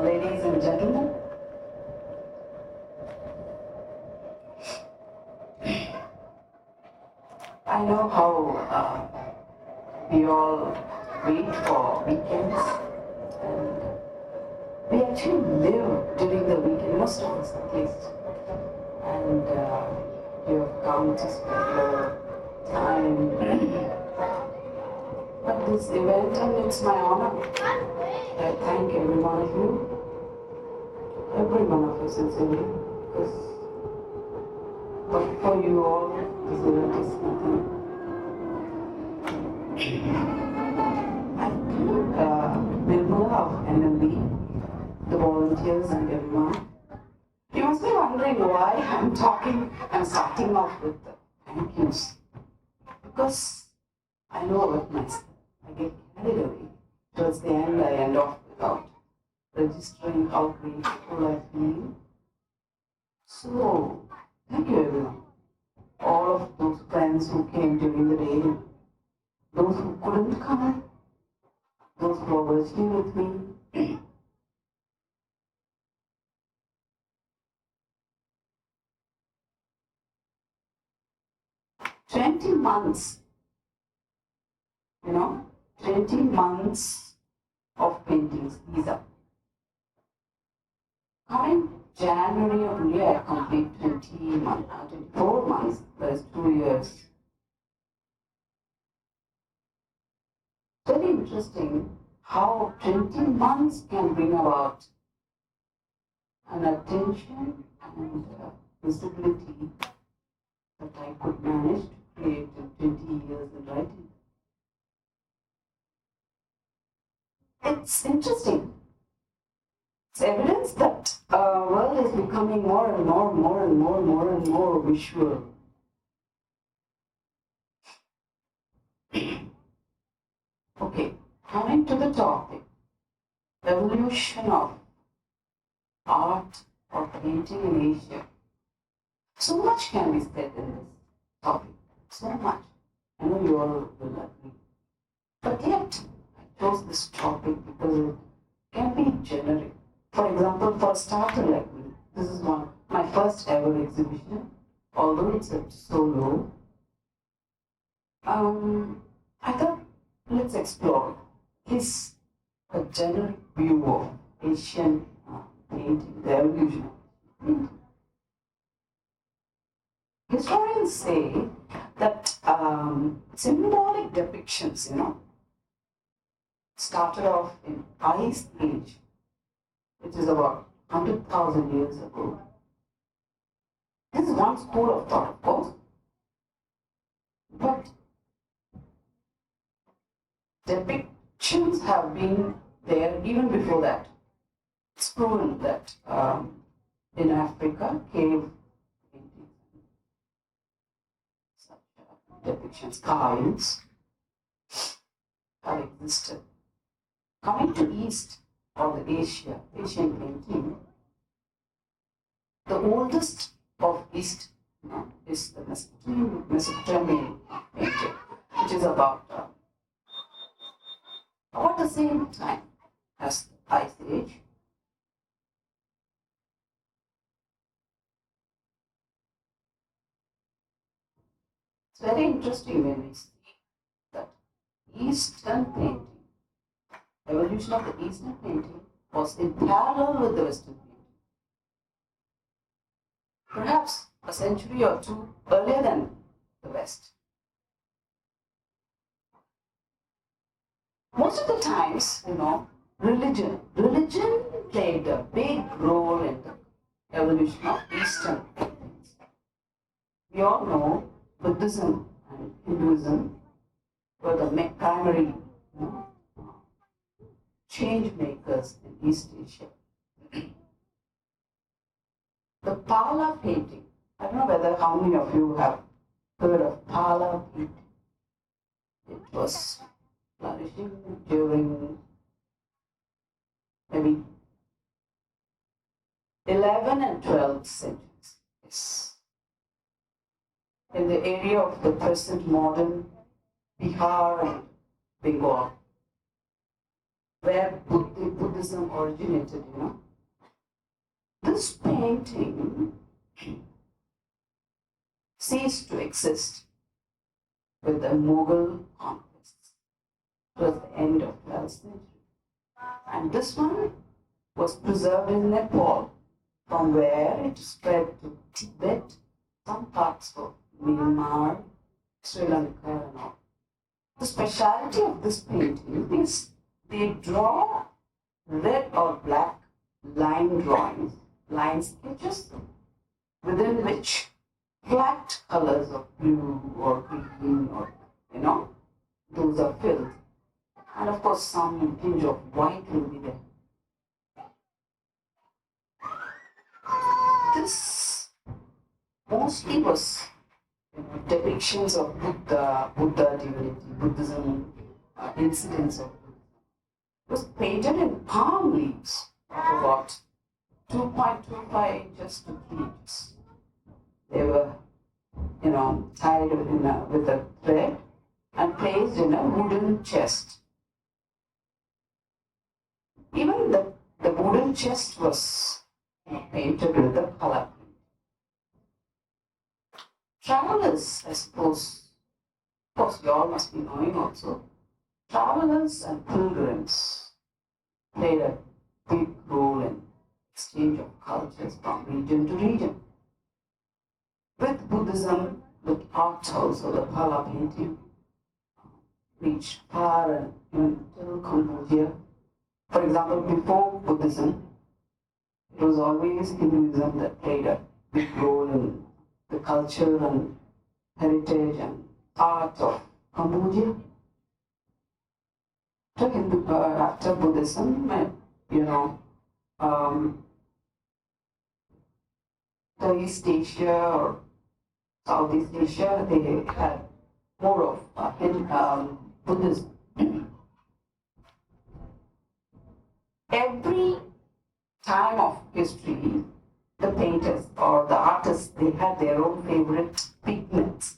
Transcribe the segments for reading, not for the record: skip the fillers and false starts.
Ladies and gentlemen, I know how we all wait for weekends, and we actually live during the weekend, most of us at least, and you have come to spend your time. But this event, and it's my honor. I thank every one of you, every one of you sincerely, because but for you all, this event is nothing. I think Nirmala of NLB, the volunteers and everyone, you must be wondering why I'm starting off with the thank yous. Because I know about myself. I get carried away. Towards the end, I end off without registering how grateful I feel. So, thank you everyone. All of those friends who came during the day, those who couldn't come, those who are working with me. 20 months, 20 months of paintings, these are. Coming January of the year, I complete 24 months, that's 2 years. Very interesting how 20 months can bring about an attention and visibility that I could manage to it's interesting. It's evidence that our world is becoming more and more visual. Okay, coming to the topic, evolution of art or painting in Asia. So much can be said in this topic, so much. I know you all will agree. But yet, I chose this topic because it can be generic. For example, for a starter like me, this is my first ever exhibition, although it's a solo. I thought, let's explore. Is a generic view of Asian painting, the evolution of painting. Historians say that symbolic depictions, started off in Ice Age, which is about 100,000 years ago. This is one school of thought, of course, but depictions have been there even before that. It's proven that in Africa, cave paintings, such depictions, carvings have existed. Coming to East or the Asian painting, the oldest of East is the Mesopotamian painting, which is about the same time as the Ice Age. It's very interesting when we see that Eastern painting, evolution of the Eastern painting was in parallel with the Western painting. Perhaps a century or two earlier than the West. Most of the times, religion played a big role in the evolution of Eastern paintings. We all know Buddhism and Hinduism were the primary change makers in East Asia. The Pala painting, I don't know how many of you have heard of Pala painting. It was flourishing during maybe 11th and 12th centuries. Yes. In the area of the present modern Bihar and Bengal, where Buddhism originated, This painting ceased to exist with the Mughal conquests towards the end of 12th century. And this one was preserved in Nepal, from where it spread to Tibet, some parts of Myanmar, Sri Lanka and all. The speciality of this painting is they draw red or black line drawings, line sketches, within which flat colors of blue or green or, those are filled. And of course some tinge of white will be there. This mostly was depictions of Buddha divinity, Buddhism, incidents of Buddhism. It was painted in palm leaves of about 2.25 inches to 3 inches. They were, tied with a thread and placed in a wooden chest. Even the wooden chest was painted with a color. Travelers, I suppose, of course, you all must be knowing also, travelers and pilgrims played a big role in exchange of cultures from region to region. With Buddhism, with art also, the Pala painting reached far and even till Cambodia. For example, before Buddhism, it was always Hinduism that played a big role in the culture and heritage and art of Cambodia. after Buddhism, the East Asia or Southeast Asia, they had more of Buddhism. Every time of history, the painters or the artists, they had their own favorite pigments.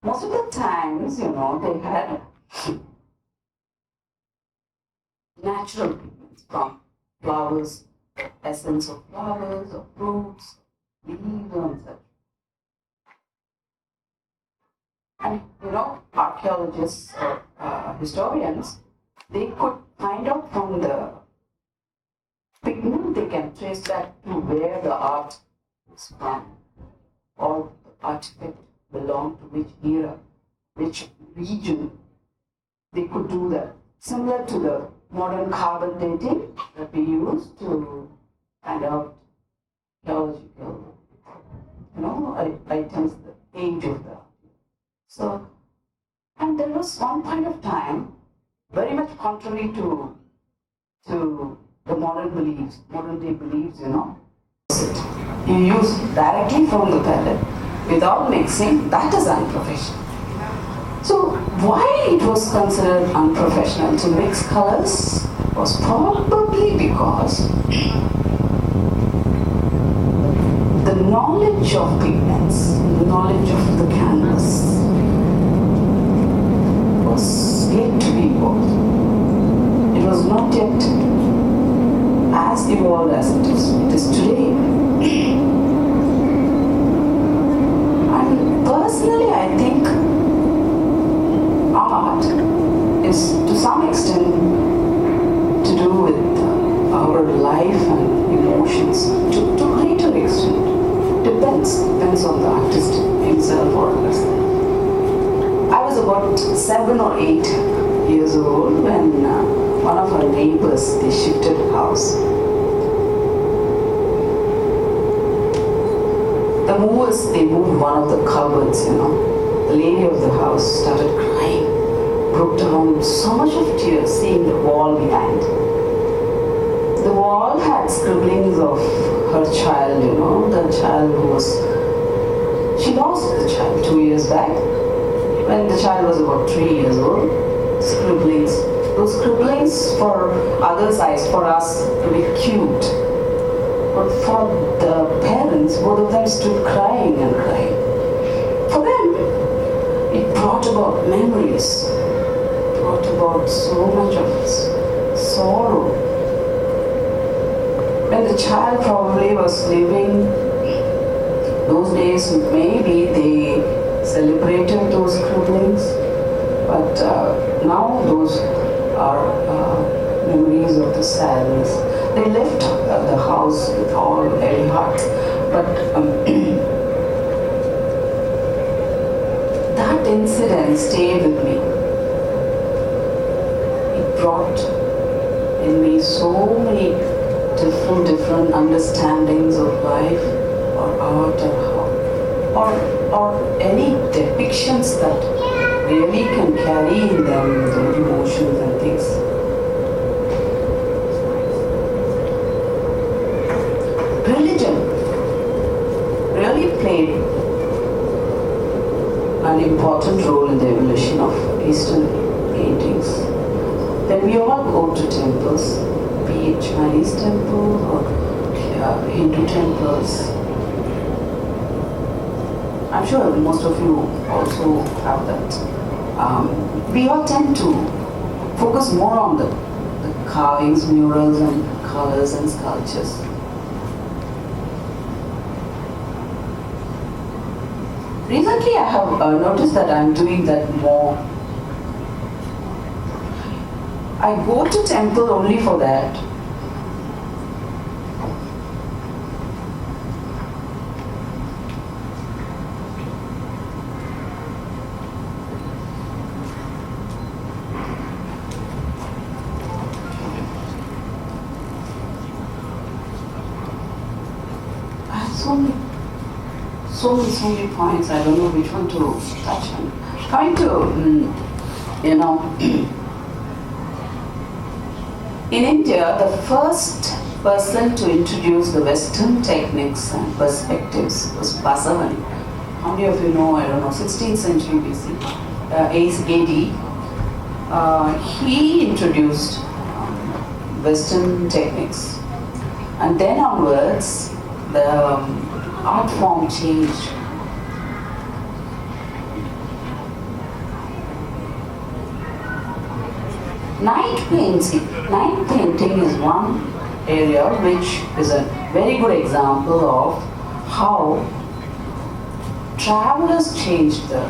Most of the times, they had natural pigments from flowers, essence of flowers or fruits, leaves and such. And archaeologists or historians, they could find out from the pigment, they can trace that to where the art is from, or the artifact belonged to which era, which region. They could do that. Similar to the modern carbon dating that we use to find out geological, items, the age of the. So, and there was one point of time, very much contrary to the modern day beliefs, You use directly from the palette without mixing, that is unprofessional. So why it was considered unprofessional to mix colors was probably because the knowledge of pigments, the knowledge of the canvas was yet to be evolved. It was not yet as evolved as it is today. And personally, I think art is to some extent to do with our life and emotions to a greater extent. Depends on the artist himself or herself. I was about 7 or 8 years old when one of our neighbors, they shifted house. The movers, they moved one of the cupboards, The lady of the house started crying, broke down with so much of tears seeing the wall behind. The wall had scribblings of her child, the child who was, she lost the child 2 years back. When the child was about 3 years old, scribblings. Those scribblings for others' eyes, for us to be cute. But for the parents, both of them stood crying and crying. For them, it brought about memories, brought about so much of sorrow. When the child probably was living, those days maybe they celebrated those scribblings, but now those are memories of the sadness. They left the house with all heavy hearts, but that incident stayed with me. It brought in me so many different understandings of life or art or any depictions that really can carry in them the emotions and things. Religion really played an important role in the evolution of Eastern paintings. When we all go to temples, be it Chinese temples or Hindu temples, I'm sure most of you also have that. We all tend to focus more on the carvings, murals and colors and sculptures. Recently I have noticed that I'm doing that more. I go to temple only for that. I have so many points, I don't know which one to touch on. Coming to, In India, the first person to introduce the Western techniques and perspectives was Basavan. How many of you know, I don't know, 16th century BC, AD. He introduced Western techniques. And then onwards, the art form changed. Night painting is one area which is a very good example of how travelers changed the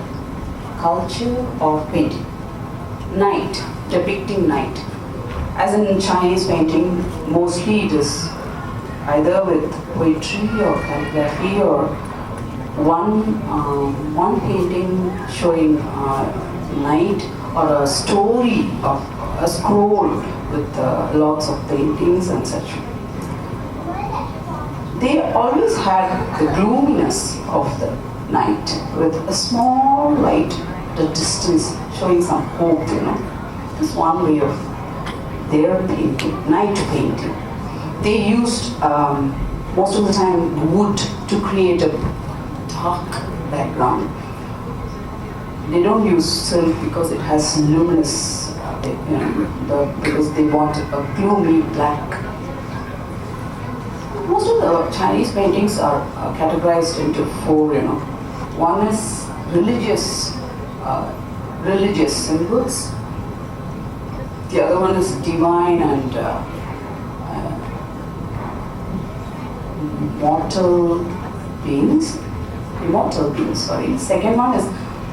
culture of painting. Night, depicting night. As in Chinese painting, mostly it is either with poetry or calligraphy or one painting showing night or a story of a scroll with lots of paintings and such. They always had the gloominess of the night with a small light at a distance showing some hope, This is one way of their painting, night painting. They used most of the time wood to create a dark background. They don't use silk because it has luminous, because they want a gloomy black. Most of the Chinese paintings are categorized into four, One is religious symbols. The other one is divine and immortal beings.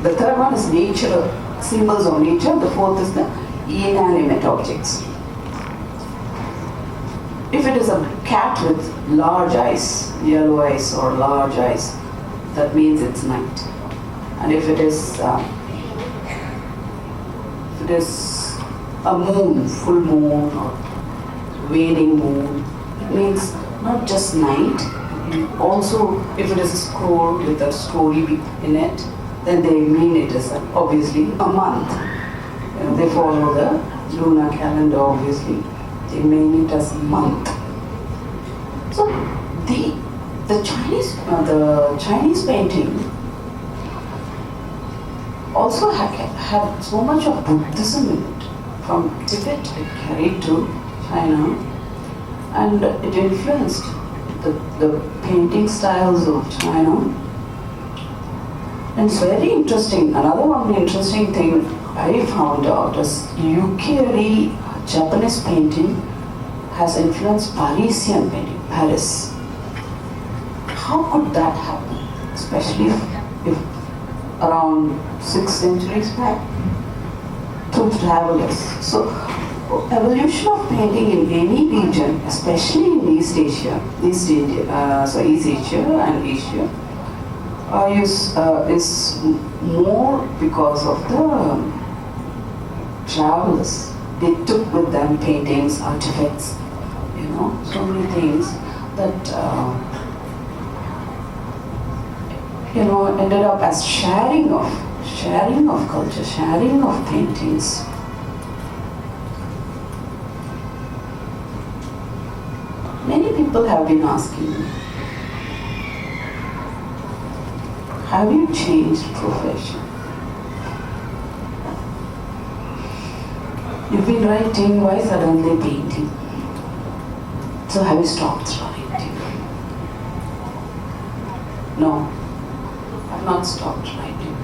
The third one is nature, symbols of nature. The fourth is the inanimate objects. If it is a cat with large eyes, yellow eyes or large eyes, that means it's night. And if it is a moon, full moon or waning moon, it means not just night. Also, if it is a scroll with a story in it, then they mean it as obviously a month. They follow the lunar calendar, obviously. They mean it as a month. So the Chinese painting also had so much of Buddhism in it. From Tibet, it carried to China, and it influenced the painting styles of China. And it's very interesting. Another one interesting thing I found out is Ukiyo-e Japanese painting has influenced Parisian painting, Paris. How could that happen? Especially if around 6 centuries back, through travelers. So, evolution of painting in any region, especially in East Asia and Asia, is more because of the travelers. They took with them paintings, artifacts, so many things that ended up as sharing of culture, sharing of paintings. Many people have been asking me, have you changed profession? You've been writing, why suddenly painting? So have you stopped writing? No, I've not stopped writing.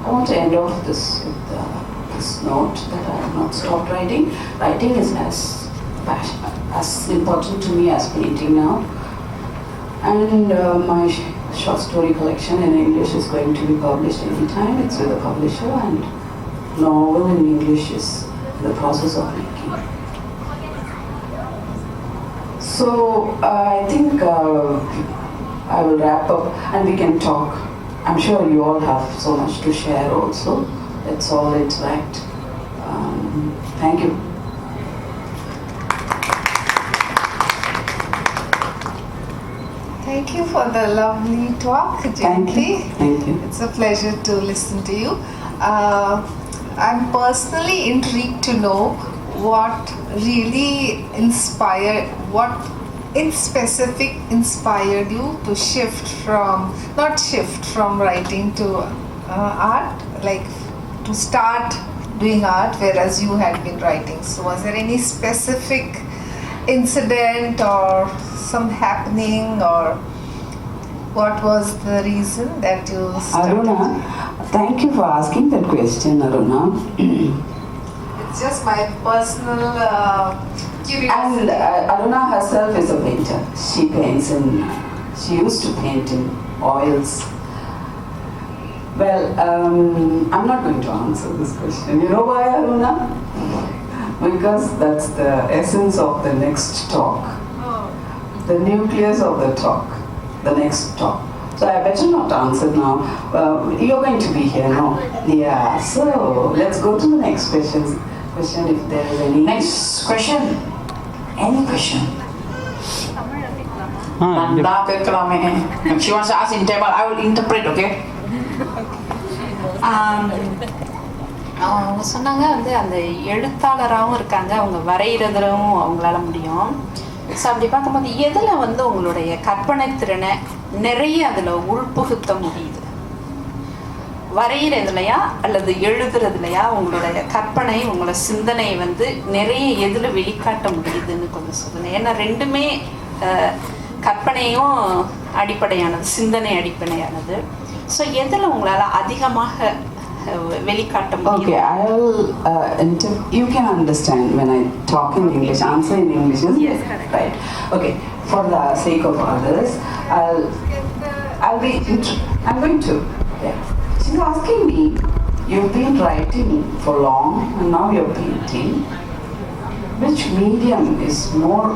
I want to end off this with this note that I have not stopped writing. Writing is as important to me as painting now. And my short story collection in English is going to be published anytime. It's with a publisher, and novel in English is in the process of making. So I think I will wrap up and we can talk. I'm sure you all have so much to share also. Let's all interact. Thank you. Thank you for the lovely talk, Jayanti. Thank you. It's a pleasure to listen to you. I'm personally intrigued to know what really what in specific inspired you to not shift from writing to art, like to start doing art, whereas you had been writing. So was there any specific incident or some happening, or what was the reason that you started? Aruna, thank you for asking that question, Aruna. It's just my personal curiosity. And Aruna herself is a painter. She paints she used to paint in oils. Well, I'm not going to answer this question. You know why, Aruna? Because that's the essence of the next talk. Oh. The nucleus of the talk. The next talk. So I better not answer now. You're going to be here, no? Yeah. So let's go to the next question. If there is any. Next question. Any question? She wants to ask in Tamil. I will interpret, okay? அவங்க சொன்னாங்க வந்து அந்த எழுத்தாளராகவும் இருக்காங்க, அவங்க வரைகிறதுலும் அவங்களால முடியும். So அப்படி பார்க்கும்போது எதில் வந்து உங்களுடைய கற்பனை திறனை நிறைய அதில் உள்புகுத்த முடியுது? வரைகிறதுலையா அல்லது எழுதுறதுலையா உங்களுடைய கற்பனை, உங்களோட சிந்தனை வந்து நிறைய எதில் வெளிக்காட்ட முடியுதுன்னு கொஞ்சம் சொல்லுங்கள். ஏன்னா ரெண்டுமே கற்பனையும் அடிப்படையானது, சிந்தனை அடிப்படையானது. ஸோ எதில் உங்களால் அதிகமாக வெளிக்காட்ட முடியும்? Okay, you can understand when I talk in English, answer in English, isn't Yes, it? correct. Right. Okay, for the sake of others, I'm going to. Yeah. She's asking me, you've been writing for long and now you're painting. Which medium is more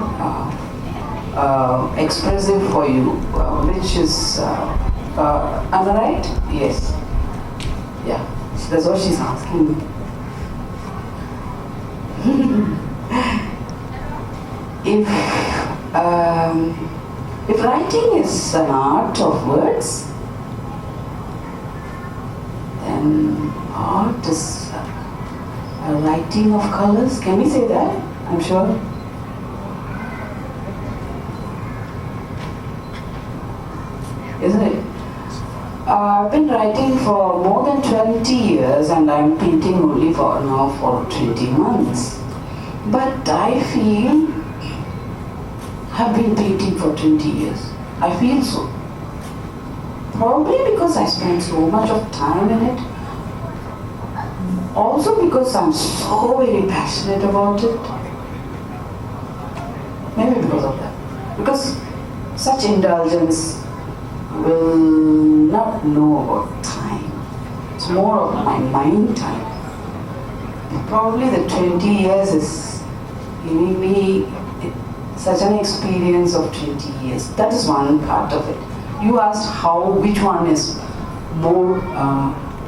expressive for you? Which is, am I right? Yes. Yeah, that's what she's asking me. If writing is an art of words, then art is a writing of colors. Can we say that? I'm sure. Isn't it? I've been writing for more than 20 years and I'm painting only for 20 months. But I feel I've been painting for 20 years. I feel so. Probably because I spend so much of time in it. Also because I'm so very passionate about it. Maybe because of that. Because such indulgence will not know about time. It's more of my mind time. Probably the 20 years is giving me such an experience of 20 years. That is one part of it. You asked which one is more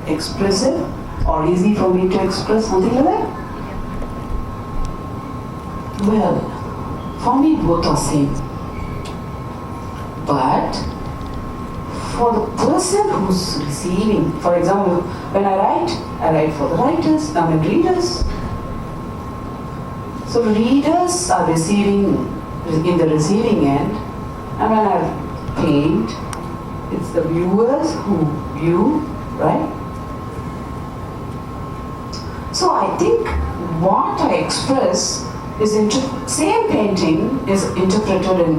expressive or easy for me to express, something like that? Well, for me both are same. But for the person who's receiving, for example, when I write for the writers, readers. So readers are receiving in the receiving end, and when I paint, it's the viewers who view, right? So I think what I express is same painting is interpreted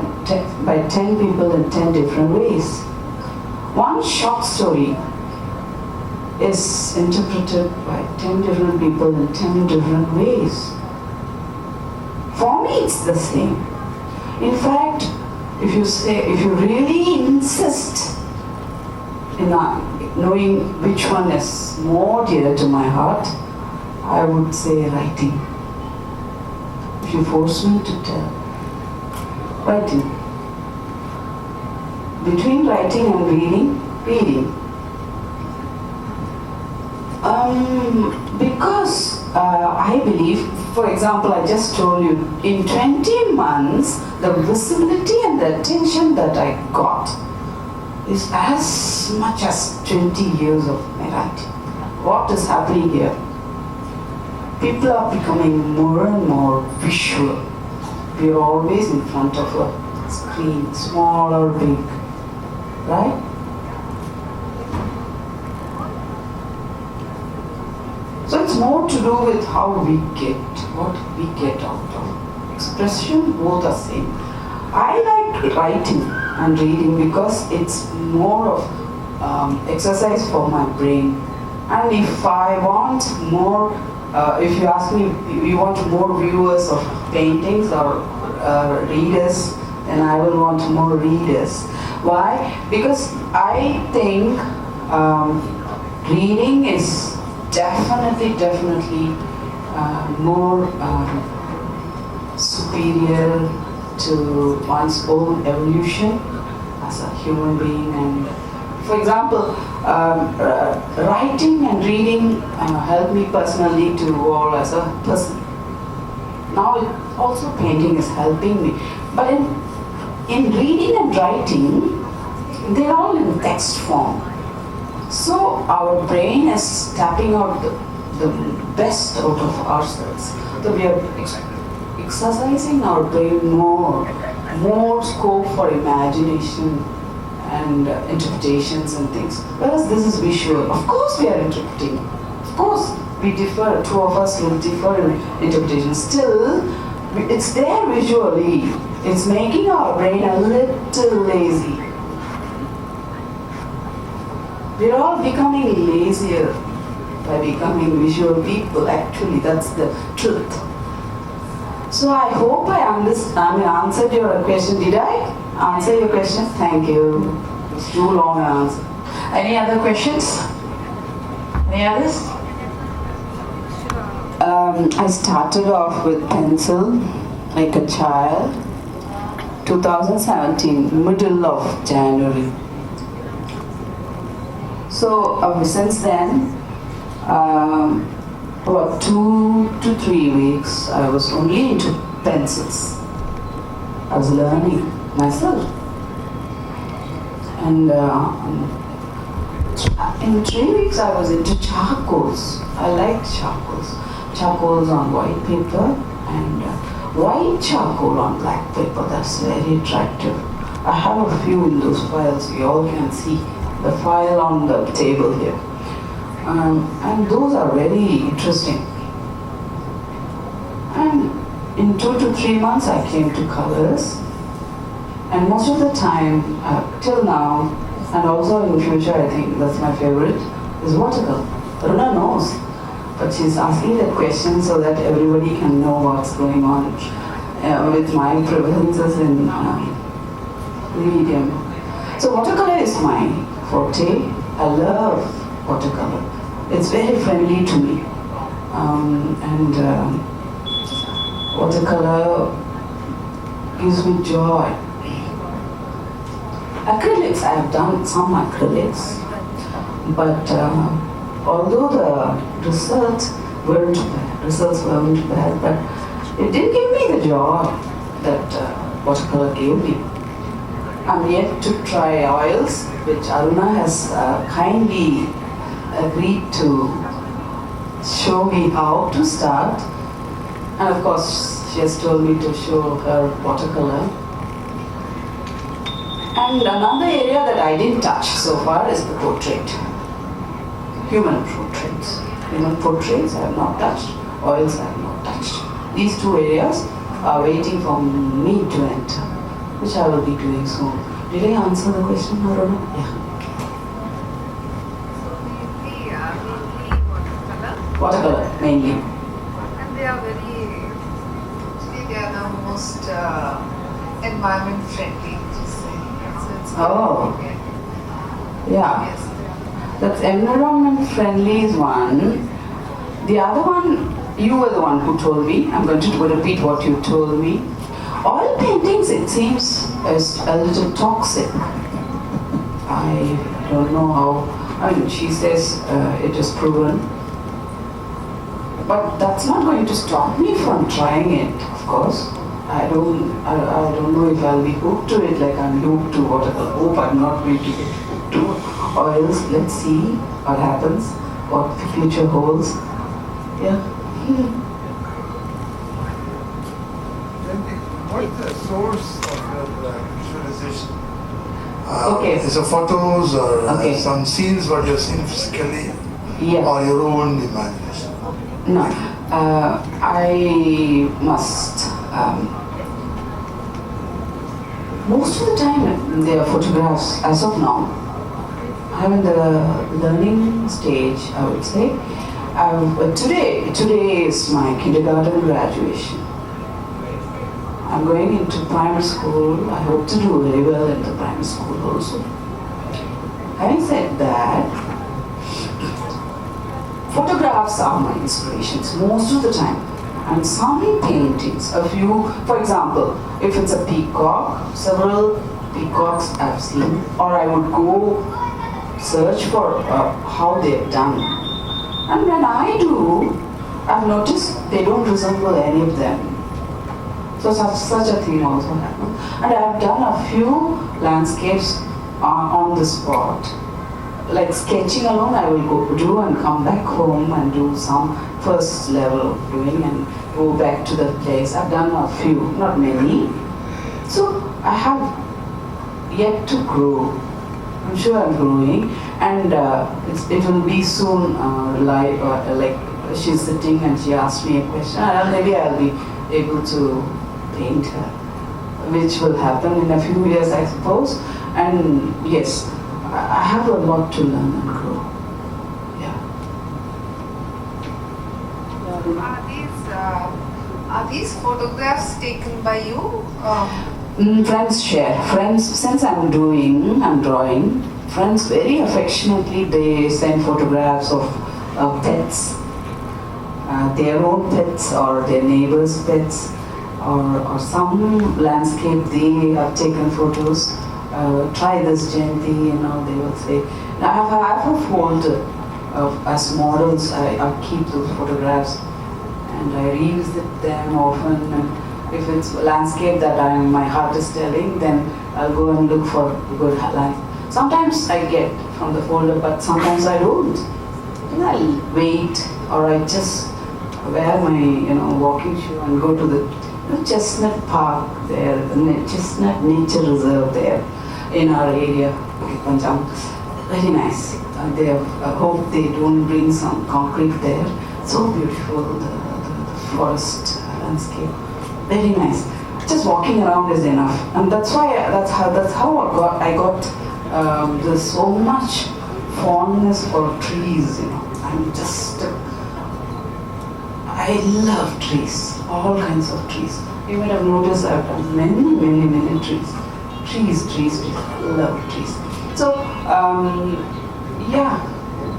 by 10 people in 10 different ways. One short story is interpreted by 10 different people in 10 different ways. For me, it's the same. In fact, if you really insist in knowing which one is more dear to my heart, I would say writing. If you force me to tell, writing. Between writing and reading. Because I believe, for example, I just told you, in 20 months, the visibility and the attention that I got is as much as 20 years of my writing. What is happening here? people are becoming more and more visual. We are always in front of a screen, small or big, right? So it's more to do with how we get, what we get out of expression. Both are same. I like writing and reading because it's more of exercise for my brain. And if I want more, if you ask me, you want more viewers of paintings or readers, then I will want more readers. Why? Because I think reading is definitely more superior to one's own evolution as a human being. And for example, writing and reading helped me personally to evolve as a person. Now also painting is helping me. But in reading and writing, they're all in text form. So our brain is tapping out the best out of ourselves. So we are exercising our brain more scope for imagination and interpretations and things. Whereas this is visual. Of course we are interpreting. Of course we differ, two of us will differ in interpretation. Still, it's there visually. It's making our brain a little lazy. We're all becoming lazier by becoming visual people. Actually, that's the truth. So I hope I answered your question. Did I answer your question? Thank you. It's too long an answer. Any other questions? Any others? I started off with pencil like a child. 2017, middle of January. So since then, about 2 to 3 weeks, I was only into pencils. I was learning myself. And in 3 weeks, I was into charcoals. I liked charcoals. Charcoals on white paper and white charcoal on black paper. That's very attractive. I have a few in those files. You all can see the file on the table here. And those are very interesting. And in 2 to 3 months I came to colors. And most of the time, till now, and also in the future, I think that's my favorite, is watercolor. Arjuna knows, but she's asking that question so that everybody can know what's going on with my preferences in medium. So watercolor is my forte. I love watercolor. It's very friendly to me. Watercolor gives me joy. Acrylics, I have done some acrylics, but although the results weren't bad, but it didn't give me the joy that watercolor gave me. I'm yet to try oils, which Arjuna has kindly agreed to show me how to start. And of course, she has told me to show her watercolor. And another area that I didn't touch so far is the portrait. Human portraits. Human portraits I have not touched. Oils I have not touched. These two areas are waiting for me to enter, which I will be doing soon. Did I answer the question, Aruna? Yeah. Watercolor, mainly. And they are very, actually they are the most environment friendly, to say. So it's Yeah. Yes. That's environment friendly is one. The other one, you were the one who told me. I'm going to repeat what you told me. Oil paintings, it seems, is a little toxic. I don't know how. I mean, she says it is proven. But that's not going to stop me from trying it, of course. I don't know if I'll be hooked to it like I'm hooked to watercolor. Hope I'm not going to get hooked to oils. Let's see what happens, what the future holds. Yeah. What is the source of your visualization? Okay. Is it photos or Okay. some scenes what you've seen physically Yeah. or your own imagination? No, I must. Most of the time, they are photographs as of now. I'm in the learning stage, I would say. Today is my kindergarten graduation. I'm going into primary school. I hope to do very well in the primary school also. Having said that, photographs are my inspirations most of the time. And some paintings, a few, for example, if it's a peacock, several peacocks I've seen, or I would go search for how they've done. And when I do, I've noticed they don't resemble any of them. So such a thing also happens. And I've done a few landscapes on the spot. Like sketching alone, I will go do and come back home and do some first level of doing and go back to the place. I've done a few, not many. So I have yet to grow. I'm sure I'm growing, and it will be soon live. Like she's sitting and she asked me a question, and maybe I'll be able to paint her, which will happen in a few years, I suppose. And yes, I have a lot to learn and grow. Yeah. Are these photographs taken by you? Friends share. Friends, since I'm drawing, friends very affectionately, they send photographs of pets, their own pets or their neighbors' pets, or some landscape they have taken photos. Try this gently, they will say. Now I have a folder as models. I keep those photographs and I revisit them often. And if it's landscape that my heart is telling, then I'll go and look for good light. Sometimes I get from the folder, but sometimes I don't. And I'll wait, or I just wear my walking shoe and go to the Chestnut Park there, the Chestnut Nature Reserve there in our area, Punjab. Very nice. I hope they don't bring some concrete there. So beautiful, the forest landscape. Very nice. Just walking around is enough, and that's how I got there's so much fondness for trees. I love trees, all kinds of trees. You might have noticed I've done many trees. Trees. I love trees. So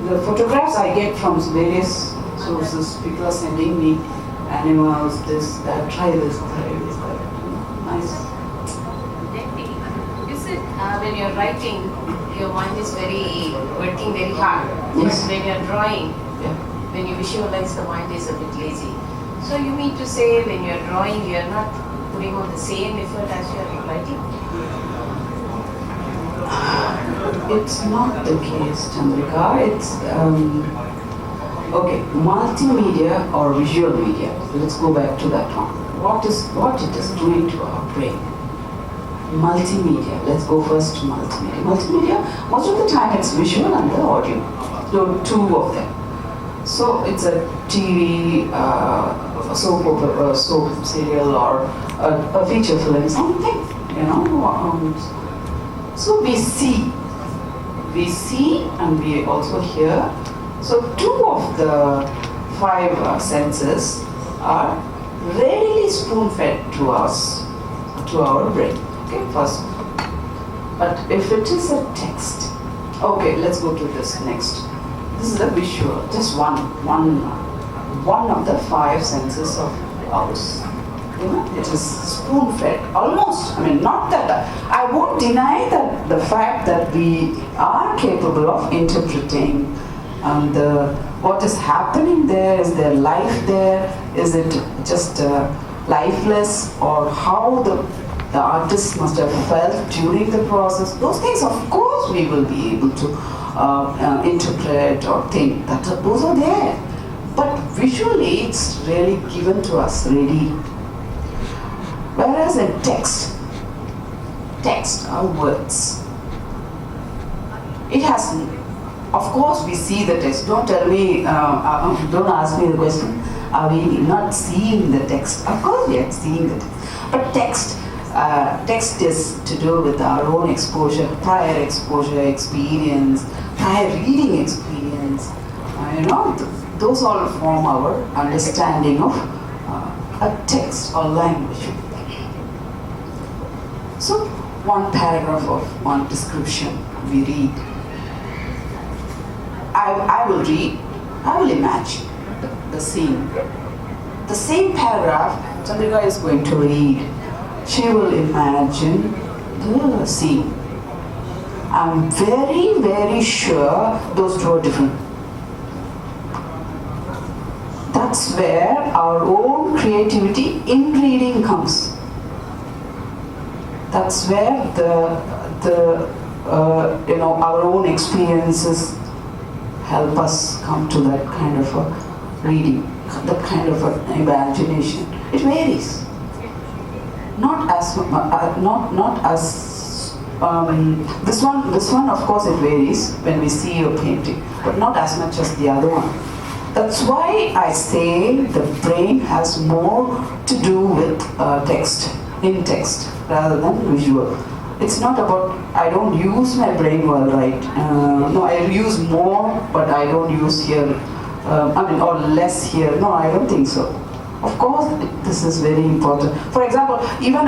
the photographs I get from various sources. People are sending me animals, this, that, try this, that. Nice. You said when you're writing, your mind is working very hard. Yes. But when you're drawing, when you visualize, the mind is a bit lazy. So you mean to say when you're drawing, you're not putting on the same effort as you're writing? It's not the case, Chandrika. It's okay. Multimedia or visual media. Let's go back to that one. What it is doing to our brain? Multimedia. Let's go first to multimedia. Multimedia. Most of the time it's visual and the audio. So two of them. So it's a TV, soap serial, or a feature film, something. So we see and we also hear. So two of the five senses are readily spoon-fed to us, to our brain. Okay, first. But if it is a text, okay, let's go to this next. This is a visual, just one of the five senses of ours. It is spoon-fed, almost. Not that, I won't deny that the fact that we are capable of interpreting what is happening there. Is there life there? Is it just lifeless? Or how the artist must have felt during the process? Those things, of course, we will be able to interpret or think that those are there. But visually, it's really given to us ready. Whereas in text are words. It has, of course, we see the text. Don't tell me, don't ask me the question, are we not seeing the text? Of course, we are seeing the text. But text is to do with our own exposure, prior exposure, experience, prior reading experience. Those all form our understanding of a text or language. So, one paragraph of one description we read. I will read, I will imagine the scene. The same paragraph, Chandrika is going to read. She will imagine the scene. I'm very, very sure those two are different. That's where our own creativity in reading comes. That's where our own experiences help us come to that kind of a reading, that kind of an imagination. It varies. Not as this one of course it varies when we see a painting, but not as much as the other one. That's why I say the brain has more to do with text, in text, rather than visual. It's not about, I don't use my brain while right. No, I use more, but I don't use here, or less here. No, I don't think so. Of course, this is very important. For example, even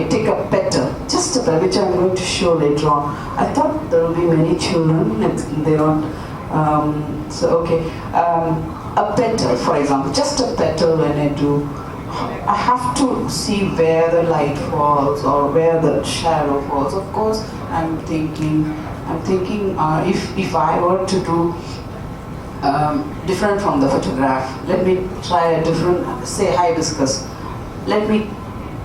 take a petal, just a petal, which I'm going to show later on. I thought there will be many children, they don't. A petal, for example, just a petal when I do, I have to see where the light falls or where the shadow falls. Of course, I'm thinking, if I were to do different from the photograph, let me try a different, say hibiscus. Let me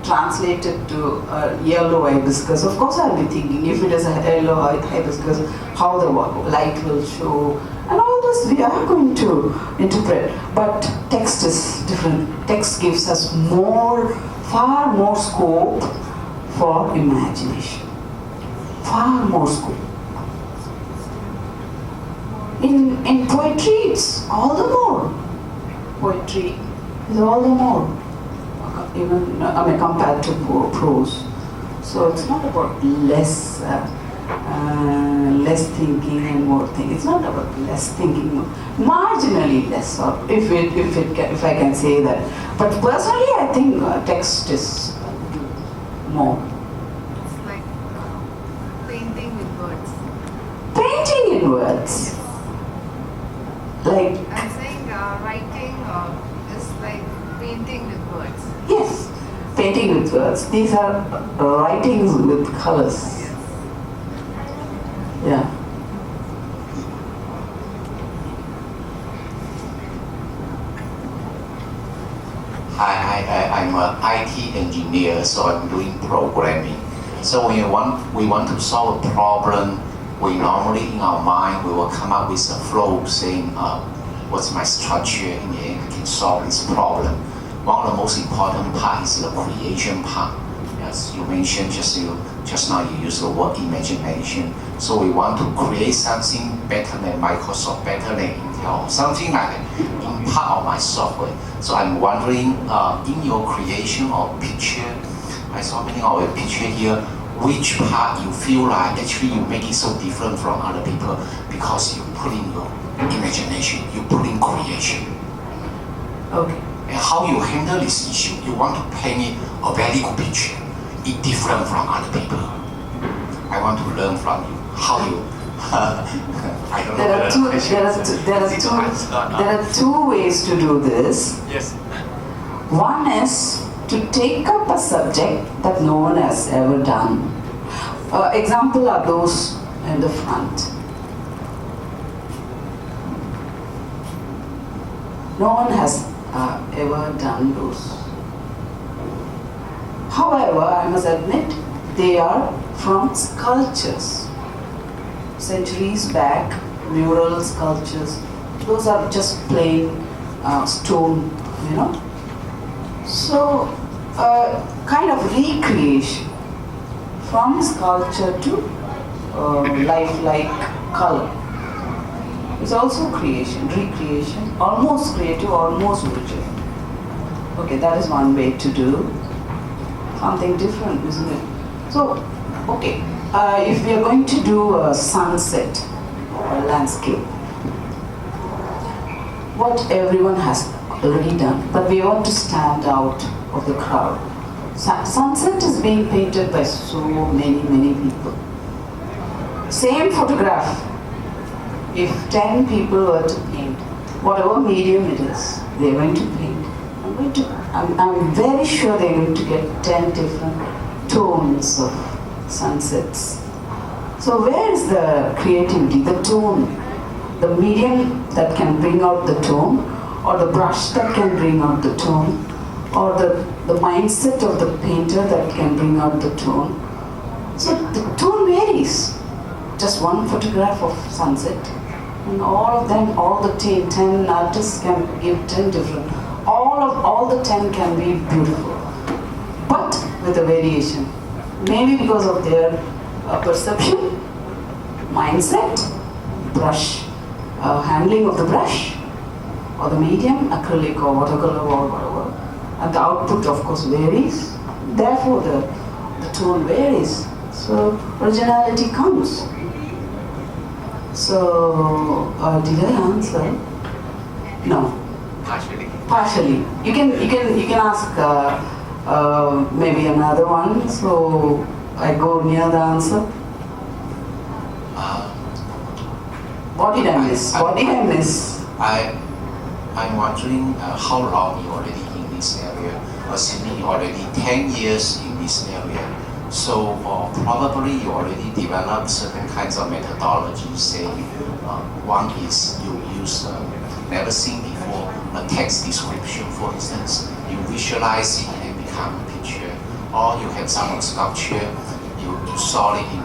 translate it to yellow hibiscus. Of course, I'll be thinking, if it is a yellow hibiscus, how the light will show. And all this we are going to interpret. But text is different. Text gives us far more scope for imagination. Far more scope. In poetry, it's all the more. Poetry is all the more. Even compared to prose. So it's not about less thinking and more thinking. It's not about less thinking, marginally less, or if I can say that. But personally, I think text is more. It's like painting with words. Painting in words. Like. I'm saying writing is like painting with words. Yes, painting with words. These are writings with colors. Yeah. I'm an IT engineer, so I'm doing programming. So when we want to solve a problem, we normally in our mind we will come up with a flow saying, what's my structure in the end we can solve this problem. One of the most important part is the creation part. As you mentioned just now, you use the word imagination. So we want to create something better than Microsoft, better than Intel, something like that in part of my software. So I'm wondering, in your creation of picture, I saw many of your picture here, which part you feel like actually you make it so different from other people because you put in your imagination, you put in creation. Okay. And how you handle this issue, you want to paint it a very good picture, it different from other people. I want to learn from you how you. I don't know. There are two ways to do this. Yes. One is to take up a subject that no one has ever done. Example are those in the front. No one has ever done those. However, I must admit, they are from sculptures. Centuries back, mural sculptures. Those are just plain stone, you know. So, kind of recreation from sculpture to lifelike color. It's also creation, recreation, almost creative, almost original. Okay, that is one way to do something different, isn't it? So, okay, if we are going to do a sunset or a landscape, what everyone has already done, but we want to stand out of the crowd. Sunset is being painted by so many people. Same photograph, if 10 people were to paint, whatever medium it is, they're going to paint. I'm very sure they're going to get 10 different tones of sunsets. So where is the creativity, the tone, the medium that can bring out the tone, or the brush that can bring out the tone, or the mindset of the painter that can bring out the tone? So the tone varies. Just one photograph of sunset, and all of them, all the 10 artists can give 10 different. All the 10 can be beautiful, but with a variation. Maybe because of their perception, mindset, brush, handling of the brush, or the medium, acrylic or watercolor or whatever. And the output, of course, varies. Therefore, the tone varies. So originality comes. So, did I answer? No. Partially. You can ask maybe another one. So I go near the answer. What did I miss? I'm wondering how long you already in this area. Assuming you already 10 years in this area. So probably you already developed certain kinds of methodologies. Say one is you use never seen before a text description, for instance. You visualize it and become a picture. Or you have some sculpture, you saw it in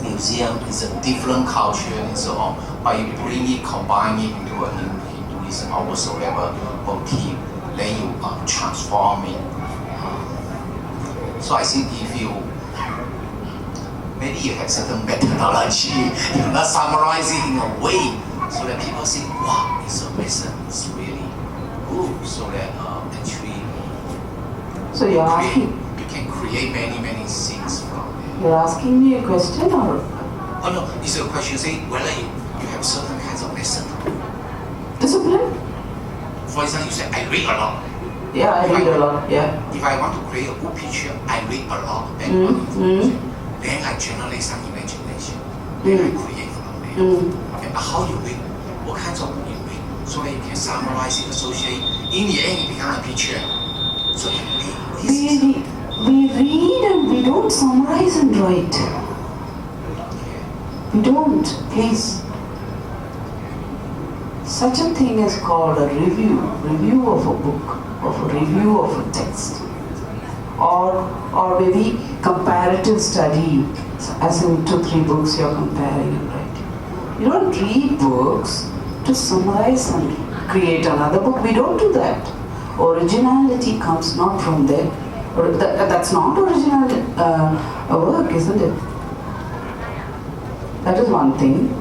museum, it's a different culture and so on. But you bring it, combine it into a Hinduism or whatsoever motif, then you transform it. So I think if you, maybe you have certain methodology, you not summarize it in a way so that people think, wow, it's a lesson, it's really good. So that actually, so you're asking, you can create many things from it. You're asking me a question or? Oh no, it's a question saying whether you have certain kinds of lesson. Discipline? For example, you say, I read a lot. Yeah, I read a lot, yeah. If I want to create a good picture, I read a lot. Then I generate some imagination. Then I create from there. Okay, but how you read? What kinds of book you read? So that you can summarize it, associate. In the end, it becomes a picture. So you read. We read and we don't summarize and write. We don't, please. Such a thing is called a review of a book, of a review of a text, or maybe comparative study, as in 2-3 books you're comparing and writing. You don't read books to summarize and create another book. We don't do that. Originality comes not from there. That's not original work, isn't it? That is one thing.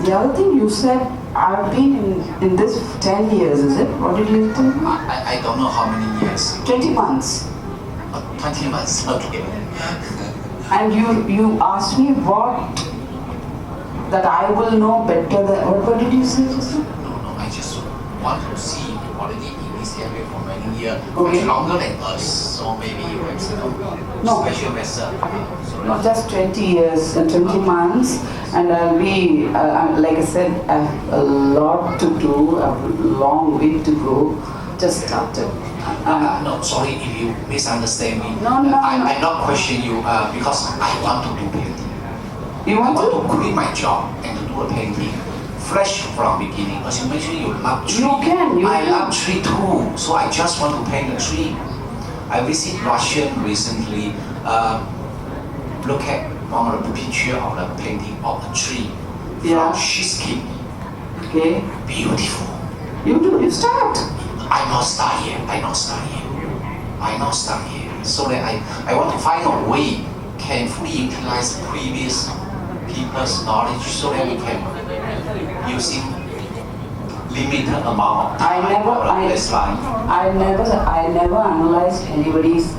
The other thing you said, I've been in this 10 years, is it? What did you tell me? I don't know how many years. 20 months. 20 months, okay. And you asked me what, that I will know better than, what did you say just now? No, I just want to see you already in this area for many years, Okay. much longer than us. So maybe you have some special method. Not just 20 years and 20 months, and I'll be, like I said, I have a lot to do, I have a long way to go. Just started. No, sorry if you misunderstand me. No. I'm not questioning you because I want to do painting. You want I to? want to quit my job and to do a painting fresh from beginning. As you mentioned, you love tree. I love tree too, so I just want to paint a tree. I visited Russia recently. Look at one of the picture of the painting of a tree from Shishkin. Okay. Beautiful. You start. I not start here. So that I want to find a way can fully utilize previous people's knowledge so that we can using limited amount of time I never analyzed anybody's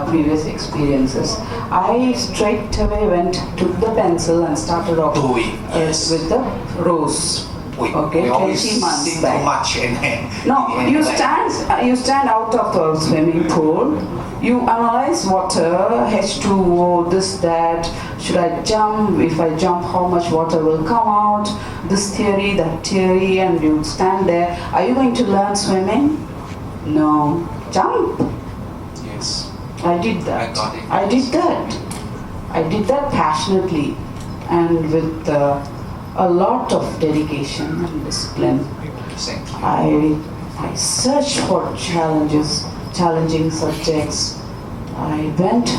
previous experiences. I straight away took the pencil and started off with the rose. We 20 always months think back. too much and then No, you stand out of the swimming pool. You analyze water, H2O, this, that. Should I jump? If I jump, how much water will come out? This theory, that theory, and you stand there. Are you going to learn swimming? No. Jump. yes. I did that. I got it. I did that passionately and with a lot of dedication and discipline. Thank you. I searched for challenging subjects. I went.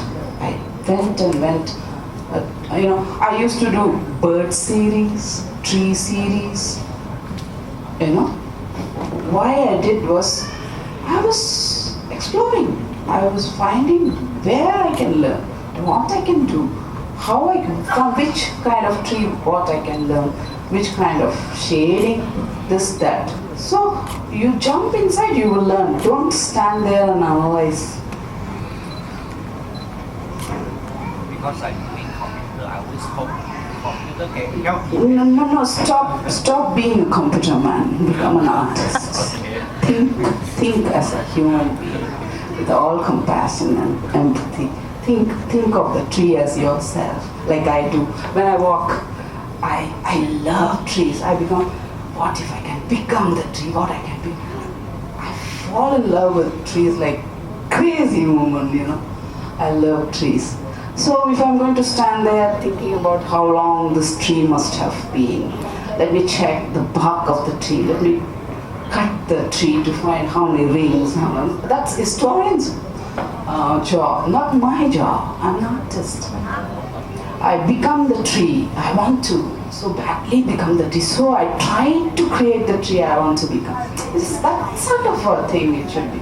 I used to do bird series, tree series. Why I did was, I was exploring. I was finding where I can learn, what I can do, from which kind of tree, what I can learn, which kind of shading, this, that. So you jump inside, you will learn. Don't stand there and analyze. Because I doing computer, I always hope computer can help. No, stop being a computer man, become an artist. Think as a human being, with all compassion and empathy. Think of the tree as yourself, like I do. When I walk, I love trees. I become, what if I can become the tree, what I can be. I fall in love with trees like crazy woman, I love trees. So if I'm going to stand there thinking about how long this tree must have been, let me check the bark of the tree, let me cut the tree to find how many rings, that's historian's job, not my job. I'm an artist. I become the tree. I want to so badly become the tree. So I try to create the tree I want to become. It's that sort of a thing it should be.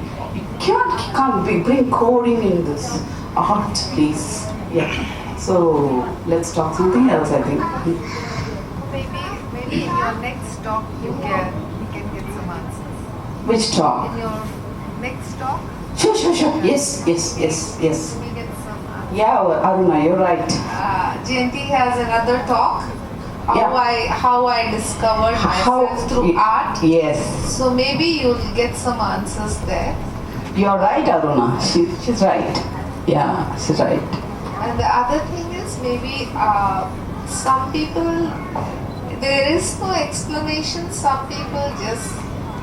You can't bring coding in this art, please. Yeah. So let's talk something else, I think. Maybe in your next talk you can get some answers. Which talk? In your next talk? Sure. Yes. We get some answers. Yeah, Arjuna, you're right. Jayanti has another talk. How I discovered myself through art. Yes. So maybe you'll get some answers there. You're right, Arjuna. She's right. Yeah, she's right. And the other thing is maybe some people, there is no explanation. Some people just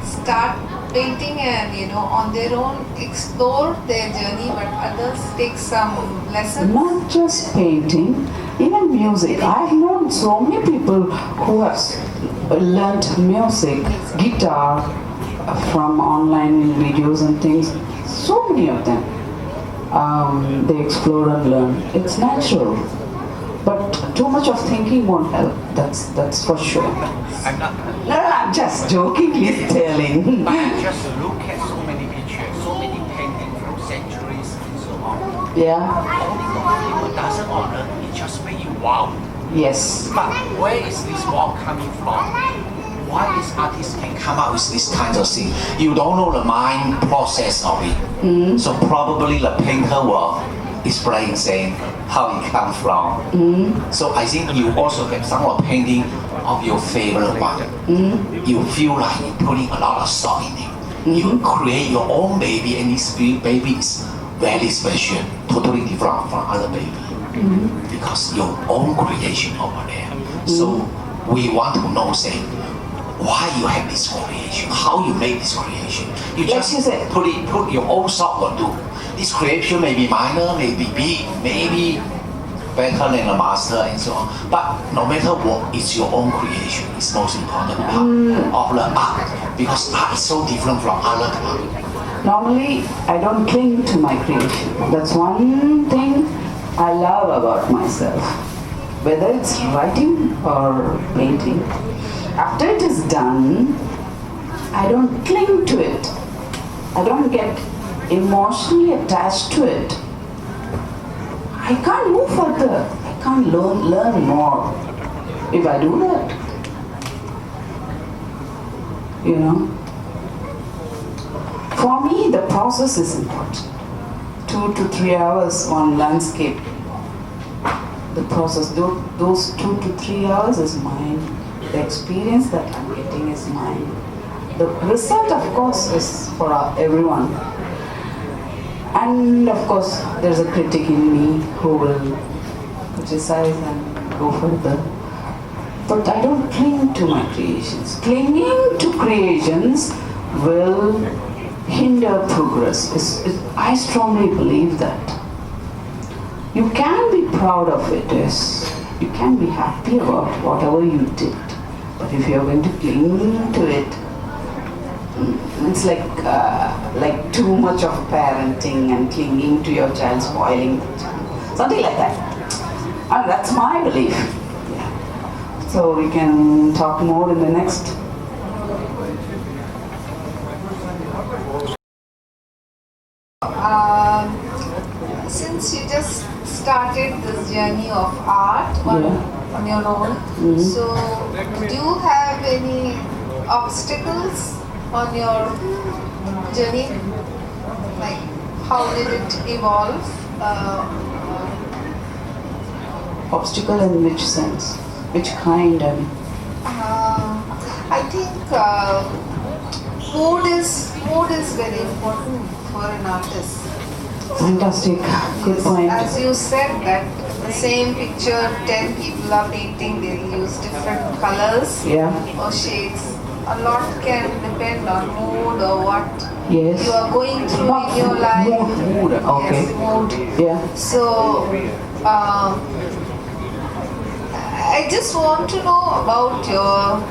start painting and on their own explore their journey, but others take some lessons. Not just painting, even music. I've known so many people who have learnt music, guitar from online videos and things. So many of them. They explore and learn. It's natural. But too much of thinking won't help. That's for sure. I'm not. No, I'm just jokingly telling. But just look at so many pictures, so many paintings from centuries and so on. Yeah. People doesn't honor, it just make you wow. Yes. But where is this wow coming from? Why this artist can come up with this kind of thing? You don't know the mind process of it. So probably the painter will explain saying how it comes from. So I think you also have some painting of your favorite one. You feel like you're putting a lot of thought in it. You create your own baby, and this baby is very special, totally different from other baby. Because your own creation over there. So we want to know, say, why you have this creation, how you make this creation. You just put your own thought will do. This creation may be minor, maybe big, maybe better than the master and so on. But no matter what, it's your own creation. It's most important part of the art. Because art is so different from other art. Normally, I don't cling to my creation. That's one thing I love about myself. Whether it's writing or painting. After it is done, I don't cling to it. I don't get emotionally attached to it. I can't move further. I can't learn more if I do that. You know? For me, the process is important. 2 to 3 hours on landscape. The process, those 2 to 3 hours is mine. The experience that I'm getting is mine. The result, of course, is for everyone. And of course, there's a critic in me who will criticize and go further. But I don't cling to my creations. Clinging to creations will hinder progress. I strongly believe that. You can be proud of it, yes. You can be happy about whatever you did. But if you're going to cling to it, it's like too much of parenting and clinging to your child, spoiling the child. Something like that. And that's my belief. Yeah. So we can talk more in the next. Since you just started this journey of art on your own, so do you have any obstacles on your journey? Like, how did it evolve? Obstacle in which sense? Which kind? I think mood is very important for an artist. Fantastic. Good point. As you said that the same picture, 10 people are painting, they'll use different colors or shades. A lot can depend on mood or what you are going through in your life. Mood. Okay. Yes, mood. Yeah. So, I just want to know about your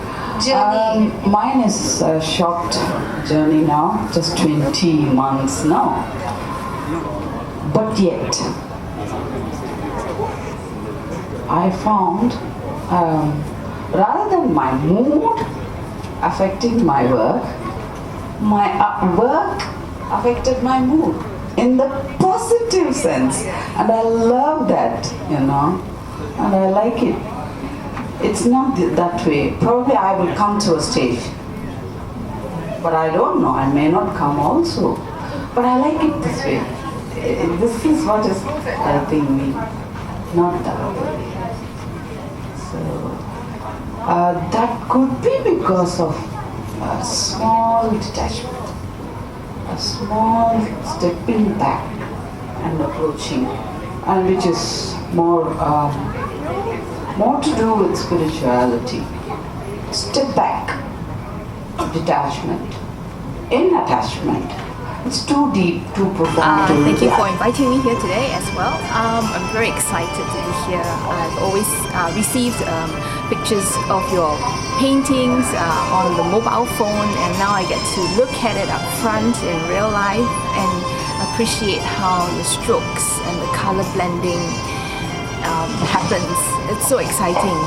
journey. Mine is a short journey now, just 20 months now. But yet, I found rather than my mood affecting my work affected my mood in the positive sense. And I love that, and I like it. It's not that way. Probably I will come to a stage, but I don't know, I may not come also. But I like it this way. This is what is helping me, not the other way. So, that could be because of a small detachment, a small stepping back and approaching, and which is more to do with spirituality. Step back, detachment, in attachment. It's too deep, too profound. Thank you for inviting me here today as well. I'm very excited to be here. I've always received pictures of your paintings on the mobile phone, and now I get to look at it up front in real life and appreciate how the strokes and the color blending happens. It's so exciting.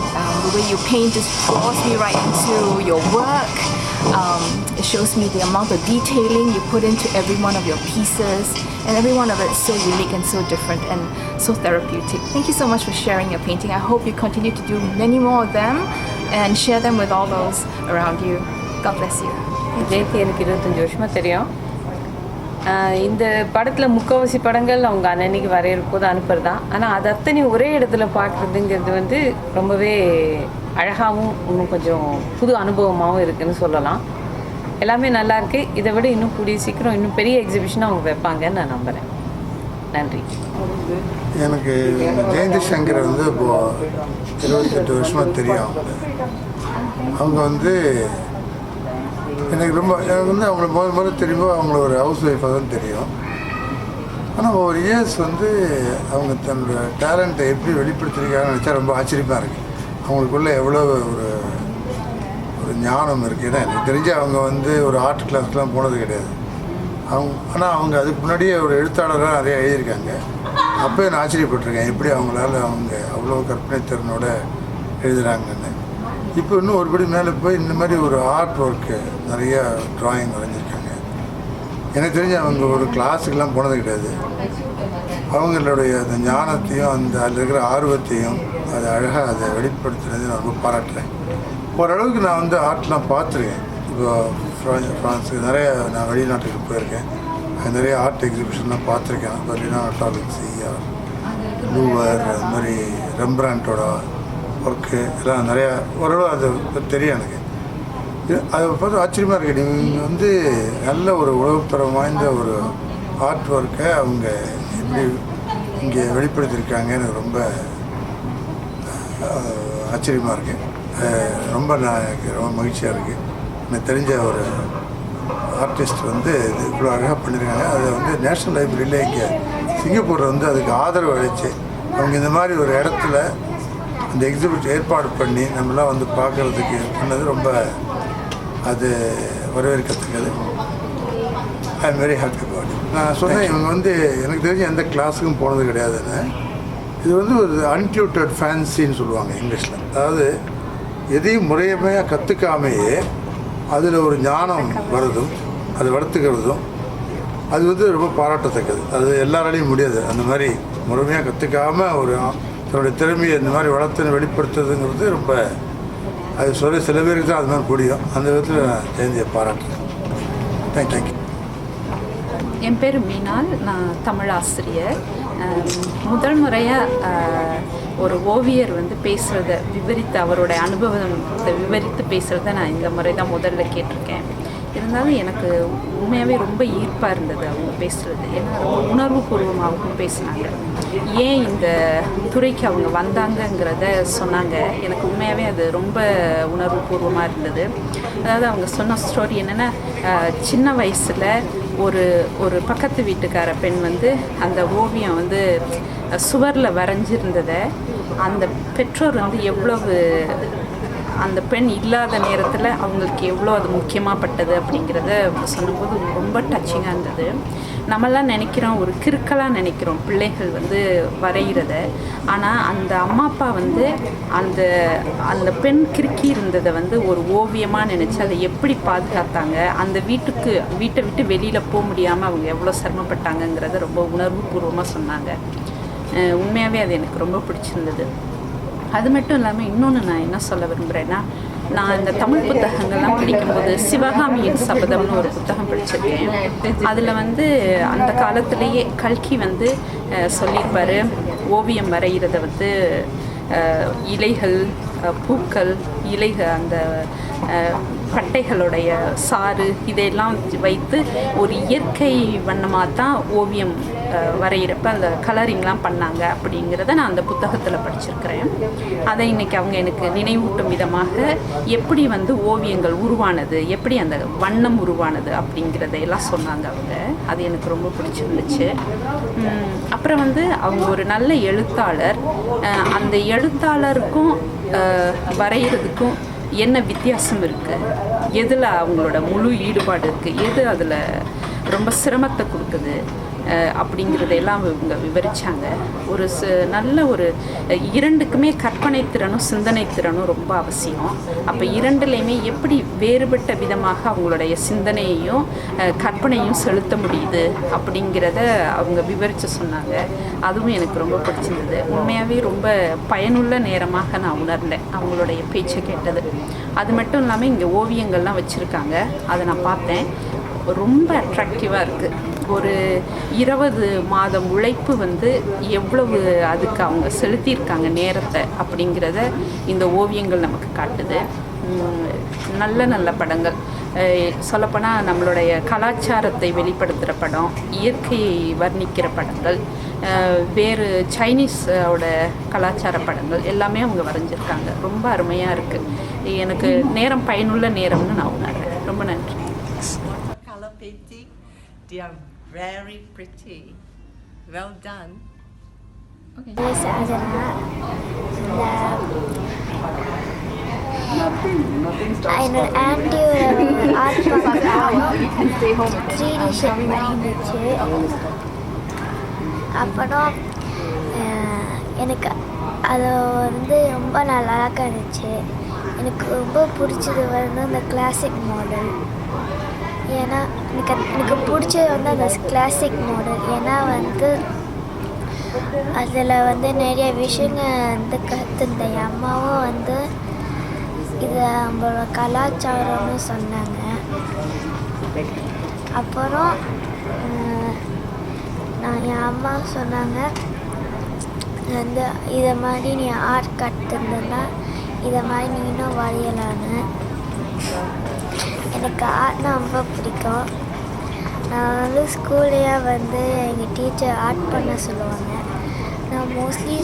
The way you paint just draws me right into your work. It shows me the amount of detailing you put into every one of your pieces, and every one of it is so unique and so different and so therapeutic. Thank you so much for sharing your painting. I hope you continue to do many more of them and share them with all those around you. God bless you. Jayanthi எனக்கு 25 வருஷமாக தெரியும். இந்த படத்தில் முக்கால்வாசி படங்கள் அவங்க அன்னைக்கு வரையறுப்போது அனுப்புறது தான். ஆனால் அது அத்தனை ஒரே இடத்துல பார்க்குறதுங்கிறது வந்து ரொம்பவே அழகாகவும் இன்னும் கொஞ்சம் புது அனுபவமாகவும் இருக்குதுன்னு சொல்லலாம். எல்லாமே நல்லா இருக்குது. இதை விட இன்னும் கூடிய சீக்கிரம் இன்னும் பெரிய எக்ஸிபிஷனாக அவங்க வைப்பாங்கன்னு நான் நம்புகிறேன். நன்றி. எனக்கு ஜெயந்தி சங்கர் வந்து இப்போது 28 வருஷமாக தெரியும். அவங்க வந்து எனக்கு வந்து அவங்கள முதல்ல தெரியும்போது அவங்கள ஒரு ஹவுஸ் ஒய்ஃபாக தான் தெரியும். ஆனால் ஒரு இயர்ஸ் வந்து அவங்க தன்னோட டேலண்ட்டை எப்படி வெளிப்படுத்திருக்காங்கன்னு நினச்சா ரொம்ப ஆச்சரியமாக இருக்குது. அவங்களுக்குள்ளே எவ்வளோ ஒரு ஞானம் இருக்குது. ஏன்னா எனக்கு தெரிஞ்சு அவங்க வந்து ஒரு ஆர்ட் கிளாஸ்லாம் போனது கிடையாது. ஆனால் அவங்க அதுக்கு முன்னாடியே ஒரு எழுத்தாளராக நிறைய எழுதியிருக்காங்க. அப்போ நான் ஆச்சரியப்பட்டிருக்கேன் எப்படி அவங்க அவ்வளோ கற்பனை திறனோட எழுதுகிறாங்கன்னு. இப்போ இன்னும் ஒருபடி மேலே போய் இந்த மாதிரி ஒரு ஆர்ட் ஒர்க்கு நிறையா ட்ராயிங் வரைஞ்சிருக்காங்க. எனக்கு தெரிஞ்சு அவங்க ஒரு கிளாஸுக்கெல்லாம் போனது கிடையாது. அவங்களுடைய அந்த ஞானத்தையும் அதில் இருக்கிற ஆர்வத்தையும் அதை அழகாக அதை வெளிப்படுத்துனது நான் ரொம்ப பாராட்டுறேன். ஓரளவுக்கு நான் ஆர்ட்லாம் பார்த்துருக்கேன். இப்போ ஃப்ரான்ஸுக்கு நிறைய நான் வெளிநாட்டுக்கு போயிருக்கேன். நிறைய ஆர்ட் எக்ஸிபிஷன்லாம் பார்த்துருக்கேன். பர்லினா டாலிக்ஸி, லூவர், அது மாதிரி ரெம்பிராண்டோட ஒர்க்கு எல்லாம் நிறையா ஓரளவு அது தெரியும் எனக்கு. அதை பார்த்து ஆச்சரியமாக இருக்குது. நீங்கள் நல்ல ஒரு உலகத்தரம் வாய்ந்த ஒரு ஆர்ட் ஒர்க்கை அவங்க எப்படி இங்கே வெளிப்படுத்தியிருக்காங்க. எனக்கு ரொம்ப ஆச்சரியமாக இருக்குது. எனக்கு ரொம்ப மகிழ்ச்சியாக இருக்குது. எனக்கு தெரிஞ்ச ஒரு ஆர்டிஸ்ட் இது இவ்வளோ அழகாக பண்ணியிருக்காங்க. அதை நேஷ்னல் லைப்ரரியில் இங்கே சிங்கப்பூரில் அதுக்கு ஆதரவு அளித்து அவங்க இந்த மாதிரி ஒரு இடத்துல இந்த எக்ஸிபிட் ஏற்பாடு பண்ணி நம்மளாம் பார்க்குறதுக்கு பண்ணது ரொம்ப அது வரவேற்கத்தக்கது. I am very happy about it. நான் சொன்னேன் இவங்க எனக்கு தெரிஞ்சு எந்த கிளாஸுக்கும் போனது கிடையாதுன்னு. இது ஒரு அன்டியூட்டட் ஃபேன்சின்னு சொல்லுவாங்க இங்கிலீஷில். அதாவது எதையும் முறையமையாக கற்றுக்காமையே அதில் ஒரு ஞானம் வருதும் அதை வளர்த்துக்கிறதும் அது ரொம்ப பாராட்டத்தக்கது. அது எல்லாராலையும் முடியாது. அந்த மாதிரி முழுமையாக கற்றுக்காமல் ஒரு தன்னுடைய திறமையை இந்த மாதிரி வளர்த்து வெளிப்படுத்துறதுங்கிறது ரொம்ப அது சில பேருக்கு தான் அது மாதிரி முடியும். அந்த விதத்தில் நான் ஜெயந்தியை பாராட்டுறேன். தேங்க்யூ. என் பேர் மீனால். நான் தமிழ் ஆசிரியர். முதல் முறையாக ஒரு ஓவியர் பேசுகிறத விவரித்து அவருடைய அனுபவத்தை விவரித்து பேசுகிறத நான் இந்த முறை தான் முதல்ல கேட்டிருக்கேன். இருந்தாலும் எனக்கு உண்மையாகவே ரொம்ப ஈர்ப்பாக இருந்தது அவங்க பேசுகிறது. ஏன்னா ரொம்ப உணர்வுபூர்வமாகவும் பேசினாங்க. ஏன் இந்த துறைக்கு அவங்க வந்தாங்கங்கிறத சொன்னாங்க. எனக்கு உண்மையாகவே அது ரொம்ப உணர்வுபூர்வமாக இருந்தது. அதாவது அவங்க சொன்ன ஸ்டோரி என்னென்னா, சின்ன வயசில் ஒரு பக்கத்து வீட்டுக்கார பெண் அந்த ஓவியம் சுவரில் வரைஞ்சிருந்ததை அந்த பெற்றோர் எவ்வளவு அந்த பெண் இல்லாத நேரத்தில் அவங்களுக்கு எவ்வளோ அது முக்கியமாகப்பட்டது அப்படிங்கிறத சொன்னபோது ரொம்ப டச்சிங்காக இருந்தது. நம்மளாம் நினைக்கிறோம், ஒரு கிறுக்கலாக நினைக்கிறோம் பிள்ளைகள் வரைகிறத. ஆனால் அந்த அம்மா அப்பா அந்த பெண் கிறுக்கி இருந்ததை ஒரு ஓவியமாக நினச்சி அதை எப்படி பாதுகாத்தாங்க, அந்த வீட்டை விட்டு வெளியில் போக முடியாமல் அவங்க எவ்வளோ சிரமப்பட்டாங்கங்கிறத ரொம்ப உணர்வுபூர்வமாக சொன்னாங்க. உண்மையாகவே அது எனக்கு ரொம்ப பிடிச்சிருந்தது. அது மட்டும் இல்லாமல் இன்னொன்று நான் என்ன சொல்ல விரும்புகிறேன்னா, நான் இந்த தமிழ் புத்தகங்கள்லாம் படிக்கும்போது சிவகாமியின் சபதம்னு ஒரு புத்தகம் படிச்சிருக்கேன். அதில் அந்த காலத்திலேயே கல்கி சொல்லியிருப்பார், ஓவியம் வரைகிறத இலைகள், பூக்கள், இலைகள், அந்த பட்டைகளுடைய சாறு இதையெல்லாம் வைத்து ஒரு இயற்கை வண்ணமாக தான் ஓவியம் வரைகிறப்ப அந்த கலரிங்லாம் பண்ணாங்க அப்படிங்கிறத நான் அந்த புத்தகத்தில் படிச்சிருக்கிறேன். அதை இன்றைக்கி அவங்க எனக்கு நினைவூட்டும் விதமாக எப்படி ஓவியங்கள் உருவானது, எப்படி அந்த வண்ணம் உருவானது அப்படிங்கிறதையெல்லாம் சொன்னாங்க அவங்க. அது எனக்கு ரொம்ப பிடிச்சிருந்துச்சு. அப்புறம் அவங்க ஒரு நல்ல எழுத்தாளர். அந்த எழுத்தாளருக்கும் வரைகிறதுக்கும் என்ன வித்தியாசம் இருக்குது, எதில் அவங்களோட முழு ஈடுபாடு இருக்குது, எது அதில் ரொம்ப சிரமத்தை கொடுக்குது அப்படிங்கிறதையெல்லாம் இவங்க விவரித்தாங்க. நல்ல இரண்டுக்குமே கற்பனை திறனும் சிந்தனை திறனும் ரொம்ப அவசியம். அப்போ இரண்டுலேயுமே எப்படி வேறுபட்ட விதமாக அவங்களுடைய சிந்தனையையும் கற்பனையும் செலுத்த முடியுது அப்படிங்கிறத அவங்க விவரித்து சொன்னாங்க. அதுவும் எனக்கு ரொம்ப பிடிச்சிருந்தது. உண்மையாகவே ரொம்ப பயனுள்ள நேரமாக நான் உணர்ந்தேன் அவங்களுடைய பேச்சை கேட்டது. அது மட்டும் இல்லாமல் இங்கே ஓவியங்கள்லாம் வச்சுருக்காங்க, அதை நான் பார்த்தேன். ரொம்ப அட்ராக்டிவாக இருக்குது. ஒரு 20 மாதம் உழைப்பு எவ்வளவு அதுக்கு அவங்க செலுத்தியிருக்காங்க நேரத்தை அப்படிங்கிறத இந்த ஓவியங்கள் நமக்கு காட்டுது. நல்ல நல்ல படங்கள், சொல்லப்போனால் நம்மளுடைய கலாச்சாரத்தை வெளிப்படுத்துகிற படம், இயற்கையை வர்ணிக்கிற படங்கள், வேறு சைனீஸோட கலாச்சார படங்கள் எல்லாமே அவங்க வரைஞ்சிருக்காங்க. ரொம்ப அருமையாக இருக்குது. எனக்கு நேரம் பயனுள்ள நேரம்னு நான் உணர்றேன். ரொம்ப நன்றி. They are very pretty. Well done. Okay. Arjuna. என்னோட ஆண்டியோட ஆர்ட் பார்க்கலாம் 3D ஷேப் பண்ணிருந்துச்சு. அப்புறம் எனக்கு அது ரொம்ப நல்லா இருந்துச்சு. எனக்கு ரொம்ப பிடிச்சது வந்து அந்த கிளாசிக் மாடல். ஏன்னா எனக்கு பிடிச்சது வந்து அந்த கிளாசிக் மாடல். ஏன்னா வந்து அதில் வந்து நிறைய விஷயங்கள் வந்து கற்றுருந்தேன். என் அம்மாவும் வந்து இது நம்மளோட கலாச்சாரம்னு சொன்னாங்க. அப்புறம் என் அம்மா சொன்னாங்க வந்து இதை மாதிரி நீ ஆர்ட் கற்றுருந்தா இதை மாதிரி நீ இன்னும் வரையலான்னு. எனக்கு ஆர்ட்னா ரொம்ப பிடிக்கும். நான் வந்து ஸ்கூல்லையே வந்து எங்கள் டீச்சர் ஆர்ட் பண்ண சொல்லுவாங்க. நான் மோஸ்ட்லி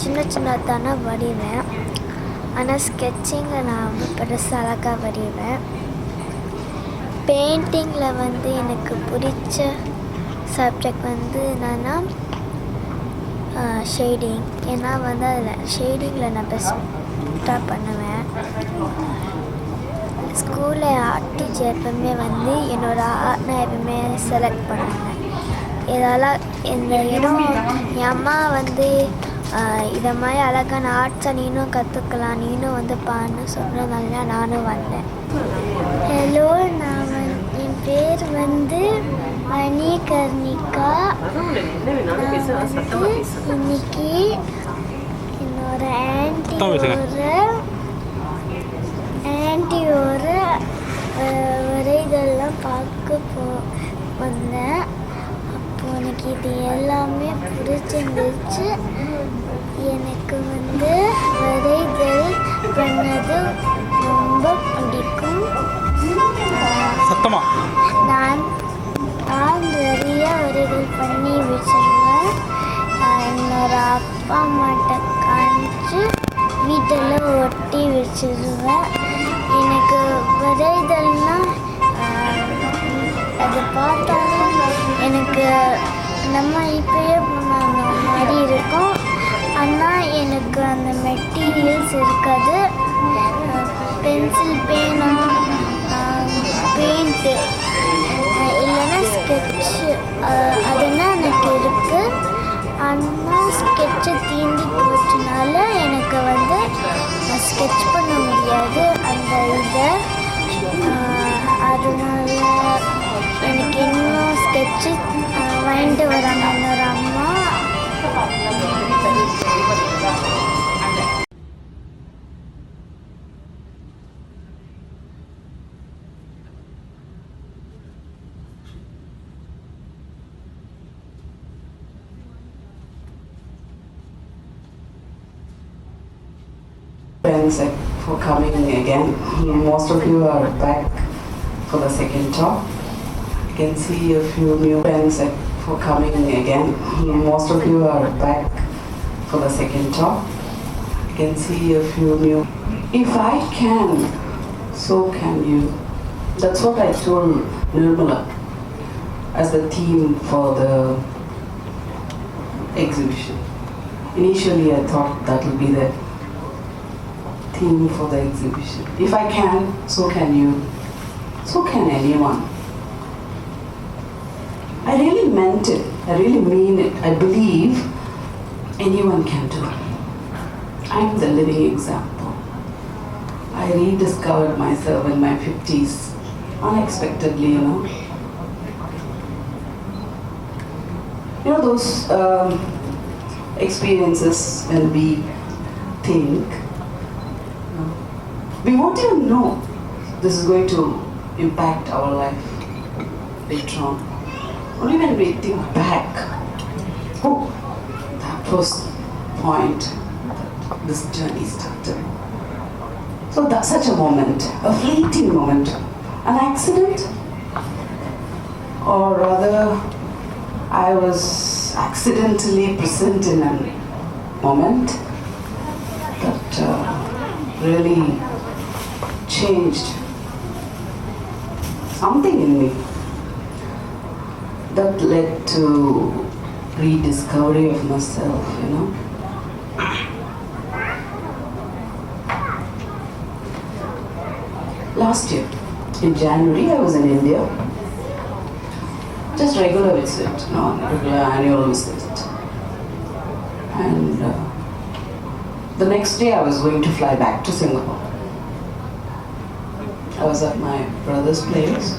சின்னதானே வரைவேன். ஆனால் ஸ்கெட்சிங்கை நான் ரொம்ப பெருசாக அழகாக வரைவேன். பெயிண்டிங்கில் வந்து எனக்கு பிடிச்ச சப்ஜெக்ட் வந்து என்னென்னா ஷேடிங். ஏன்னா வந்து அதில் ஷேடிங்கில் நான் பெஸ்ட்டாக பண்ணுவேன். ஸ்கூலில் ஆர்ட் டீச்சர் எப்பவுமே வந்து என்னோடய ஆர்ட் நான் எப்பவுமே செலக்ட் பண்ணுவேன். இதெல்லாம் இந்த இடம் என் அம்மா வந்து இதை மாதிரி அழகான ஆர்ட்ஸை நீனும் கற்றுக்கலாம், நீனும் வந்து பாருன்னு சொன்னதுனால நானும் வந்தேன். ஹலோ, என் பேர் வந்து மணிகர்ணிகா. இன்னைக்கு என்னோட ஆன்ட்டியோட வரைதெல்லாம் பார்க்க வந்தேன். அப்போ எனக்கு இது எல்லாமே பிடிச்சிருந்துச்சு. எனக்கு வந்து வரைதல் பண்ணது ரொம்ப பிடிக்கும். நான் நிறைய வரைதல் பண்ணி வச்சுருவேன். என்னோட அப்பா அம்மாட்ட காமிச்சு வீட்டில் ஒட்டி வச்சுருவேன். எனக்கு வரைதல்னால் அதை பார்த்தாலும் எனக்கு நம்ம இப்போயே பண்ண மாதிரி இருக்கும். ஆனால் எனக்கு அந்த மெட்டீரியல்ஸ் இருக்காது. பென்சில், பேனா, பெயிண்ட்டு இல்லைன்னா ஸ்கெட்சு அதெல்லாம் எனக்கு இருக்குது. ஆனால் ஸ்கெட்சை தீண்டி போச்சுனால எனக்கு வந்து ஸ்கெட்ச் பண்ண முடியாது அந்த இதை. அதனால எனக்கு இன்னும் ஸ்கெட்சு வாங்கிட்டு வராங்க என்னோட அம்மா. Friends for coming again. Most of you are back for the second talk. I can see a few new friends for coming again. Most of you are back for the second talk. I can see a few new. If I can, so can you. That's what I told Nirmala as the theme for the exhibition. Initially I thought that would be the theme for the exhibition. If I can, so can you. So can anyone. I really meant it. I really mean it. I believe anyone can do it. I'm the living example. I rediscovered myself in my 50s, unexpectedly, you know. You know those experiences when we think, we won't even know this is going to impact our life later on. Only when we think back, oh, that was the point that this journey started. So that's such a moment, a fleeting moment, an accident, or rather, I was accidentally present in a moment that really changed something in me, that led to rediscovery of myself, you know. Last year, in January, I was in India. Just regular visit, no regular annual visit. And the next day I was going to fly back to Singapore. I was at my brother's place.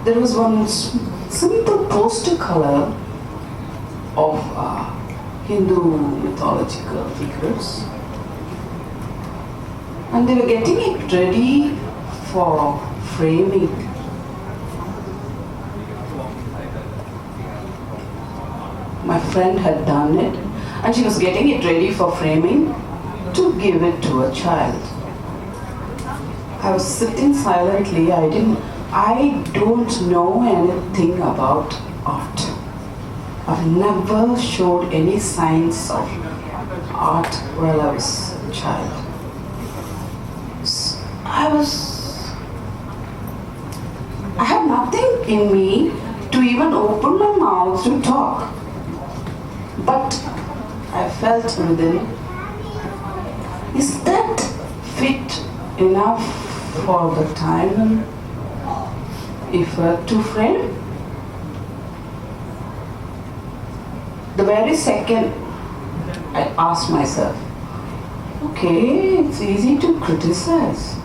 There was one simple poster color of Hindu mythological figures, and they were getting it ready for framing. My friend had done it, and she was getting it ready for framing to give it to a child. I was sitting silently. I don't know anything about art. I've never showed any signs of art while I was a child. I had nothing in me to even open my mouth to talk. But I felt within, is that fit enough for the time and effort to frame? The very second I asked myself, okay, it's easy to criticize.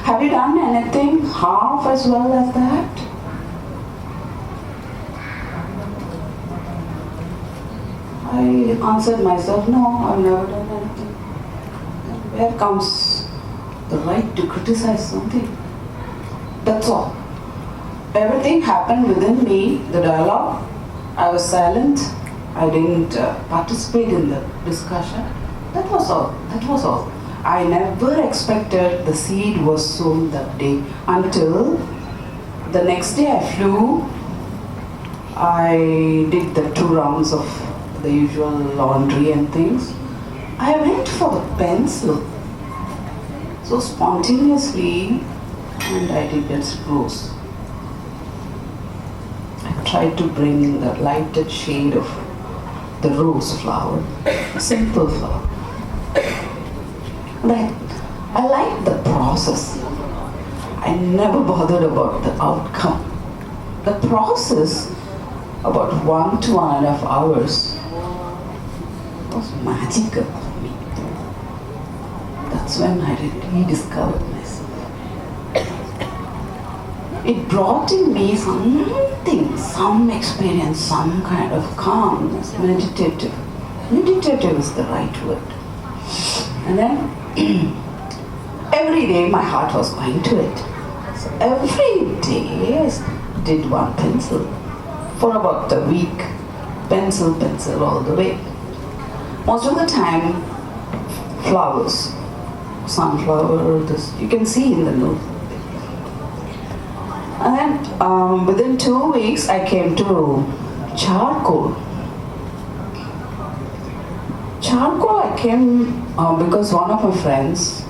Have you done anything half as well as that? I answered myself, no, I've never done anything. Where comes the right to criticize something? That's all. Everything happened within me, the dialogue. I was silent. I didn't participate in the discussion. That was all. I never expected the seed was sown that day until the next day I flew. I did the 2 rounds of the usual laundry and things. I went for the pencil. So spontaneously, and I did that rose. I tried to bring in the lighted shade of the rose flower, simple flower. But I liked the process. I never bothered about the outcome. The process, about 1 to 1.5 hours, was magical for me. That's when I rediscovered myself. It brought in me something, some experience, some kind of calmness, meditative. Meditative is the right word. And then every day my heart was going to it. So every day I did 1 pencil for about a week. Pencil all the way. Most of the time, flowers, sunflower, this you can see in the note. And then within 2 weeks, I came to charcoal. Charcoal, I came because one of my friends,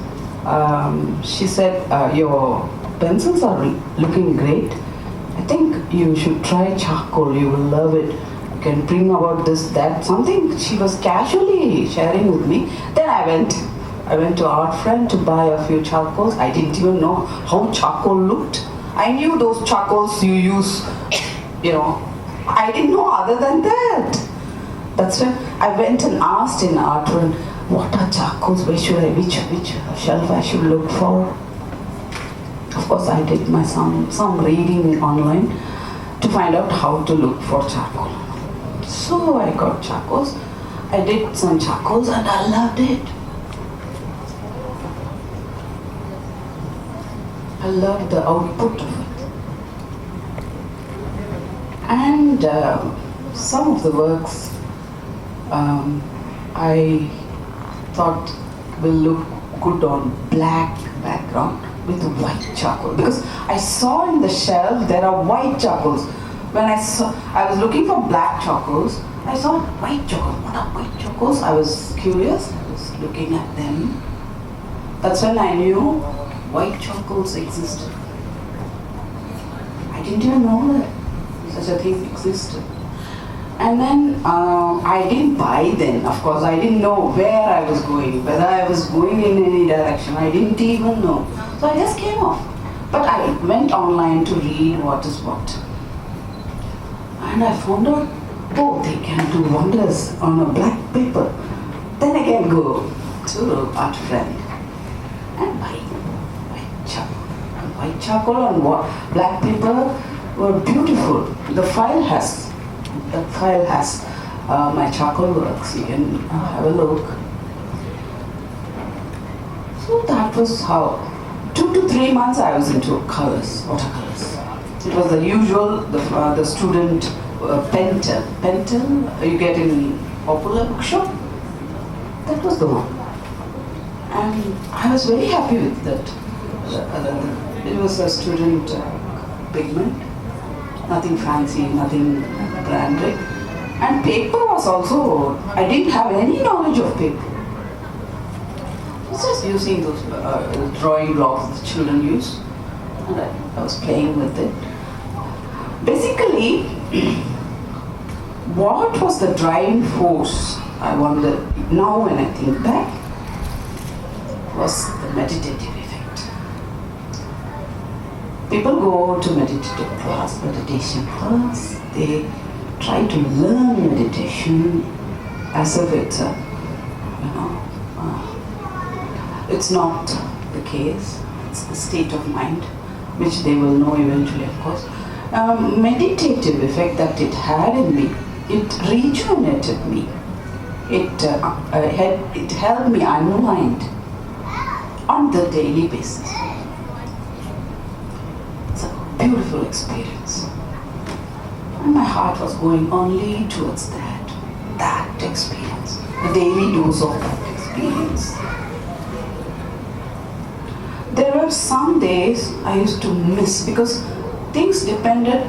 she said, your pencils are looking great. I think you should try charcoal, you will love it. You can bring about this, that, something she was casually sharing with me. Then I went to Art Friend to buy a few charcoals. I didn't even know how charcoal looked. I knew those charcoals you use, I didn't know other than that. That's when I went and asked in Art Friend, what are charcoals, which shelf I should look for? Of course, I did some reading online to find out how to look for charcoal. So I got charcoals. I did some charcoals and I loved it. I loved the output of it. And some of the works I thought will look good on black background with white charcoal, because I saw in the shelf there are white charcoals. When I was looking for black charcoals, I saw white charcoals. What are white charcoals? I was curious. I was looking at them. That's when I knew white charcoals existed. I didn't even know that such a thing existed. And then I didn't buy then, of course. I didn't know where I was going, whether I was going in any direction. I didn't even know. So I just came off. But I went online to read what is what. And I found out, they can do wonders on a black paper. Then I can go to Art Friend and white charcoal and black paper were beautiful. The file has my charcoal works. You can have a look. So that was how 2 to 3 months I was into colors, watercolors. It was the usual, the student pentel you get in popular bookshop. That was the one, and I was very happy with that. It was a student pigment, nothing fancy, nothing branded, and paper was also. I didn't have any knowledge of paper. I was just using those drawing blocks the children use, and I was playing with it. Basically, what was the driving force, I wonder, now when I think back, was the meditative effect. People go to meditation class, they try to learn meditation as if it's it's not the case, it's the state of mind, which they will know eventually, of course. Meditative effect that it had in me, it rejuvenated me. It helped me unwind on the daily basis. It's a beautiful experience. And my heart was going only towards that experience, the daily dose of that experience. There were some days I used to miss because things depended.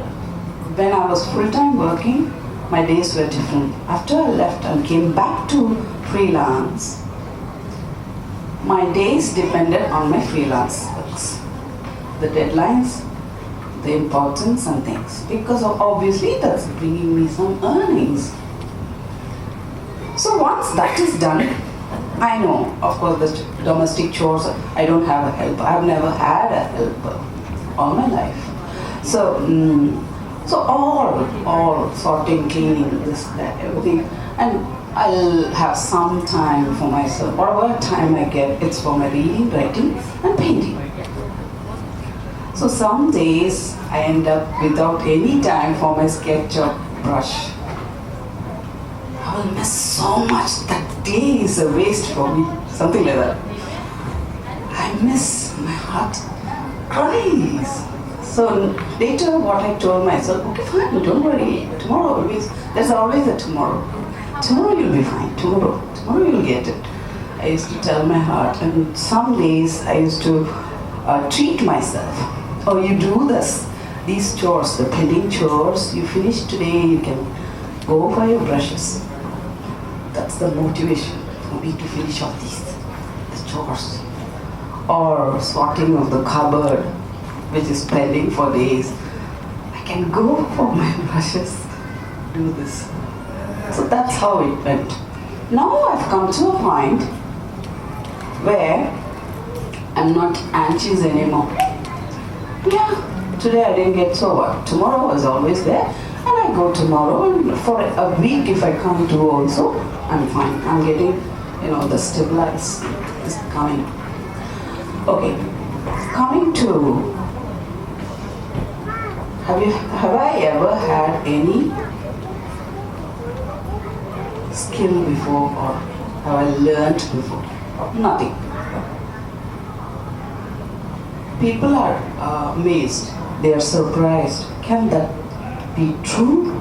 When I was full-time working, my days were different. After I left and came back to freelance, my days depended on my freelance works. The deadlines, the importance and things. Because obviously that's bringing me some earnings. So once that is done, I know, of course, the domestic chores, I don't have a helper. I've never had a helper all my life. So all sorting, cleaning, this, that, everything. And I'll have some time for myself. Whatever time I get, it's for my reading, writing, and painting. So some days I end up without any time for my sketch or brush. I will miss so much. That day is a waste for me. Something like that. I miss, my heart cries. So later what I told myself, okay fine, don't worry, tomorrow always, there's always a tomorrow. Tomorrow you'll be fine, tomorrow you'll get it. I used to tell my heart, and some days I used to treat myself. Oh, you do these chores, the pending chores, you finish today, you can go for your brushes. That's the motivation for me to finish off the chores. Or sorting of the cupboard, which is pending for days. I can go for my brushes, do this. So that's how it went. Now I've come to a point where I'm not anxious anymore. Yeah, today I didn't get, so what? Tomorrow is always there, and I go tomorrow, and for a week if I can't do also, I'm fine. I'm getting, the stabilize is coming. Okay, coming to, have I ever had any skill before, or have I learnt before? Nothing. People are amazed, they are surprised. Can that be true?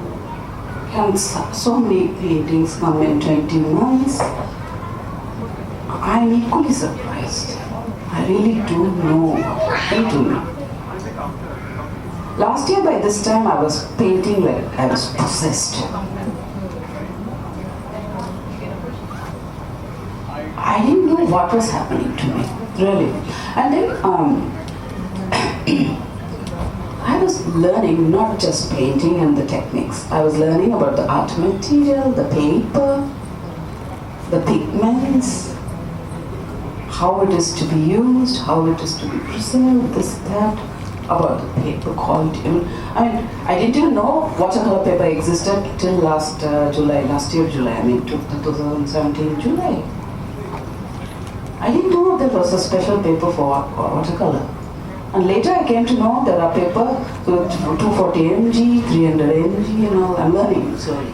Can so many paintings come in 20 months? I'm equally surprised. I really don't know what happened to me. Last year by this time I was painting like I was possessed. I didn't know what was happening to me, really. And then I was learning not just painting and the techniques. I was learning about the art material, the paper, the pigments, how it is to be used, how it is to be preserved, this, that, about the paper quality. I didn't even know watercolor paper existed till last year July, 2017 July. I didn't know know there was a special paper for watercolor. And later I came to know there are paper with 240 mg, 300 mg, and all. I'm learning slowly.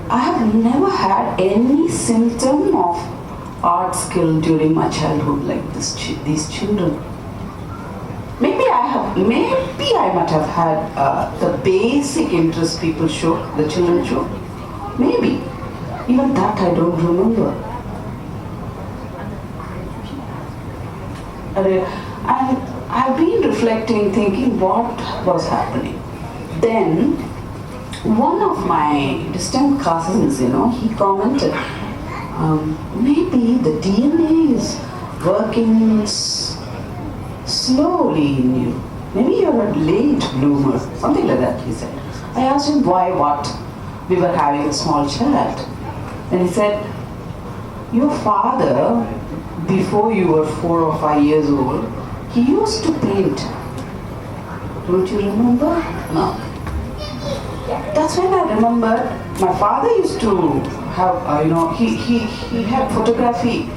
I have never had any symptom of art skill during my childhood like these children. Maybe I might have had the basic interest people show, the children show. Maybe. Even that I don't remember. And I've been reflecting, thinking what was happening. Then, one of my distant cousins, he commented, maybe the DNA is working slowly in you. Maybe you're a late bloomer, something like that, he said. I asked him why, what? We were having a small chat. And he said, your father, before you were 4 or 5 years old, he used to paint. Don't you remember? No. That's when I remembered my father used to have, he had photography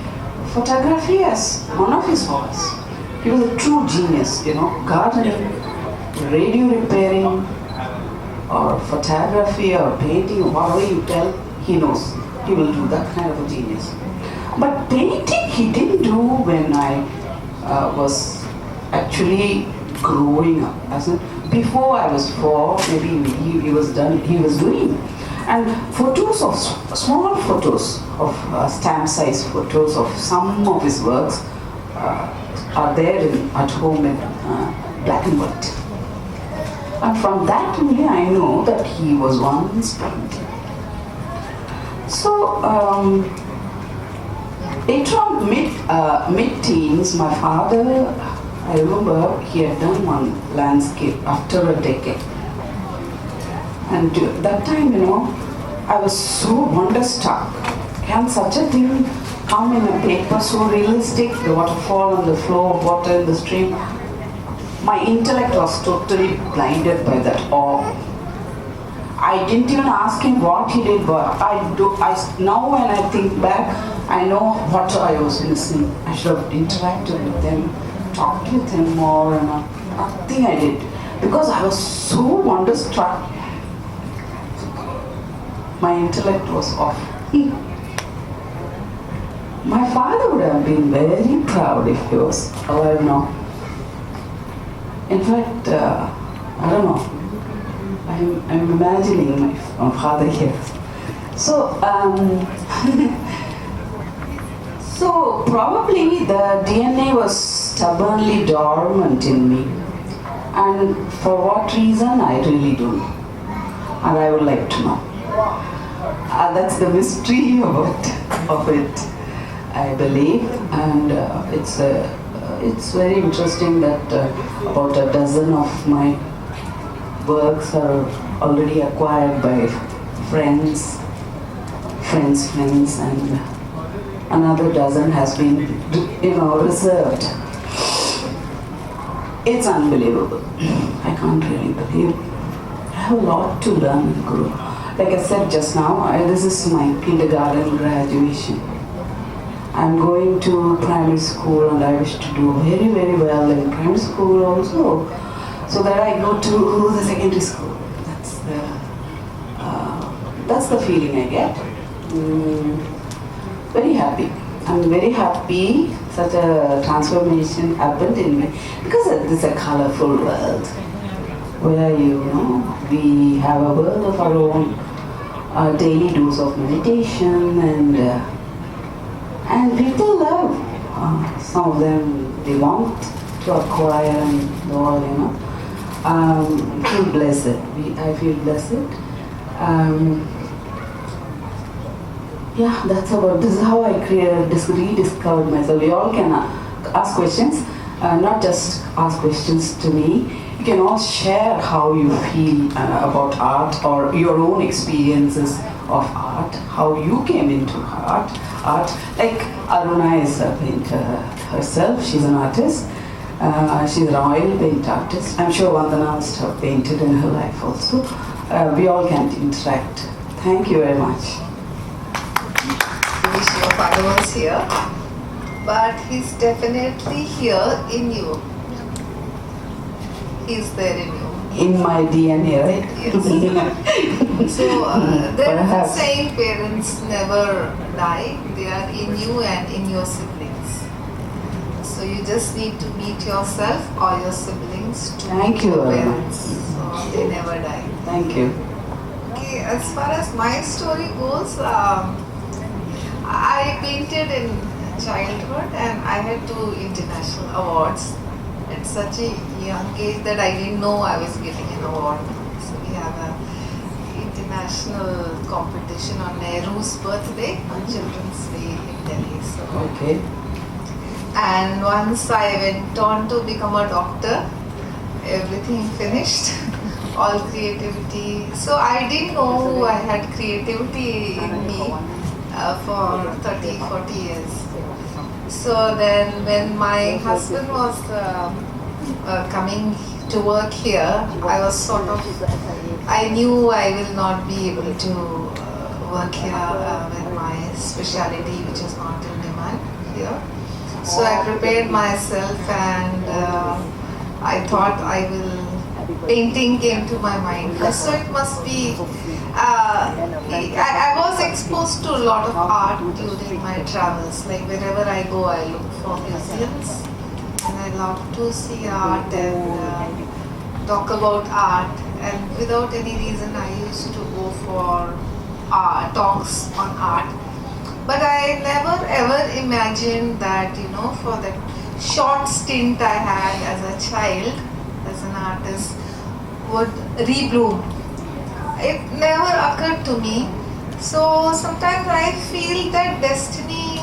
as one of his hobbies. He was a true genius, gardening, radio repairing, or photography or painting, or whatever you tell, he knows. He will do that kind of a genius. But painting he didn't do when I was actually growing up. As in, before I was 4, maybe he was doing. And small photos of stamp size photos of some of his works are there at home in black and white. And from that only I know that he was once painting. So, later on, mid-teens, my father, I remember he had done one landscape after a decade. And that time, I was so wonderstruck. Can such a thing come in a paper so realistic? The waterfall on the flow, water in the stream. My intellect was totally blinded by that awe. I didn't even ask him what he did, but now when I think back, I know what I was missing. I should have interacted with him, talked with him more, and nothing I did. Because I was so wonderstruck, my intellect was off. My father would have been very proud if he was alive now. In fact, I don't know. I'm imagining my father here. So, so probably the DNA was stubbornly dormant in me. And for what reason, I really don't know. And I would like to know. That's the mystery of it, I believe. And it's very interesting that about a dozen of my works are already acquired by friends, and another dozen has been, reserved. It's unbelievable. I can't really believe. I have a lot to learn and grow. Like I said just now, this is my kindergarten graduation. I'm going to primary school and I wish to do very, very well in primary school also, so that I go to the secondary school. That's the feeling I get. Very happy. I'm very happy such a transformation happened in me, because it's a colorful world where we have a world of our own, daily dose of meditation, and people love. Some of them they want to acquire and all, feel blessed. I feel blessed. Yeah, that's about. This is how I rediscovered myself. We all can ask questions, not just ask questions to me. You can all share how you feel about art, or your own experiences of art, how you came into art. Like Arjuna is a painter herself, she's an artist. She's an oil paint artist. I'm sure Vandana must have painted in her life also. We all can interact. Thank you very much. Wish your father was here. but he's definitely here in you. He's there in you. In my DNA, right? Yes. So there is a Perhaps. saying, parents never die. They are in you and in your siblings. So you just need to meet yourself or your siblings to Thank meet you your very parents. So they never die. Thank you. Okay, as far as my story goes, I painted in childhood and I had 2 international awards at such a young age that I didn't know I was getting an award. So we have an international competition on Nehru's birthday on Children's Day in Delhi. So, Okay. and once I went on to become a doctor, everything finished, all creativity. So I didn't know I had creativity in me for 30, 40 years. So then when my husband was coming to work here, I was sort of, I knew I will not be able to work here with my specialty, which is not in demand here. So I prepared myself and I thought painting came to my mind. So it must be, I was exposed to a lot of art during my travels. Like wherever I go, I look for museums and I love to see art and talk about art. And without any reason, I used to go for talks on art. But I never ever imagined that, for that short stint I had as a child, as an artist, would rebloom. It never occurred to me. So sometimes I feel that destiny,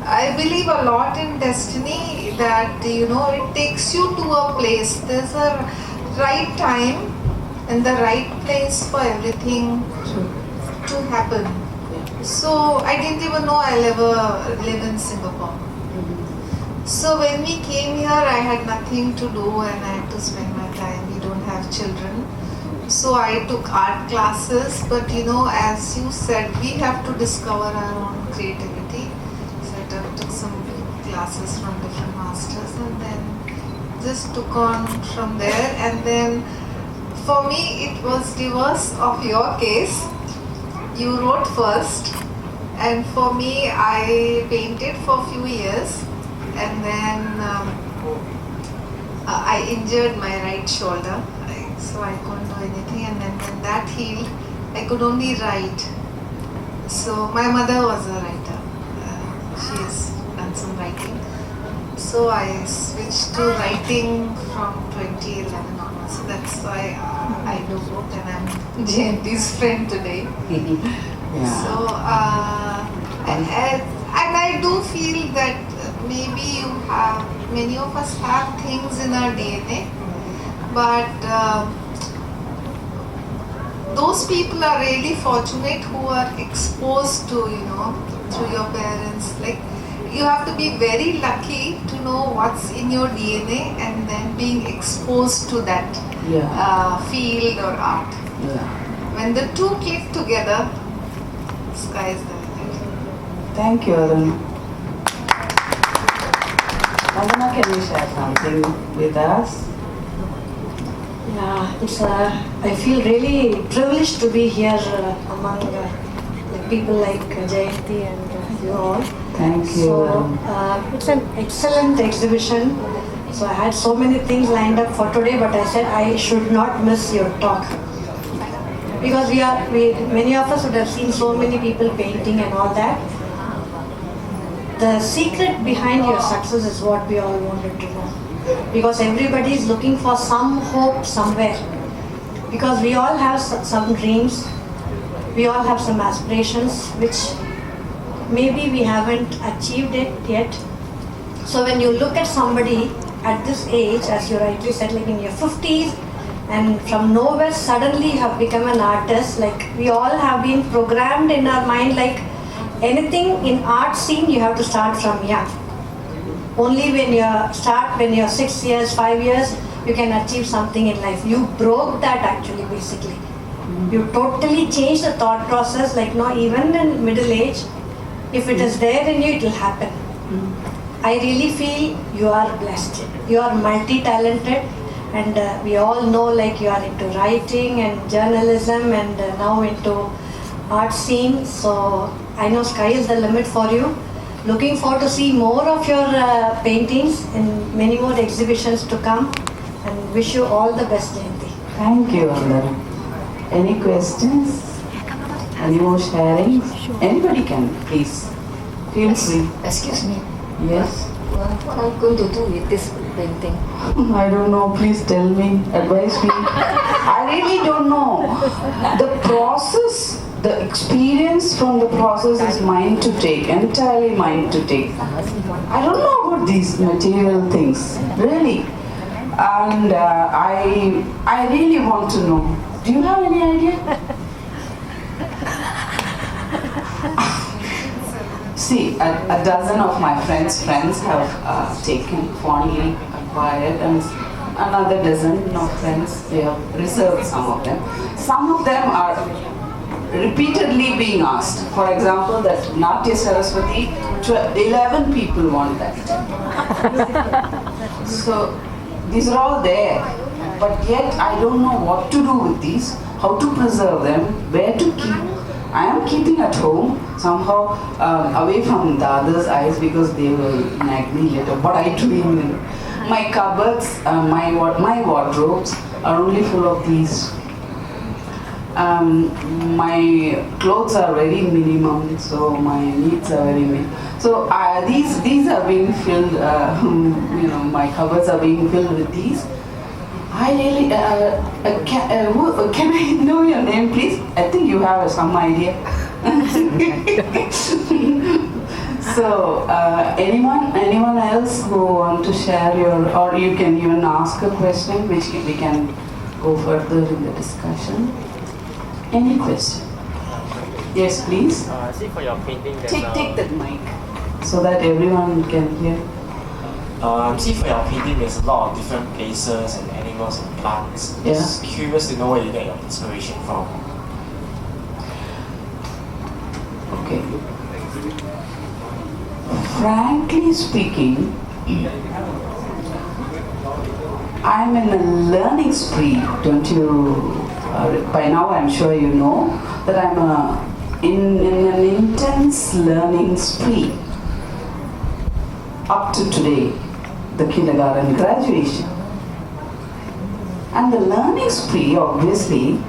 I believe a lot in destiny, that it takes you to a place. There's a right time and the right place for everything to happen. So I didn't even know I'll ever live in Singapore. So when we came here, I had nothing to do and I had to spend my time. We don't have children. So I took art classes, but as you said, we have to discover our own creativity. So I took some classes from different masters and then just took on from there. And then for me, it was reverse of your case. You wrote first, and for me, I painted for a few years, and then I injured my right shoulder, so I couldn't do anything. And then when that healed, I could only write. So my mother was a writer; she has done some writing. So I switched to writing from 2011 onwards. So that's why I do book, and I'm Jayanti's friend today. Yeah. So and I do feel that maybe many of us have things in our DNA, but those people are really fortunate who are exposed to, through your parents. Like, you have to be very lucky to know what's in your DNA and then being exposed to that field or art. Yeah. When the two click together, sky is the limit. Thank you, Arjuna. Vandana, can you share something with us? Yeah, I feel really privileged to be here among people like Jayanti and you all. Thank you. So it's an excellent exhibition. So I had so many things lined up for today, but I said I should not miss your talk. Because many of us would have seen so many people painting and all that. The secret behind your success is what we all wanted to know. Because everybody is looking for some hope somewhere. Because we all have some dreams, we all have some aspirations which maybe we haven't achieved it yet. So when you look at somebody at this age, as you rightly said, like in your 50s, and from nowhere suddenly you have become an artist, like we all have been programmed in our mind, like anything in art scene you have to start from young. Only when you're 6 years, 5 years, you can achieve something in life. You broke that actually, basically. You totally changed the thought process, like no, even in middle age, if it is there in you, it will happen. I really feel you are blessed. You are multi-talented, and we all know like you are into writing and journalism and now into art scene. So I know sky is the limit for you. Looking forward to see more of your paintings and many more exhibitions to come, and wish you all the best, Jayanti. Thank you, Vandana. Any questions? Any more sharing? Anybody can, please. Feel free. Excuse me. Yes. What are you going to do with this painting? I don't know. Please tell me. Advise me. I really don't know. The process, the experience from the process is mine to take. Entirely mine to take. I don't know about these material things. Really. And I really want to know. Do you have any idea? See, a dozen of my friends have taken, fondly acquired, and another dozen of friends, they have reserved some of them. Some of them are repeatedly being asked. For example, that Natya Saraswati, 11 people want that. So, these are all there. But yet, I don't know what to do with these, how to preserve them, where to keep. I am keeping at home, somehow away from the others' eyes because they will nag me later. What I do in my cupboards, my wardrobes are only full of these. My clothes are very minimum, so my needs are very minimum. So these are being filled. My cupboards are being filled with these. I really, can I know your name, please? I think you have some idea. So, anyone else who want to share your, or you can even ask a question, which we can go further in the discussion. Any question? Yes, please. See for your painting. Take that mic so that everyone can hear. See for your painting, there's a lot of different places and animals and plants. Yeah. Just curious to know where you get your inspiration from. Okay. Frankly speaking, I'm in a learning spree. Don't you? By now, I'm sure you know that I'm in an intense learning spree. Up to today, the kindergarten graduation. And the learning spree, obviously,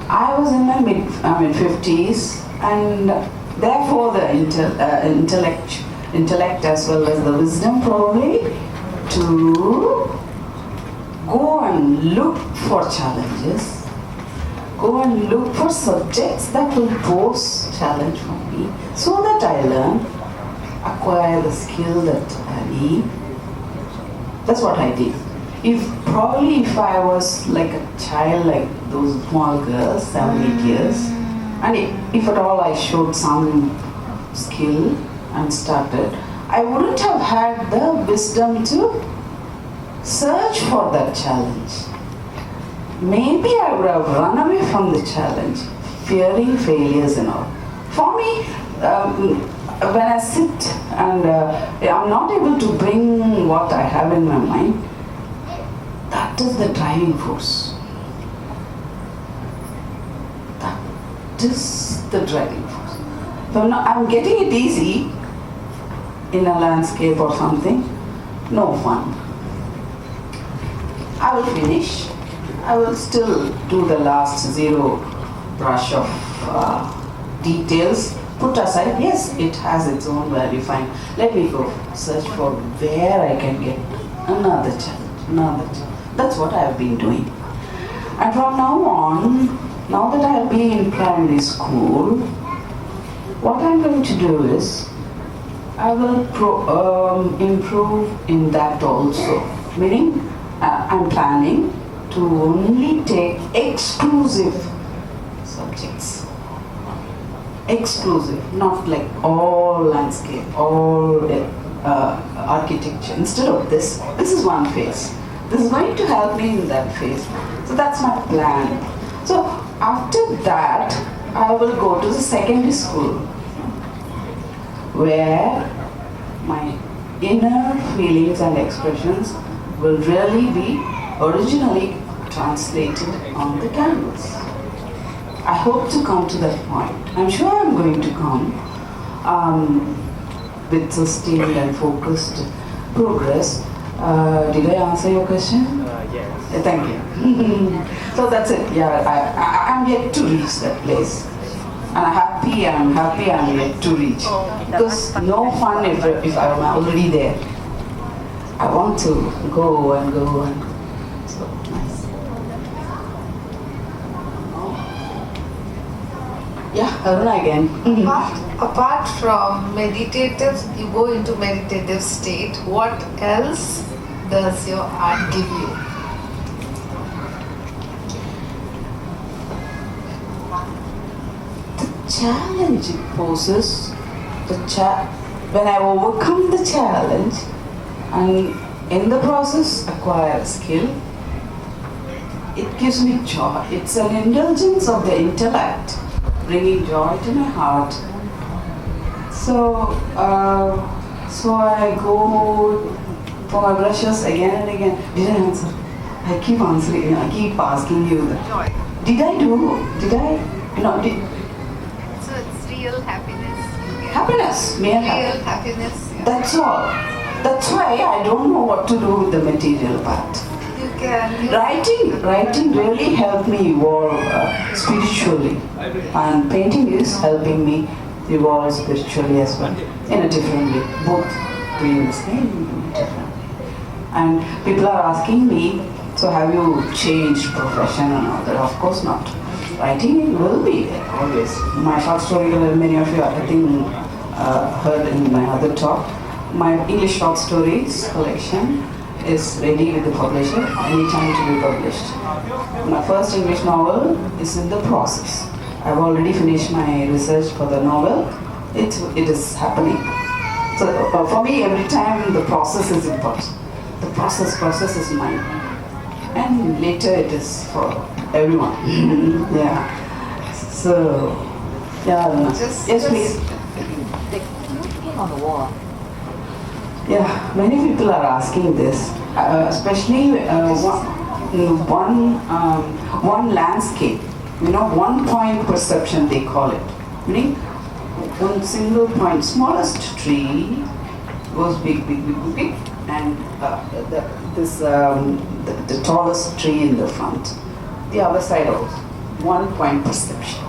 I was in my mid-50s, and therefore the intellect as well as the wisdom probably to go and look for challenges, go and look for subjects that will pose challenge for me, so that I learn, acquire the skill that I need. That's what I did. If I was like a child, like those small girls, 7, 8 years, and if at all I showed some skill and started, I wouldn't have had the wisdom to search for that challenge. Maybe I would have run away from the challenge, fearing failures and all. For me, when I sit and I'm not able to bring what I have in my mind, that is the driving force. That is the driving force. So now I'm getting it easy in a landscape or something, no fun. I will finish. I will still do the last zero brush of details. Put aside, yes, it has its own value, fine. Let me go search for where I can get another challenge. That's what I have been doing. And from now on, now that I will be in primary school, what I'm going to do is, I will improve in that also. Meaning, I'm planning to only take exclusive subjects. Exclusive, not like all landscape, all architecture. Instead of this is one phase. This is going to help me in that phase. So that's my plan. So after that, I will go to the secondary school, where my inner feelings and expressions will really be originally translated on the canvas. I hope to come to that point. I'm sure I'm going to come with sustained and focused progress. Did I answer your question? Yes. Thank you. So that's it. Yeah, I'm yet to reach that place. And I'm happy I'm yet to reach. Because no fun if I'm already there. I want to go and go and go. So nice. Yeah, Arjuna again. Apart from meditative, you go into meditative state, what else does your art give you? The challenge it poses, when I overcome the challenge and in the process acquire skill, it gives me joy. It's an indulgence of the intellect, bringing joy to my heart. So I go for my brushes again and again. Did I answer? I keep answering. I keep asking you that. Joy. Did I do? Did I? No. So it's real happiness. Happiness. Mere Real happiness. Yeah. That's all. That's why I don't know what to do with the material part. You can. Writing really helped me evolve spiritually, and painting is helping me evolve spiritually as well, in a different way, both doing the same, different. And people are asking me, so have you changed profession and all that? Of course not. Writing will be there always. My short story, many of you I think heard in my other talk, my English short stories collection is ready with the publisher, anytime to be published. My first English novel is in the process. I've already finished my research for the novel. It is happening. So for me, every time the process is important. The process is mine. And later it is for everyone. Yeah. So, yeah. Yes, please. On the wall. Yeah, many people are asking this, especially one landscape. One point perception they call it. Meaning, one single point, smallest tree goes big, and the tallest tree in the front. The other side also, 1 point perception.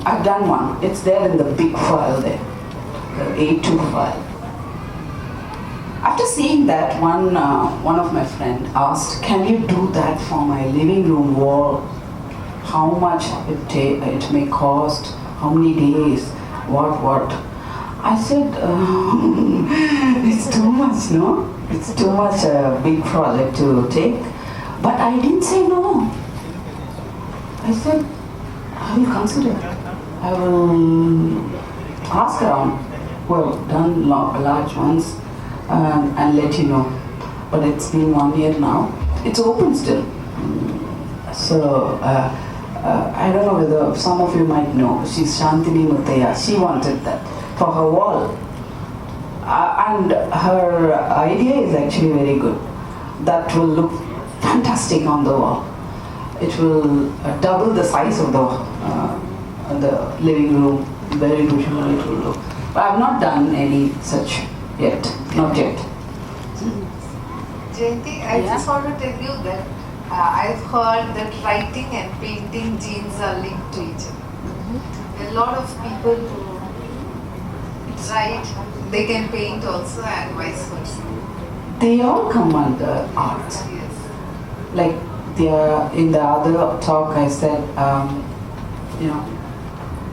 I've done one. It's there in the big file there, the A2 file. After seeing that, one of my friends asked, "Can you do that for my living room wall? How much it may cost? How many days? What?" I said, "It's too much, no? It's too much a big project to take." But I didn't say no. I said, "I will consider. I will ask around who have done large ones and let you know." But it's been 1 year now. It's open still. So I don't know whether some of you might know. She's Shantini Muttaya. She wanted that for her wall. And her idea is actually very good. That will look fantastic on the wall. It will double the size of the living room. Very beautiful it will look. But I've not done any such yet. Not yet. Jayanti, I just want to tell you that I've heard that writing and painting genes are linked to each other. A lot of people who write, they can paint also, and vice versa. They all come under art. Yes. Like in the other talk I said,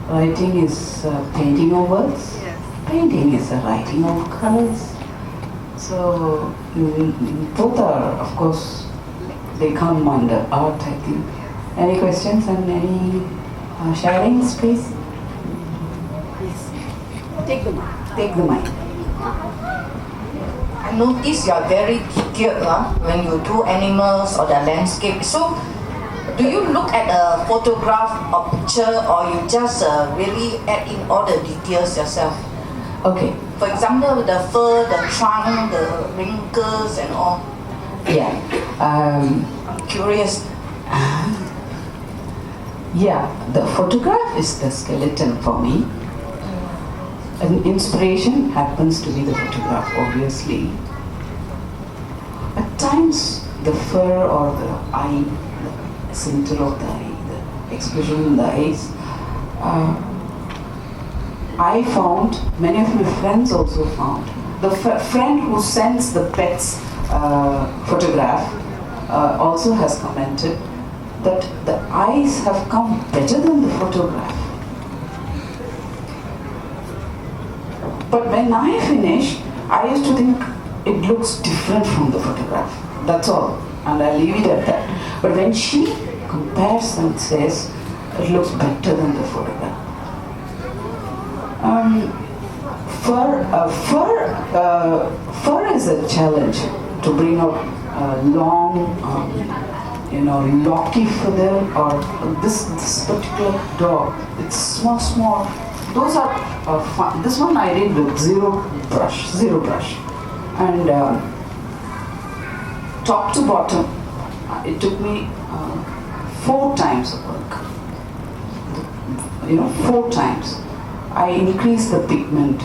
writing is painting of words. Yes. Painting is a writing of colors. So both are, of course, they come under art, I think. Any questions and any sharing space? Yes. Take the mic. I notice you are very detailed when you do animals or the landscape. So, do you look at a photograph or picture, or you just really add in all the details yourself? Okay. For example, the fur, the trunk, the wrinkles and all. Yeah. I'm curious. Yeah, the photograph is the skeleton for me. An inspiration happens to be the photograph, obviously. At times, the fur or the eye, the center of the eye, the expression in the eyes, I found, many of my friends also found, the friend who sends the pet's photograph also has commented that the eyes have come better than the photograph. But when I finish, I used to think it looks different from the photograph. That's all, and I leave it at that. But when she compares and says it looks better than the photograph, fur is a challenge to bring out long, locky feather, or this particular dog. It's small. Those are fun. This one I did with zero brush, and top to bottom, it took me 4 times of work. 4 times. I increased the pigment,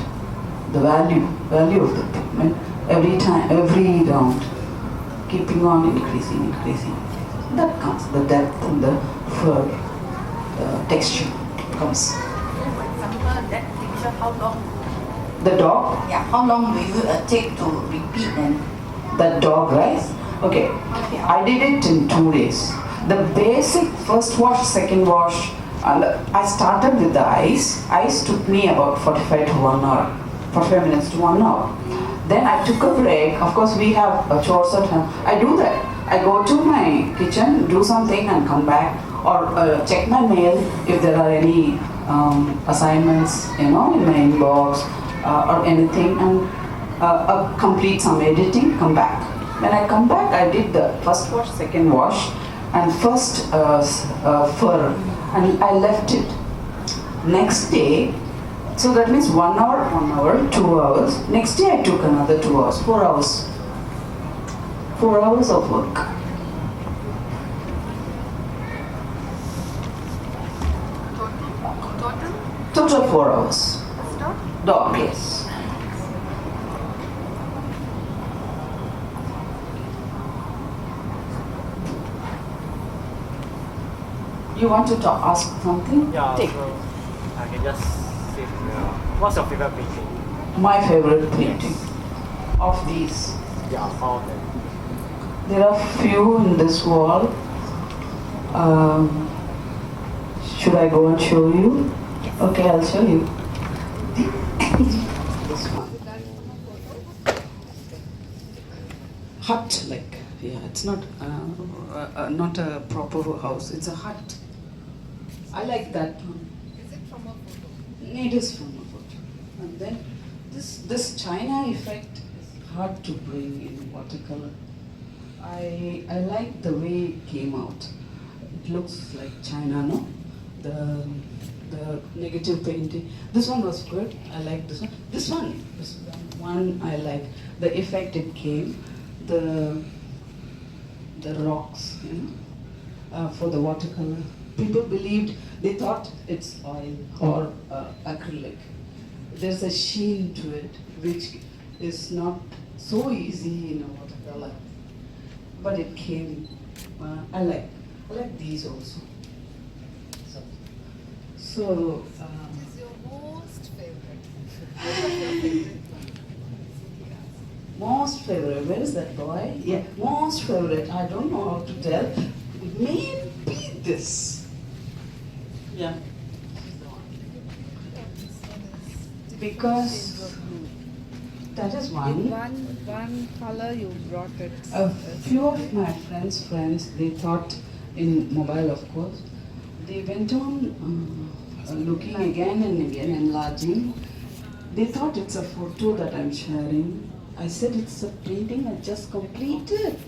the value of the pigment every time, every round, keeping on increasing. That comes, the depth and the fur texture comes. That picture, how long? The dog? Yeah, how long will you take to repeat and? That dog, right? Okay, I did it in 2 days. The basic first wash, second wash, and I started with the eyes. Eyes took me about 45 to 1 hour, 45 minutes to 1 hour. Then I took a break. Of course, we have chores at home. I do that. I go to my kitchen, do something and come back, or check my mail if there are any assignments, in my inbox or anything, and complete some editing, come back. When I come back, I did the first wash, second wash, and first fur, and I left it. Next day, so that means 1 hour, 2 hours. Next day I took another 2 hours, 4 hours. 4 hours of work. Total 4 hours. Dog, yes. You want to ask something? Yeah, Take. so I can just say, what's your favorite painting? My favorite painting of these. Yeah, all of them. There are few in this wall. Should I go and show you? Okay, I'll show you. This one. Hut, like, yeah, it's not not a proper house. It's a hut. I like that one. Is it from a photo? It is from a photo. And then this China effect is hard to bring in watercolor. I like the way it came out. It looks like China, no? The negative painting. This one was good. I like this one. This one I like. The effect it came. The rocks, for the watercolor. People believed, they thought it's oil or acrylic. There's a sheen to it, which is not so easy in a watercolor. But it came. I like these also. So. What is your most favorite? What is your favorite one? Most favorite. Where is that boy? Yeah, most favorite. I don't know how to tell. Maybe this. Yeah. Because that is one. One color you brought it. A few of my friends, they thought in mobile, of course, they went on looking again and again, enlarging. They thought it's a photo that I'm sharing. I said it's a painting I just completed.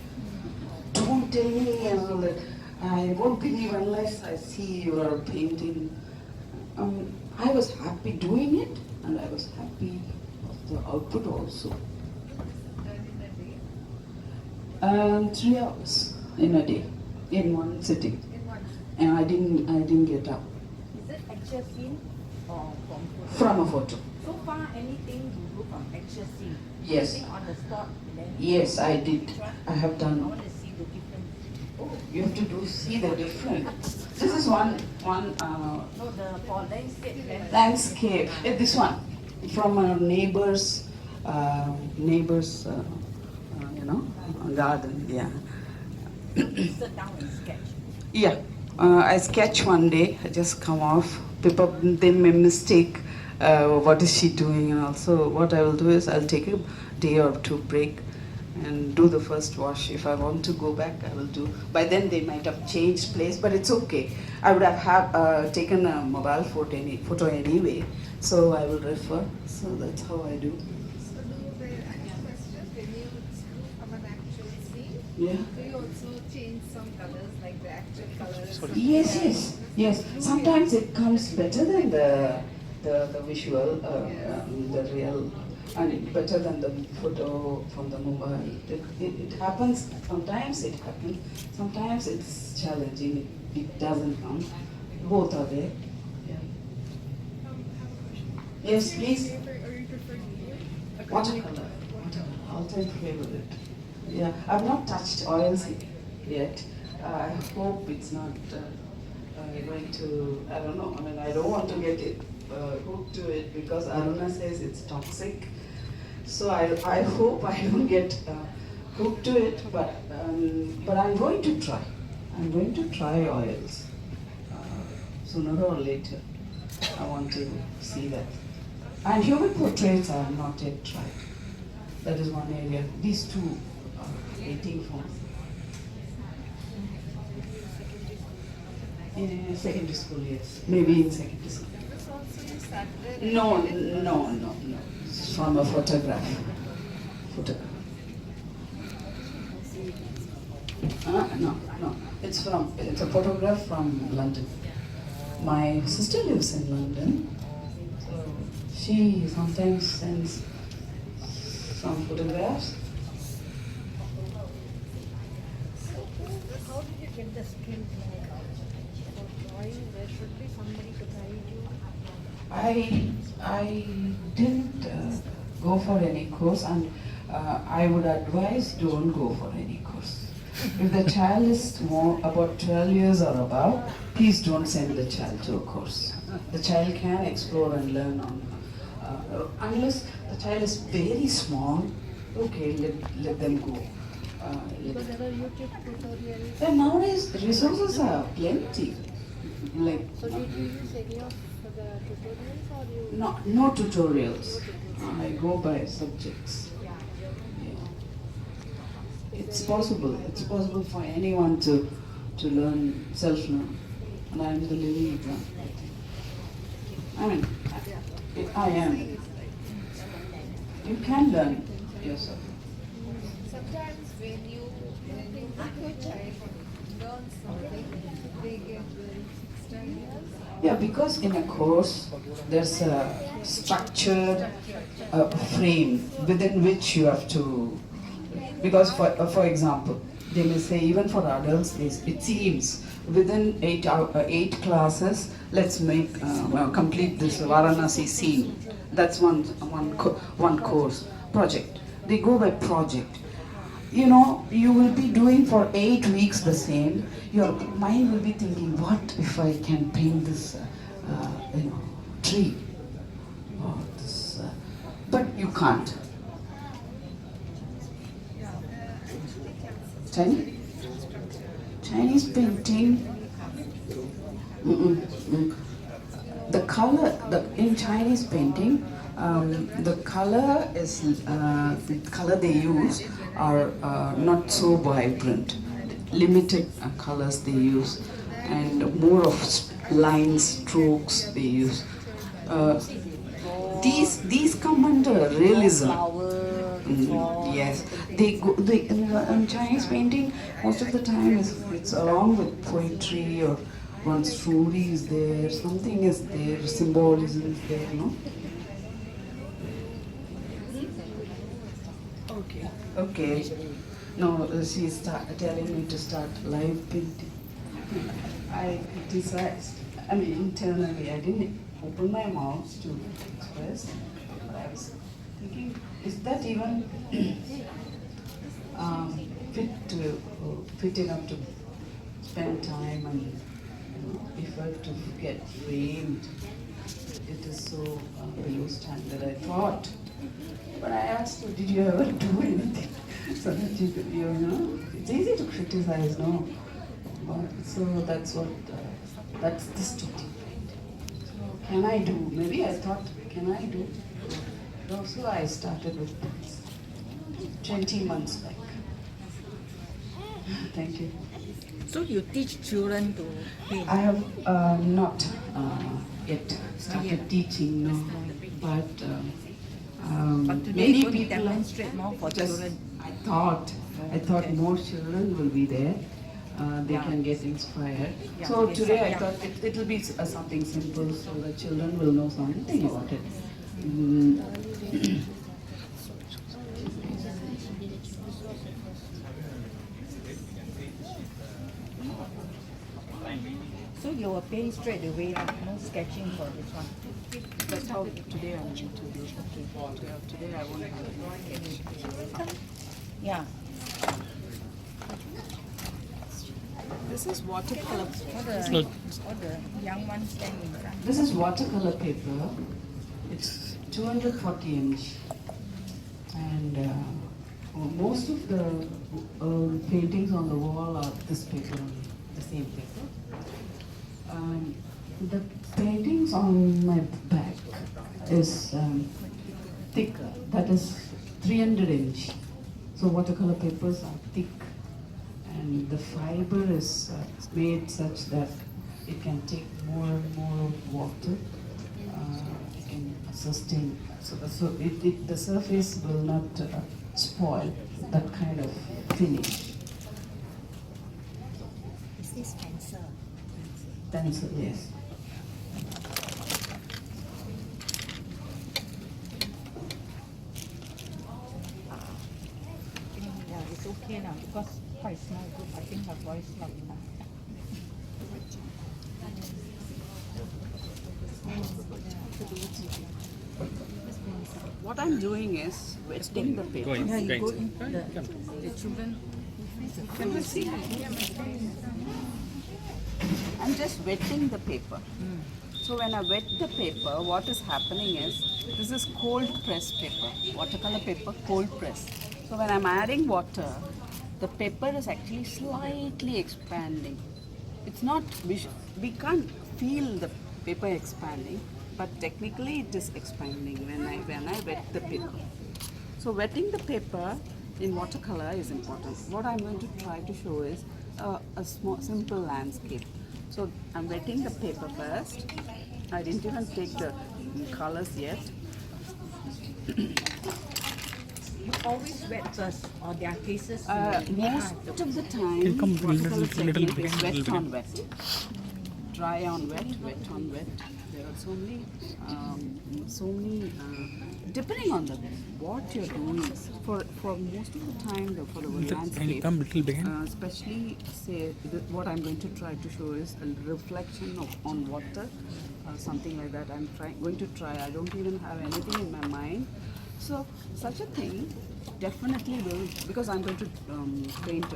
Don't tell me and all that. I won't believe unless I see your painting. I was happy doing it, and I was happy the output also. 3 hours in a day, in one sitting. And I didn't get up. Is it actual scene or from photo? From a photo. So far, anything you do from actual scene? Yes. Anything on the spot? Then Yes, I did. I have I done. want to see the difference. Oh, you have to see the difference. This is one No, the for landscape. landscape. This one from our neighbors, garden. Yeah. Sit down and sketch. Yeah. I sketch one day. I just come off. People they may mistake what is she doing, and also what I will do is I'll take a day or two break and do the first wash. If I want to go back, I will do. By then they might have changed place, but it's okay. I would have taken a mobile photo anyway, so I will refer. So that's how I do. So do the questions when you from an actual scene? Yeah. Do you also change some colors like the actual colors? Yes. Sometimes it comes better than the visual, the real. And better than the photo from the mobile. It happens, sometimes it happens, sometimes it's challenging, it doesn't come. Both are there. Yeah. Yes, please. Watercolor. All-time favorite. Yeah, I've not touched oils yet. I hope it's not going to, I don't know, I don't want to get it hooked to it because Arjuna says it's toxic. So I hope I don't get hooked to it, but I'm going to try. I'm going to try oils sooner or later. I want to see that. And human portraits I have not yet tried. That is one area. These two are waiting for. In secondary school, yes. Maybe in secondary school. No. It's from a photograph. No. It's a photograph from London. My sister lives in London, so she sometimes sends some photographs. How did you get the skill for drawing? There should be somebody to guide you. I didn't go for any course, and I would advise don't go for any course. If the child is more about 12 years or above, please don't send the child to a course. The child can explore and learn on, unless the child is very small, okay, let them go. Because there are YouTube tutorials. And nowadays resources are plenty. So did you use any of the tutorials or you? No tutorials. I go by subjects. Yeah. It's possible. It's possible for anyone to learn, self-learn. And I'm the living example, I think. I am. You can learn yourself. Sometimes when you make a child learn something, they get very fixed. Yeah, because in a course, there's a structured frame within which you have to, because for example, they may say even for adults, it seems within 8 classes, let's complete this Varanasi scene. That's one course project. They go by project. You will be doing for 8 weeks the same. Your mind will be thinking, what if I can paint this, tree? Or this, but you can't. Chinese painting. The color, in Chinese painting, the color they use are not so vibrant. Limited colors they use, and more of line strokes they use. These come under realism. Yes, in Chinese painting, most of the time it's along with poetry or one story is there, something is there, symbolism is there, Okay. Okay. No, she's telling me to start live painting. I criticized. I mean, internally, I didn't open my mouth to express. But I was thinking, is that even fit enough to spend time and effort to get framed? It is so below standard, I thought. But I asked her, did you ever do anything so that you could, it's easy to criticize, no? But, so that's what, that's the story. So can I do? Maybe I thought, can I do? So I started with this 20 months back. Thank you. So you teach children to paint? I have not yet started teaching, no. But today many you people demonstrate more for children. I thought more children will be there. They can get inspired. So today I thought it will be something simple, so the children will know something about it. So you will paint straight away, no sketching for this one. That's how today I want to do. Today I won't have Yeah. This is watercolor. What the young ones stand in front. This is watercolor paper. It's 240 inch, and most of the paintings on the wall are this paper only, the same paper. The paintings on my back is thicker. That is 300 inch. So watercolor papers are thick, and the fiber is made such that it can take more and more water. It can sustain. So the surface will not spoil that kind of finish. Is this pencil? Pencil, yes. Yeah, it's okay now because quite small group. I think her voice loud enough. What I'm doing is wetting the paper. Yeah, you go in the children. Can you see? I'm just wetting the paper. So when I wet the paper, what is happening is, this is cold press paper, watercolor paper, cold press. So when I'm adding water, the paper is actually slightly expanding. It's not, we can't feel the paper expanding, but technically it is expanding when I wet the paper. So wetting the paper in watercolor is important. What I'm going to try to show is a small, simple landscape. So I'm wetting the paper first. I didn't even take the colors yet. You always wet first, or there are cases Most of the time, watercolor technique is wet on wet. Dry on wet, wet on wet. There are so many, depending on what you're doing. For most of the time, for the landscape, especially say what I'm going to try to show is a reflection on water, something like that. I'm going to try. I don't even have anything in my mind. So such a thing definitely will, because I'm going to paint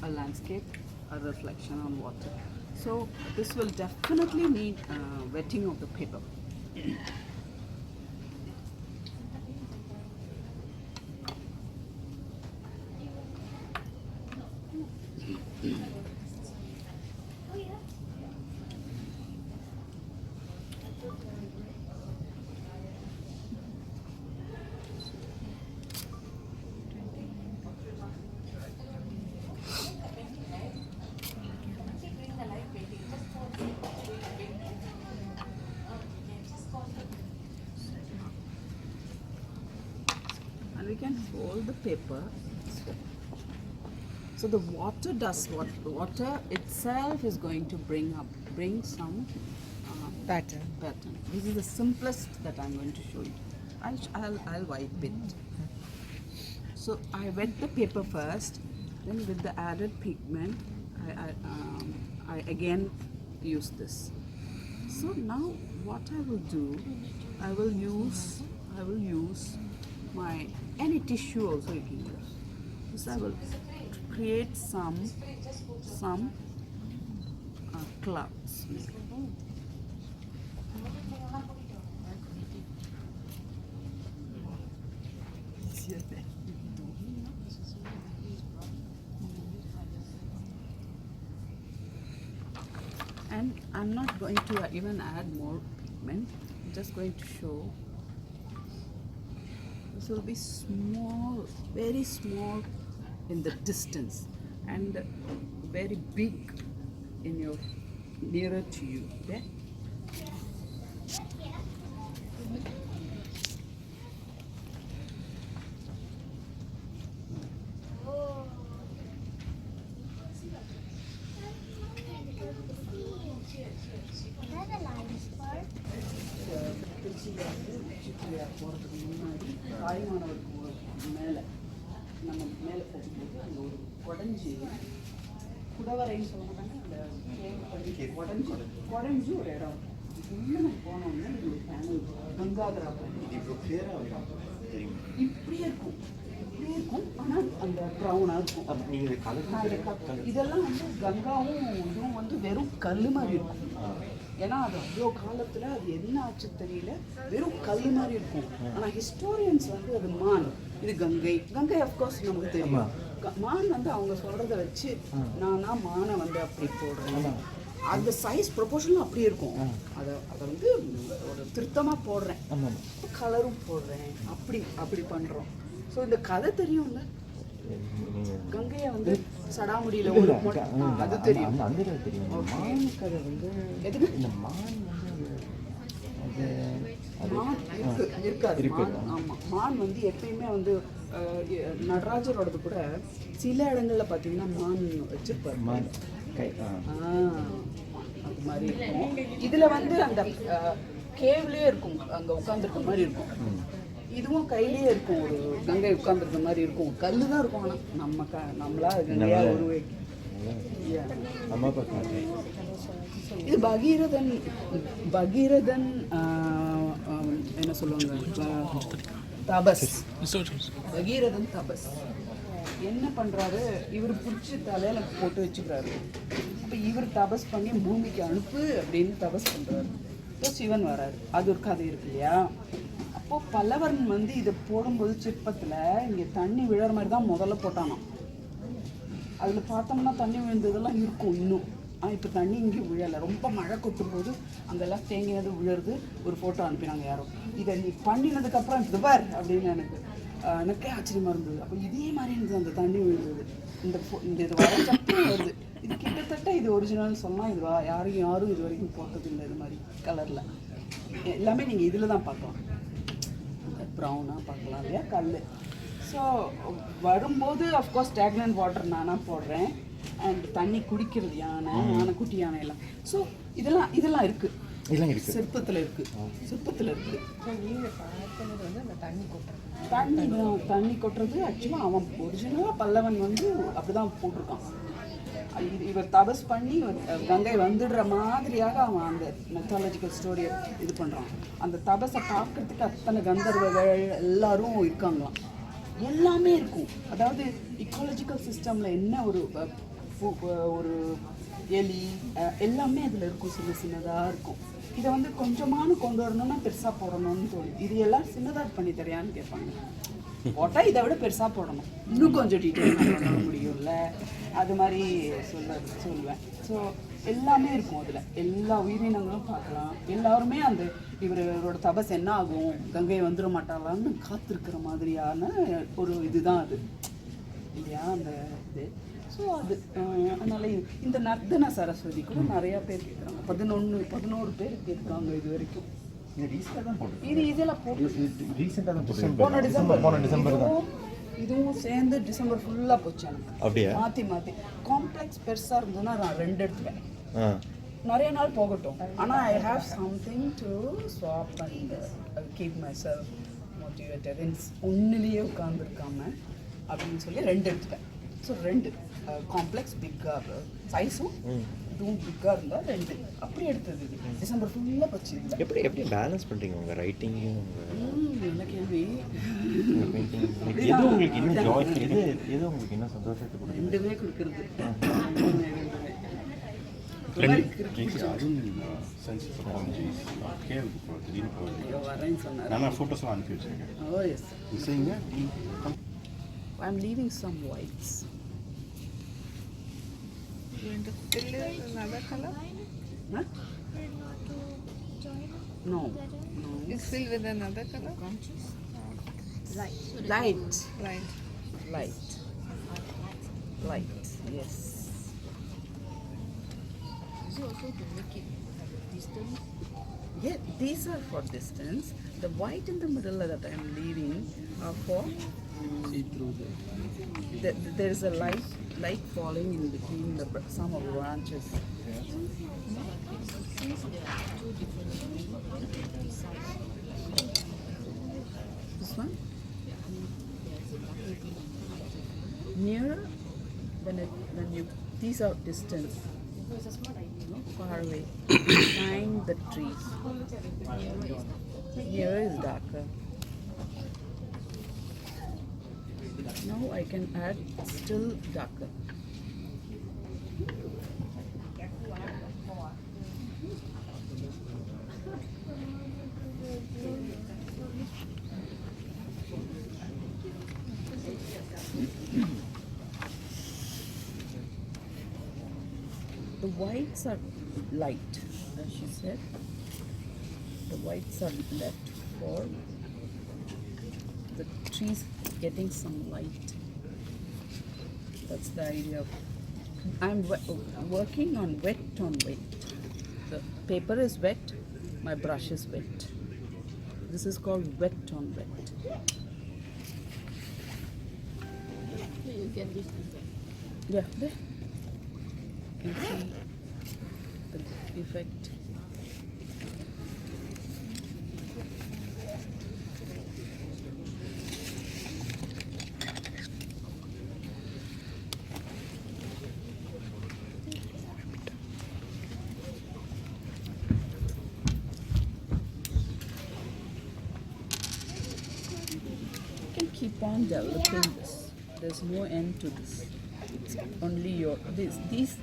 a landscape, a reflection on water. So this will definitely need wetting of the paper. And we can fold the paper. So the water does what? The water itself is going to bring some pattern. This is the simplest that I'm going to show you. I'll wipe it. So I wet the paper first, then with the added pigment, I again use this. So now what I will do, I will use my any tissue also you can use. So I will create some clouds. And I'm not going to even add more pigment. I'm just going to show. This will be small, very small in the distance and very big in your nearer to you. Okay? போகிறதுக்கு முன்னாடி தாய்மானவருக்கு மேலே நம்ம மேலே போகும்போது அந்த ஒரு குடஞ்சி குடவரைன்னு சொல்ல மாட்டாங்க அந்த குடஞ்சி ஒரு இடம் உள்ளே நம்ம போனோம்னா இது ஒரு பேனல் கங்காதரா இப்படியே இருக்கும் ஆனால் அந்த ப்ரௌனாக இருக்கும். இதெல்லாம் வந்து கங்காவும் இதுவும் வந்து வெறும் கல் மாதிரி இருக்கும். ஏன்னா அது அவ்வளோ காலத்தில் அது என்ன ஆச்சு தெரியல, வெறும் கல் மாதிரி இருக்கும். ஆனால் ஹிஸ்டோரியன்ஸ் வந்து அது மான், இது கங்கை அஃப்கோர்ஸ் நமக்கு தெரியும். மான் வந்து அவங்க சொல்கிறத வச்சு நானா மானை வந்து அப்படி போடுறேன். அந்த சைஸ் ப்ரொபோர்ஷனும் அப்படியே இருக்கும். அதை வந்து ஒரு திருத்தமாக போடுறேன், கலரும் போடுறேன், அப்படி பண்ணுறோம். ஸோ இந்த கதை தெரியும்ல, கங்கையை வந்து சடாமுடியில் ஒரு அது தெரியும். மான் கதை வந்து எதுக்கு இந்த மான் இருக்காது. ஆமாம், மான் வந்து எப்பயுமே வந்து நடராஜரோடது கூட சில இடங்கள்ல பார்த்தீங்கன்னா மான் வச்சிருப்பாரு. அது மாதிரி இருக்கும். இதில் வந்து அந்த கேவ்லேயே இருக்கும், அங்கே உட்காந்துருக்க மாதிரி இருக்கும். இதுவும் கையிலேயே இருக்கும், ஒரு கங்கை உட்காந்துருக்க மாதிரி இருக்கும். கல் தான் இருக்கும். ஆனால் நம்மளா கங்கையா இது பகீரதன் என்ன சொல்லுவாங்க, தபஸ். பகீரதன் தபஸ் என்ன பண்றாரு, இவர் பிடிச்சி தலையில போட்டு வச்சுக்கிறாரு. அப்ப இவர் தபஸ் பண்ணி பூமிக்கு அனுப்பு அப்படின்னு தபஸ் பண்றாரு. இப்போ சிவன் வராரு. அது ஒரு கதை இருக்கு இல்லையா. அப்போ பல்லவன் வந்து இதை போடும்போது சிற்பத்தில் இங்கே தண்ணி விழற மாதிரி தான் முதல்ல போட்டானாம். அதில் பார்த்தோம்னா தண்ணி விழுந்ததெல்லாம் இருக்கும் இன்னும். ஆனால் இப்போ தண்ணி இங்கேயும் விழலை. ரொம்ப மழை கொட்டும் போது அங்கெல்லாம் தேங்கினது விழுறது. ஒரு ஃபோட்டோ அனுப்பினாங்க யாரும். இதை நீ பண்ணினதுக்கப்புறம் இது பார் அப்படின்னு எனக்கே ஆச்சரியமாக இருந்தது. அப்போ இதே மாதிரி இருந்தது, அந்த தண்ணி விழுந்தது. இந்த இது வரைச்சப்போ வருது. இது கிட்டத்தட்ட இது ஒரிஜினல்னு சொன்னால் இது யாரும் இது வரைக்கும் போட்டது இல்லை. இது மாதிரி கலரில் எல்லாமே நீங்கள் இதில் தான் பார்க்கலாம். ப்ரௌனாக பார்க்கலாம் இல்லையா, கல். ஸோ வரும்போது அஃப்கோர்ஸ் ஸ்டாக்னன்ட் வாட்டர் நானாக போடுறேன். அண்ட் தண்ணி குடிக்கிறது யானை, குட்டி யானை எல்லாம். ஸோ இதெல்லாம் இருக்குது, சிற்பத்தில் இருக்குது. தண்ணி கொட்டுறது ஆக்சுவலாக அவன் ஒரிஜினலாக பல்லவன் வந்து அப்படிதான் போட்டிருக்கான். இவர் தபஸ் பண்ணி கங்கை வந்துடுற மாதிரியாக அவன் அந்த மெத்தாலஜிக்கல் ஸ்டோரியை இது பண்ணுறான். அந்த தபஸை பார்க்கறதுக்கு அத்தனை கந்தர்வர்கள் எல்லாரும் இருக்காங்களாம். எல்லாமே இருக்கும். அதாவது இக்காலஜிக்கல் சிஸ்டமில் என்ன ஒரு எலி எல்லாமே அதில் இருக்கும், சின்னதாக இருக்கும். இதை வந்து கொஞ்சமானு கொண்டு வரணும்னா பெருசாக போடணும்னு தோணும். இது எல்லாம் சின்னதாக பண்ணி தரையான்னு கேட்பாங்க. போட்டால் இதை விட பெருசாக போடணும், இன்னும் கொஞ்சம் டீட்டெயிலாக பண்ண முடியும்ல. அது மாதிரி சொல்லுவேன். ஸோ எல்லாமே இருக்கும் அதில். எல்லா உயிரினங்களும் பார்க்கலாம். எல்லாருமே அந்த இவரோட தபஸ் என்ன ஆகும், கங்கை வந்துட மாட்டாளான்னு காத்திருக்கிற மாதிரியான ஒரு இதுதான் அது இல்லையா, அந்த இது. ஸோ அது அதனால் இந்த நர்தன சரஸ்வதி கூட நிறையா பேர் கேட்குறாங்க. 11 பேர் கேட்குறாங்க இது வரைக்கும். இது இதெல்லாம் போட்டு போன டிசம்பர் தான். இதுவும் சேர்ந்து டிசம்பர் ஃபுல்லாக போச்சு எனக்கு. அப்படியே மாற்றி காம்ப்ளெக்ஸ் பெருசாக இருந்ததுன்னா நான் 2 எடுத்துவேன். நிறைய நாள் போகட்டும். ஆனால் I have something to swap and keep myself motivated ஒன்றுலேயே உட்காந்துருக்காம அப்படின்னு சொல்லி 2 எடுத்துட்டேன். ஸோ 2 காம்ப்ளெக்ஸ் பிக்காக சைஸும் இதுவும் பிக்காக இருந்தால் 2 அப்படி எடுத்தது. இது டிசம்பர் ஃபுல்லாக பச்சு. எப்படி பேலன்ஸ் பண்ணுறீங்க உங்கள் ரைட்டிங்கும் என்ன கேள்வி? எது உங்களுக்கு இன்னும் ஜாய், எது உங்களுக்கு இன்னும் சந்தோஷத்தை கொடுக்குது? 2மே கொடுக்குறது. வரேன்னு சொன்னார். நான் ஃபோட்டோஸ்லாம் அனுப்பி வச்சிருக்கேன். ஓ S. I'm leaving some whites. You want to fill in another color? Huh? No. You fill with another color? Light. Yes. Is it also to make it have a distance? Yeah, these are for distance. The white in the middle that I am leaving are for see through there is a light falling in between some of the branches. Since there are 2 different sizes. This one? Nearer when you these are distance. Far away. Behind the trees. Here is darker. Now I can add still darker. The whites are light, as she said. The whites are left for the trees getting some light. That's the idea of. I'm working on wet on wet. The paper is wet, my brush is wet. This is called wet on wet. You get this. Yeah, there. You can see the effect. Keep on developing this. There's no end to this. It's only these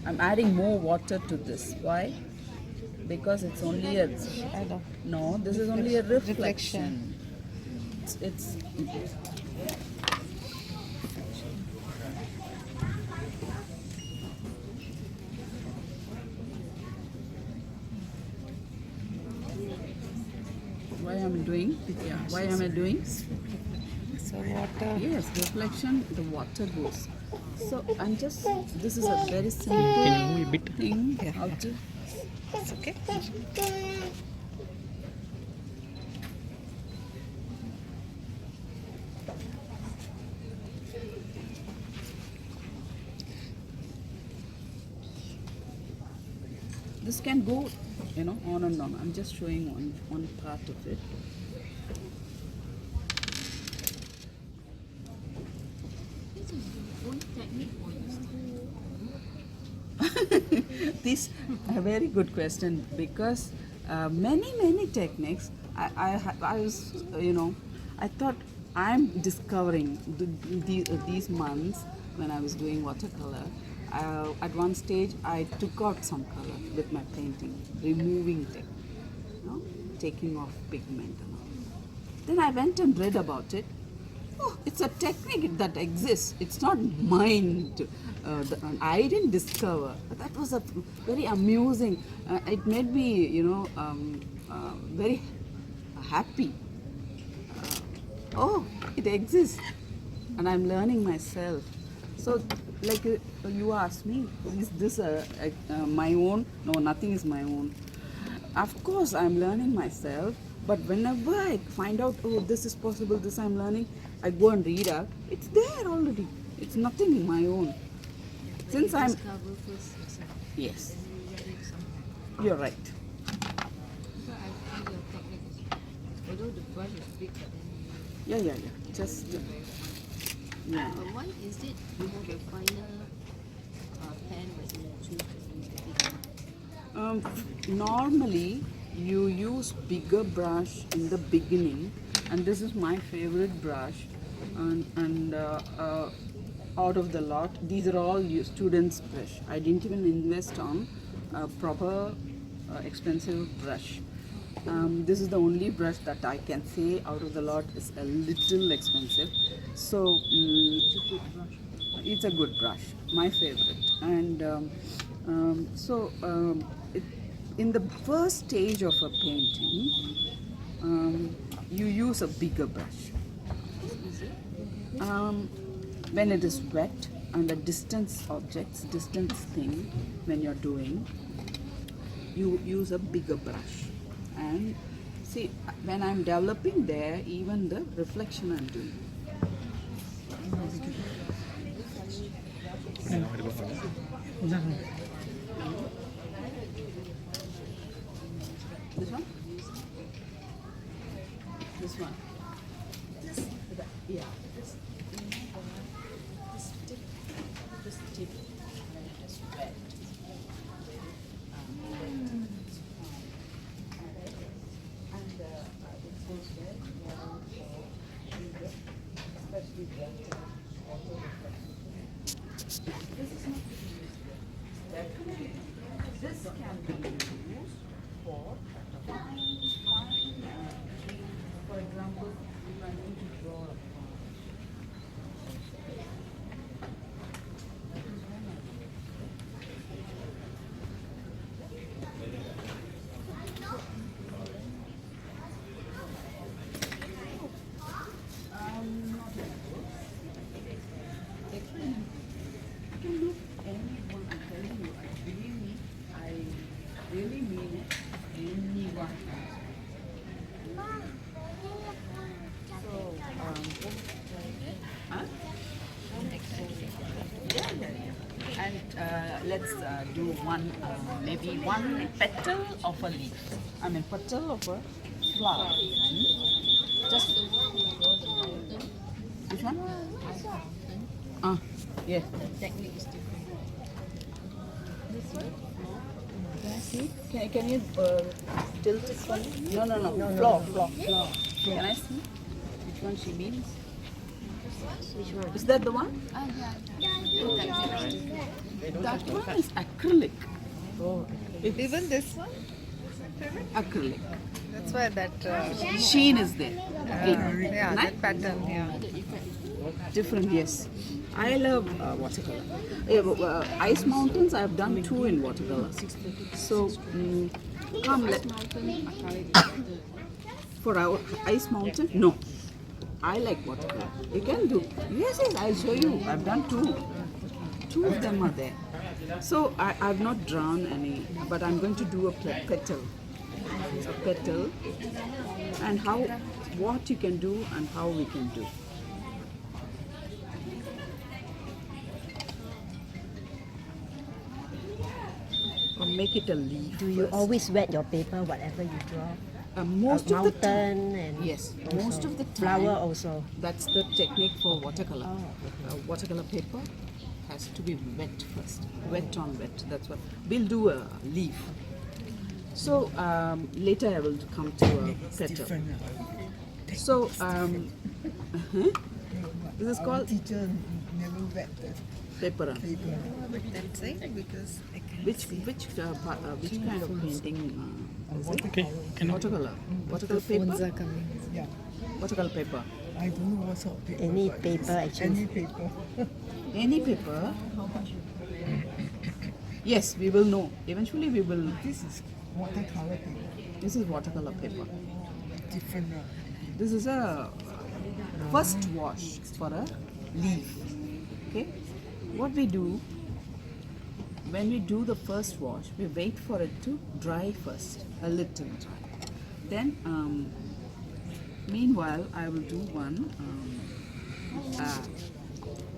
I'm adding more water to this. Why? Because it's only a shadow. No, this is only a reflection. It's why am I doing? Yeah, why am I doing? So water. Yes, reflection, the water goes. So I'm just, this is a very simple Can you move a bit? thing. Yeah. How to, It's okay. this can go, on and on. I'm just showing one part of it. This a very good question, because many techniques I was I thought I'm discovering these months when I was doing watercolor. At one stage I took out some color with my painting, removing taking off pigment and all. Then I went and read about it. Oh, it's a technique that exists. It's not mine. I didn't discover. But that was a very amusing. It made me, very happy. Oh, it exists, and I'm learning myself. So, like you asked me, is this my own? No, nothing is my own. Of course, I'm learning myself. But whenever I find out, oh, this is possible, this I'm learning, I go and read up. It's there already. It's nothing my own. Since I'm. Yes. You're right. Although the brush is big, but then. Yeah. Just. Yeah. Why is it you have a finer pen when you choose to use the big one? Normally, you use bigger brush in the beginning, and this is my favorite brush. And out of the lot, these are all students' brush. I didn't even invest on a proper expensive brush. This is the only brush that I can say out of the lot is a little expensive. So it's a good brush, my favorite. And in the first stage of a painting, you use a bigger brush. When it is wet and the distance thing, when you're doing, you use a bigger brush. And see, when I'm developing there, even the reflection I'm doing. This one? This one? Yeah. This tip is wet. And it goes wet, especially wet water. This is not definitely. This can be used for example, if I need to draw a let's do one, maybe one petal of a leaf. I mean, petal of a flower. Just which one? Yeah. The technique is different. This one? Can I see? Can you tilt it for me? No. Floor. Can I see which one she means? Which one? Is that the one? That one is acrylic. Oh, even this one? Acrylic. That's why that sheen is there. Yeah, Nice? that pattern. Yeah. Different, yes. I love watercolor. Ice mountains, I have done 2 in watercolor. So, come let for our ice mountain. No, I like watercolor. You can do. Yes, I'll show you. I've done 2. 2 of them are there. So I've not drawn any, but I'm going to do a petal. A petal, and what you can do and how we can do. Or make it a leaf. Do you first. always wet your paper, whatever you draw? Most of the time, and yes. also Most of the time, flower also. That's the technique for watercolor. Watercolor paper has to be wet first. Wet on wet. That's what we'll do a leaf. So later I will come to a petal. So this is called teacher never wet the paper. That's it, because I can Which kind of painting is it? Okay. Watercolor. Watercolor paper. phones are coming. Yeah. Watercolor paper. I don't know what sort of paper. Any but paper, it's actually. Any paper. Any paper. Yes, we will know. Eventually we will. This is watercolor paper. This is watercolor paper. Different. This is a first wash for a leaf. Okay. What we do, when we do the first wash, we wait for it to dry first, a little dry. Then, meanwhile, I will do one.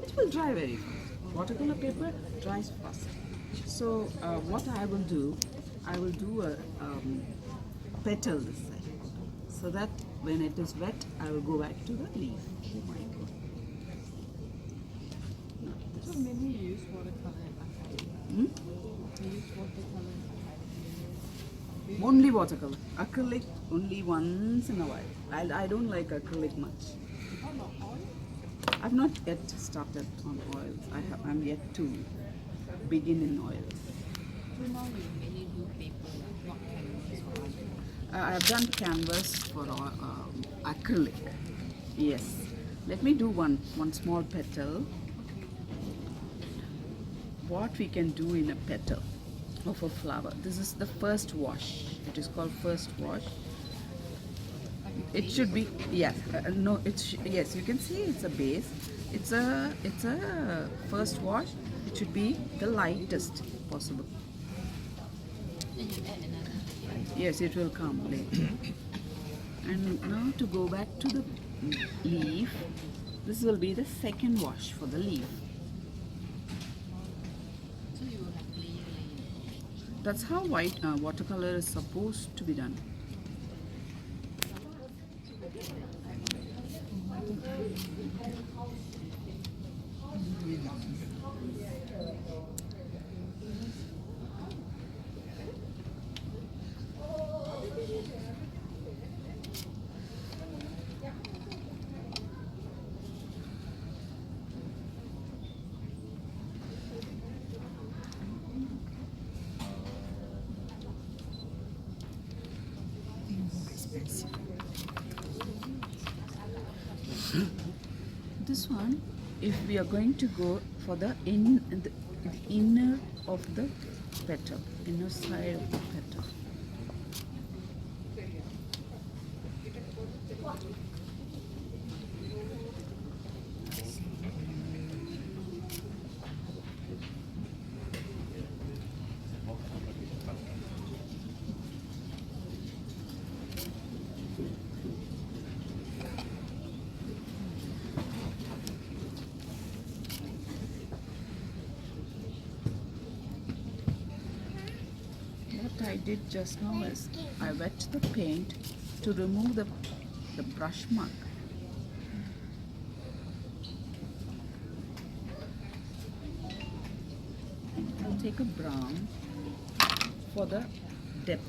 It will dry very fast. Watercolor paper dries fast. So, what I will do a petal this side, so that when it is wet, I will go back to the leaf. Oh my God. So maybe you use watercolor. Hmm? You use watercolor. Only watercolor. Acrylic only once in a while. I don't like acrylic much. How about oil? I've not yet started on oils. I'm yet to begin in oils. So now you mainly do paper, not canvas or other. I've done canvas for acrylic. Yes. Let me do one small petal. What we can do in a petal of a flower. This is the first wash. It is called first wash. It should be, yes, no, yes, you can see it's a base. It's a first wash. It should be the lightest possible. Then you add another. Yes, it will come later. And now to go back to the leaf, this will be the second wash for the leaf. So you will have layer. That's how white watercolor is supposed to be done. This one, if we are going to go for the inner of the petal, inner side of the petal. What I did just now is I wet the paint to remove the brush mark. I'll take a brown for the depth.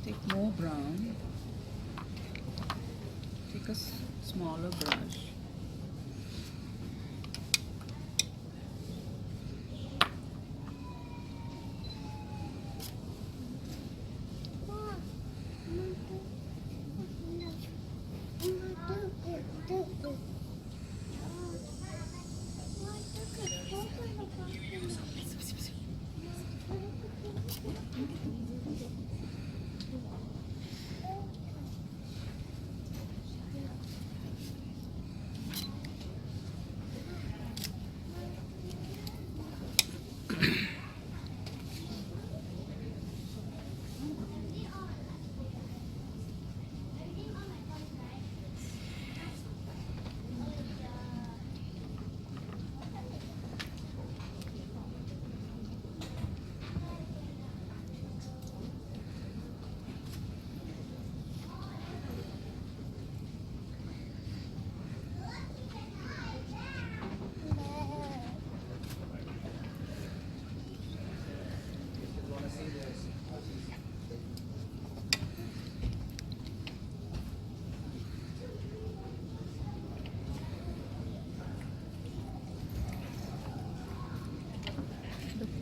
Take more brown. Take a smaller brush.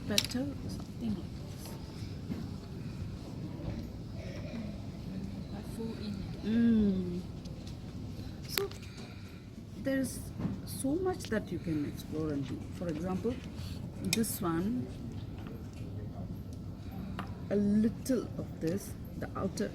Petal, something like this. So there's so much that you can explore and do. For example, this one, a little of this, the outer.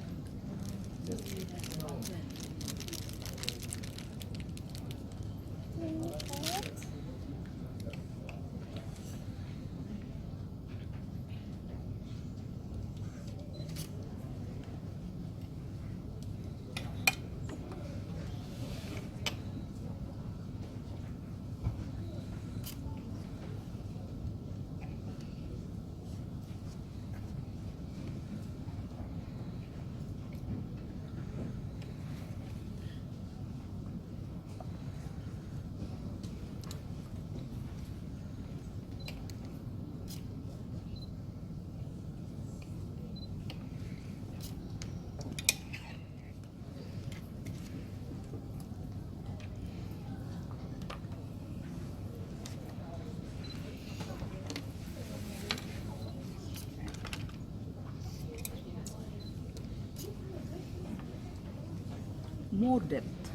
more depth.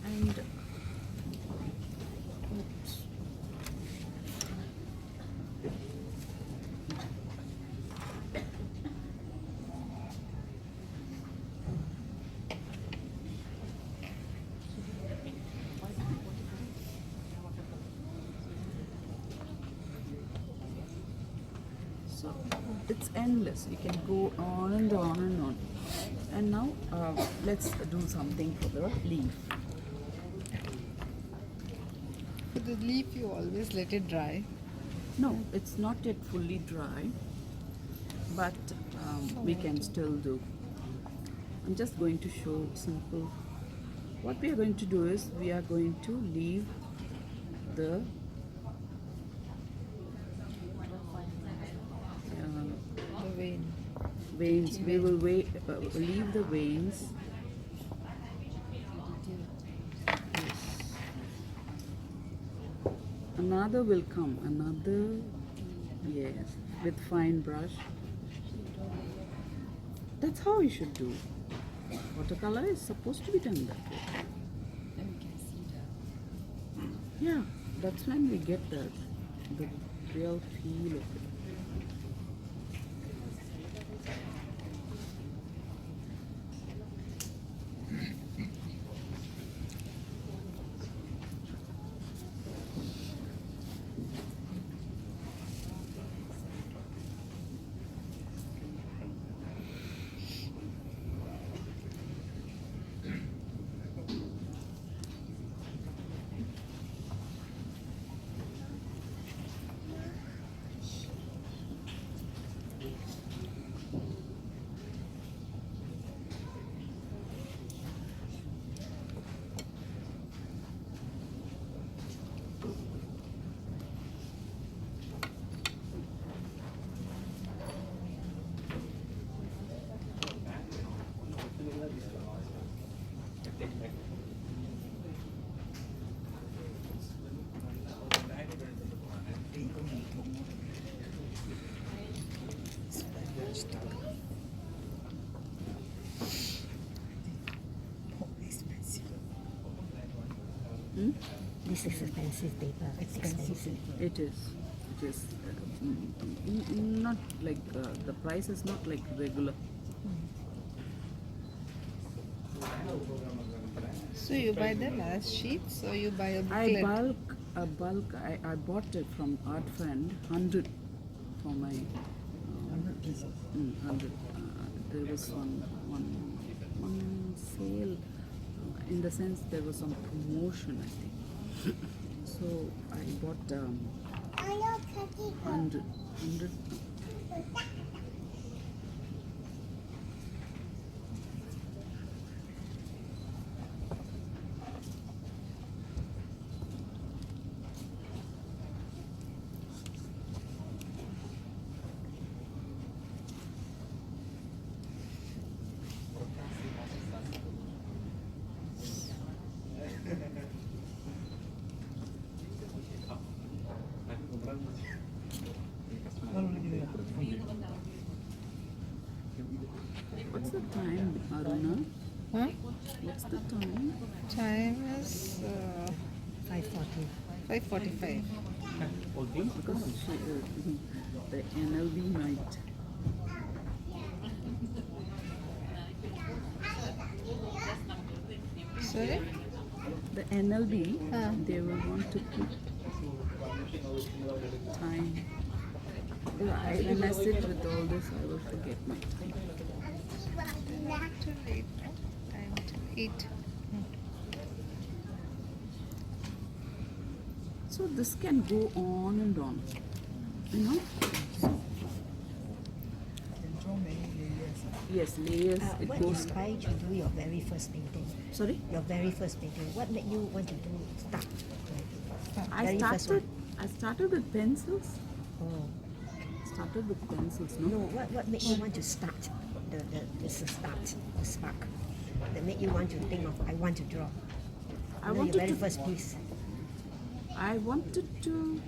And so it's endless. You can go on and on and on. And now let's do something for the leaf. For the leaf, you always let it dry. No, it's not yet fully dry, but we can still do. I'm just going to show simple. What we are going to do is we are going to leave the veins. We will leave the veins. Another will come, yes, with fine brush. That's how you should do. Watercolor is supposed to be done that way. Yeah, that's when we get the real feel of it. This is expensive paper. Expensive. It is. It is not like the price is not like regular. So you buy the last sheets or you buy a I booklet? I bought it from Art Friend 100 for my 100. There was one sale. In the sense there was some promotion, I think. So I bought 100. What's the time, Arjuna? Huh? What's the time? Time is 5:40. 5:45. Because the NLB night. Sorry? The NLB, they will want to keep time. When I sit with all this, I will forget my time. Time to eat. Time to eat. So this can go on and on, you know. Yes, layers. It What goes. inspired you to do your very first painting? Sorry? Your very first painting. What made you want to start? I started with pencils. Oh. Started with pencils, no? No, what made you want to start? The start, the spark that made you want to think of, I want to draw. I Your wanted very to- first piece. I wanted to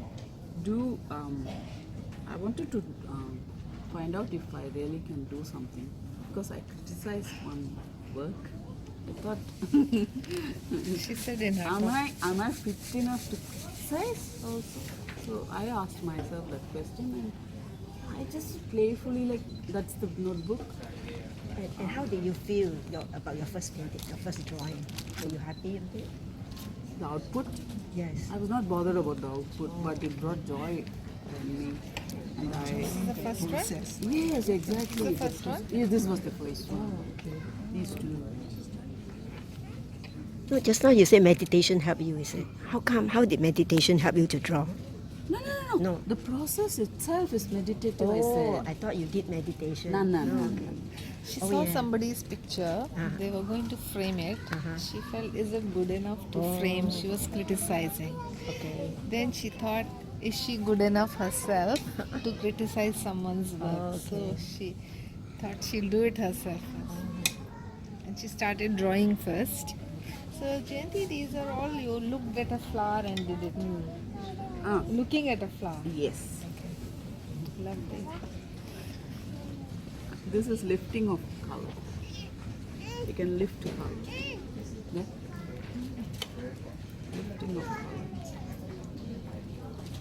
I wanted to find out if I really can do something, because I criticized one work. I thought, She said in her am I fit enough to criticize also? So I asked myself that question, and I just playfully, that's the notebook. And how did you feel about your first painting, your first drawing? Were you happy with it? The output? Yes. I was not bothered about the output, but it brought joy in me. And This is the first one? Yes, exactly. This is the first one? Yes, this was the first one. Okay. These two. No, just now you said meditation helped you, is it? How come? How did meditation help you to draw? No. The process itself is meditative, I Oh, said. I thought you did meditation. No. She Oh, saw yeah. somebody's picture. They were going to frame it. She felt, is it good enough to frame? She was criticizing. Okay. Then she thought, is she good enough herself to criticize someone's work? So she thought she'll do it herself first. And she started drawing first. So Jayanti, these are all, you looked at a flower and did it. Looking at a flower. Yes. Okay. Lovely. This is lifting of color. You can lift color. Yeah? Lifting of colors.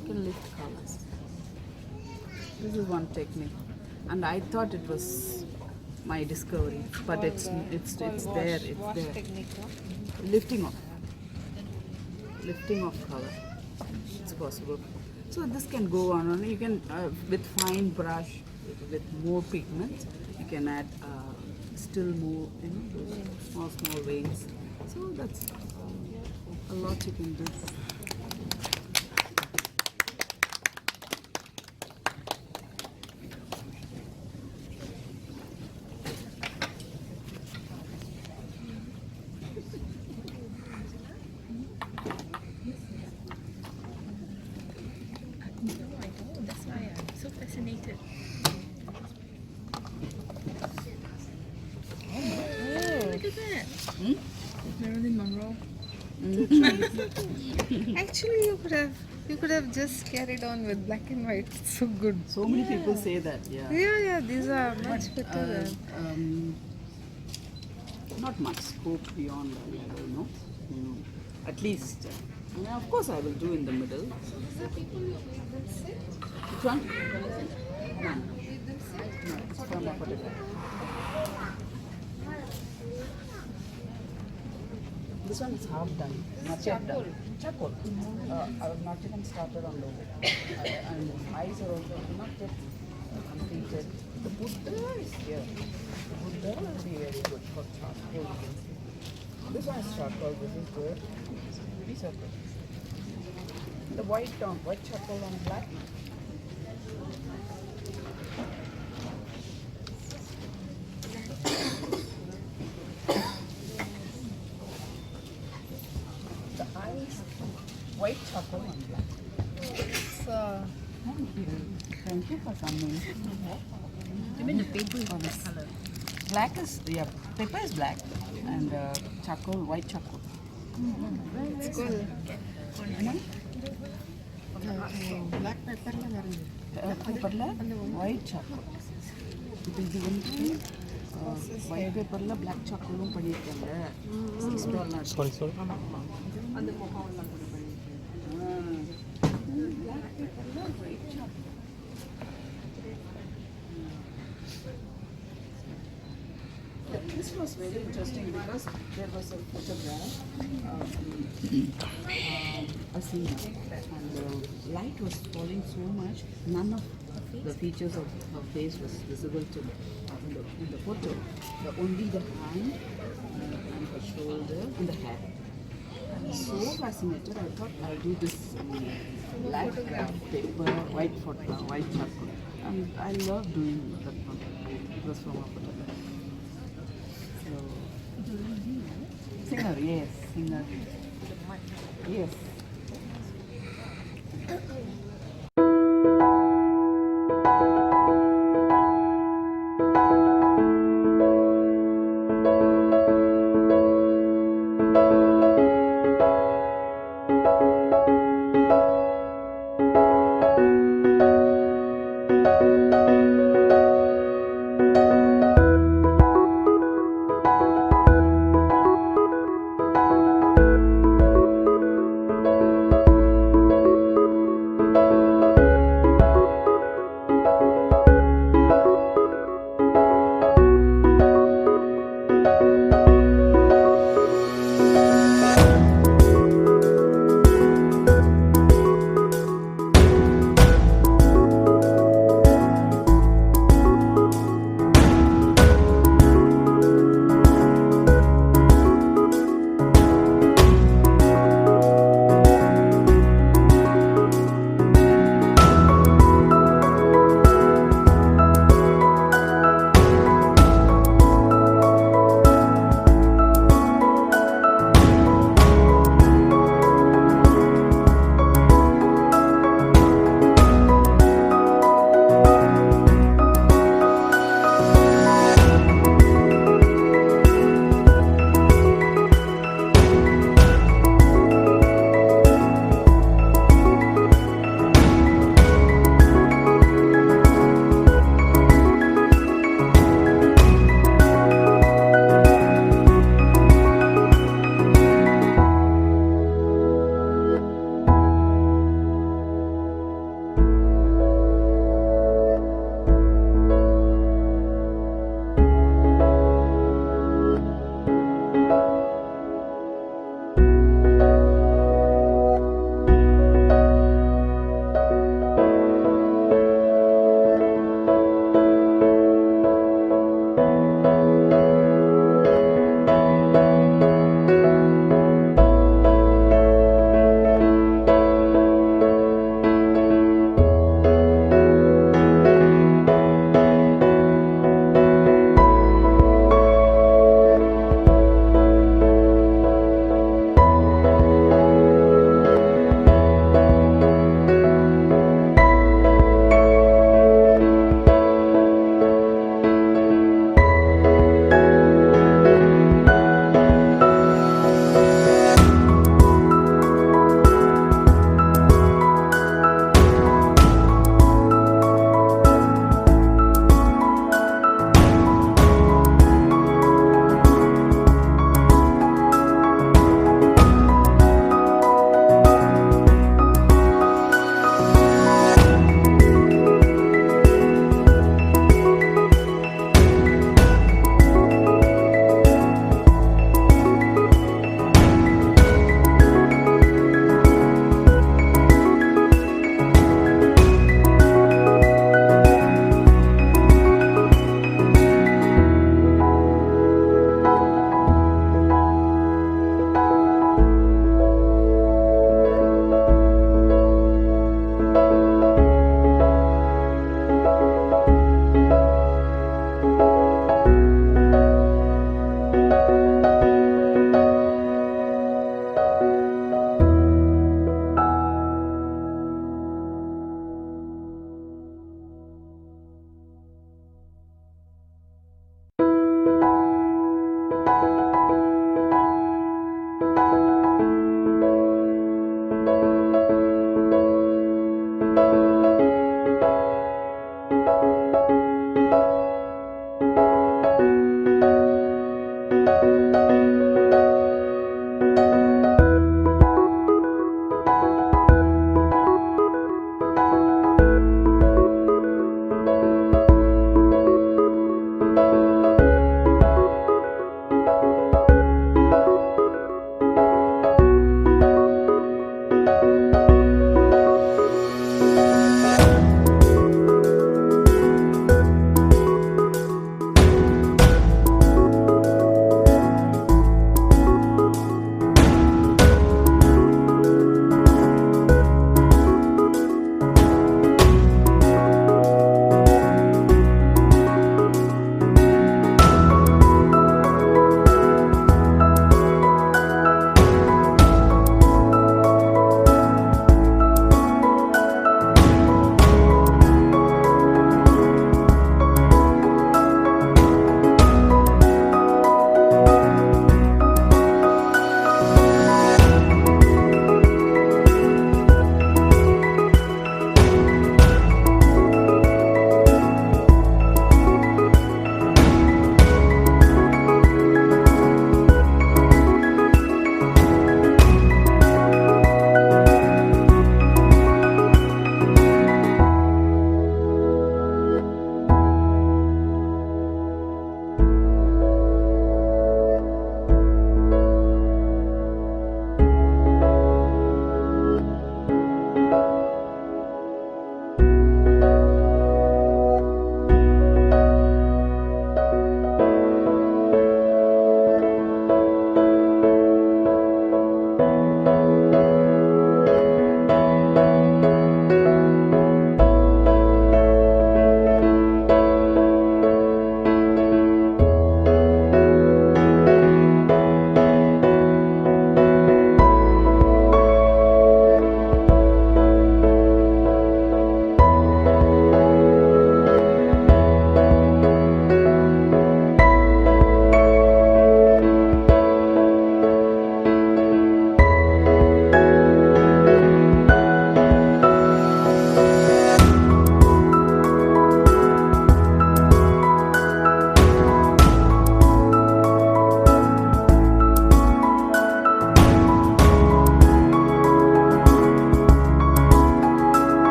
You can lift colors. This is one technique. And I thought it was my discovery, but it's there. It's Wash there. technique. Lifting of color. It's possible. So this can go on. You can with fine brush, with more pigment, you can add still more, those small veins. So that's a lot you can do. That's why I'm so fascinated. Oh, look at that. Marilyn Monroe. Actually, you could have just carried on with black and white. So good. So many people say that. Yeah. Yeah. These are much better. Not much scope beyond that level, no. At least, of course, I will do in the middle. Which one? No. It's from a particular. This one is half done, not yet done. Charcoal. I have not even started on logo. And eyes are also not yet completed. The Buddha is here. The Buddha will be very good for charcoal. This one is charcoal. This is good. These are good. The white charcoal on black. The eyes, white charcoal on black. Thank you for coming. You mean the paper is this color? Black is, paper is black and charcoal, white charcoal. It's good. Black paper white charcoal. இது வந்து white paperல black charcoalum பண்ணிருக்காங்க. Sorry. அந்த முகம் எல்லாம் கூட பண்ணிருக்காங்க. Black paperல white charcoal. This was very interesting because there was a photograph of a scene and the light was falling so much, none of the features of her face was visible to in the photo. Only the hand and her shoulder and the hair. I was so fascinated. I thought I'll do this black paper, white charcoal. And I love doing that one. It was from a photograph. Singer, yes, singer. Yes.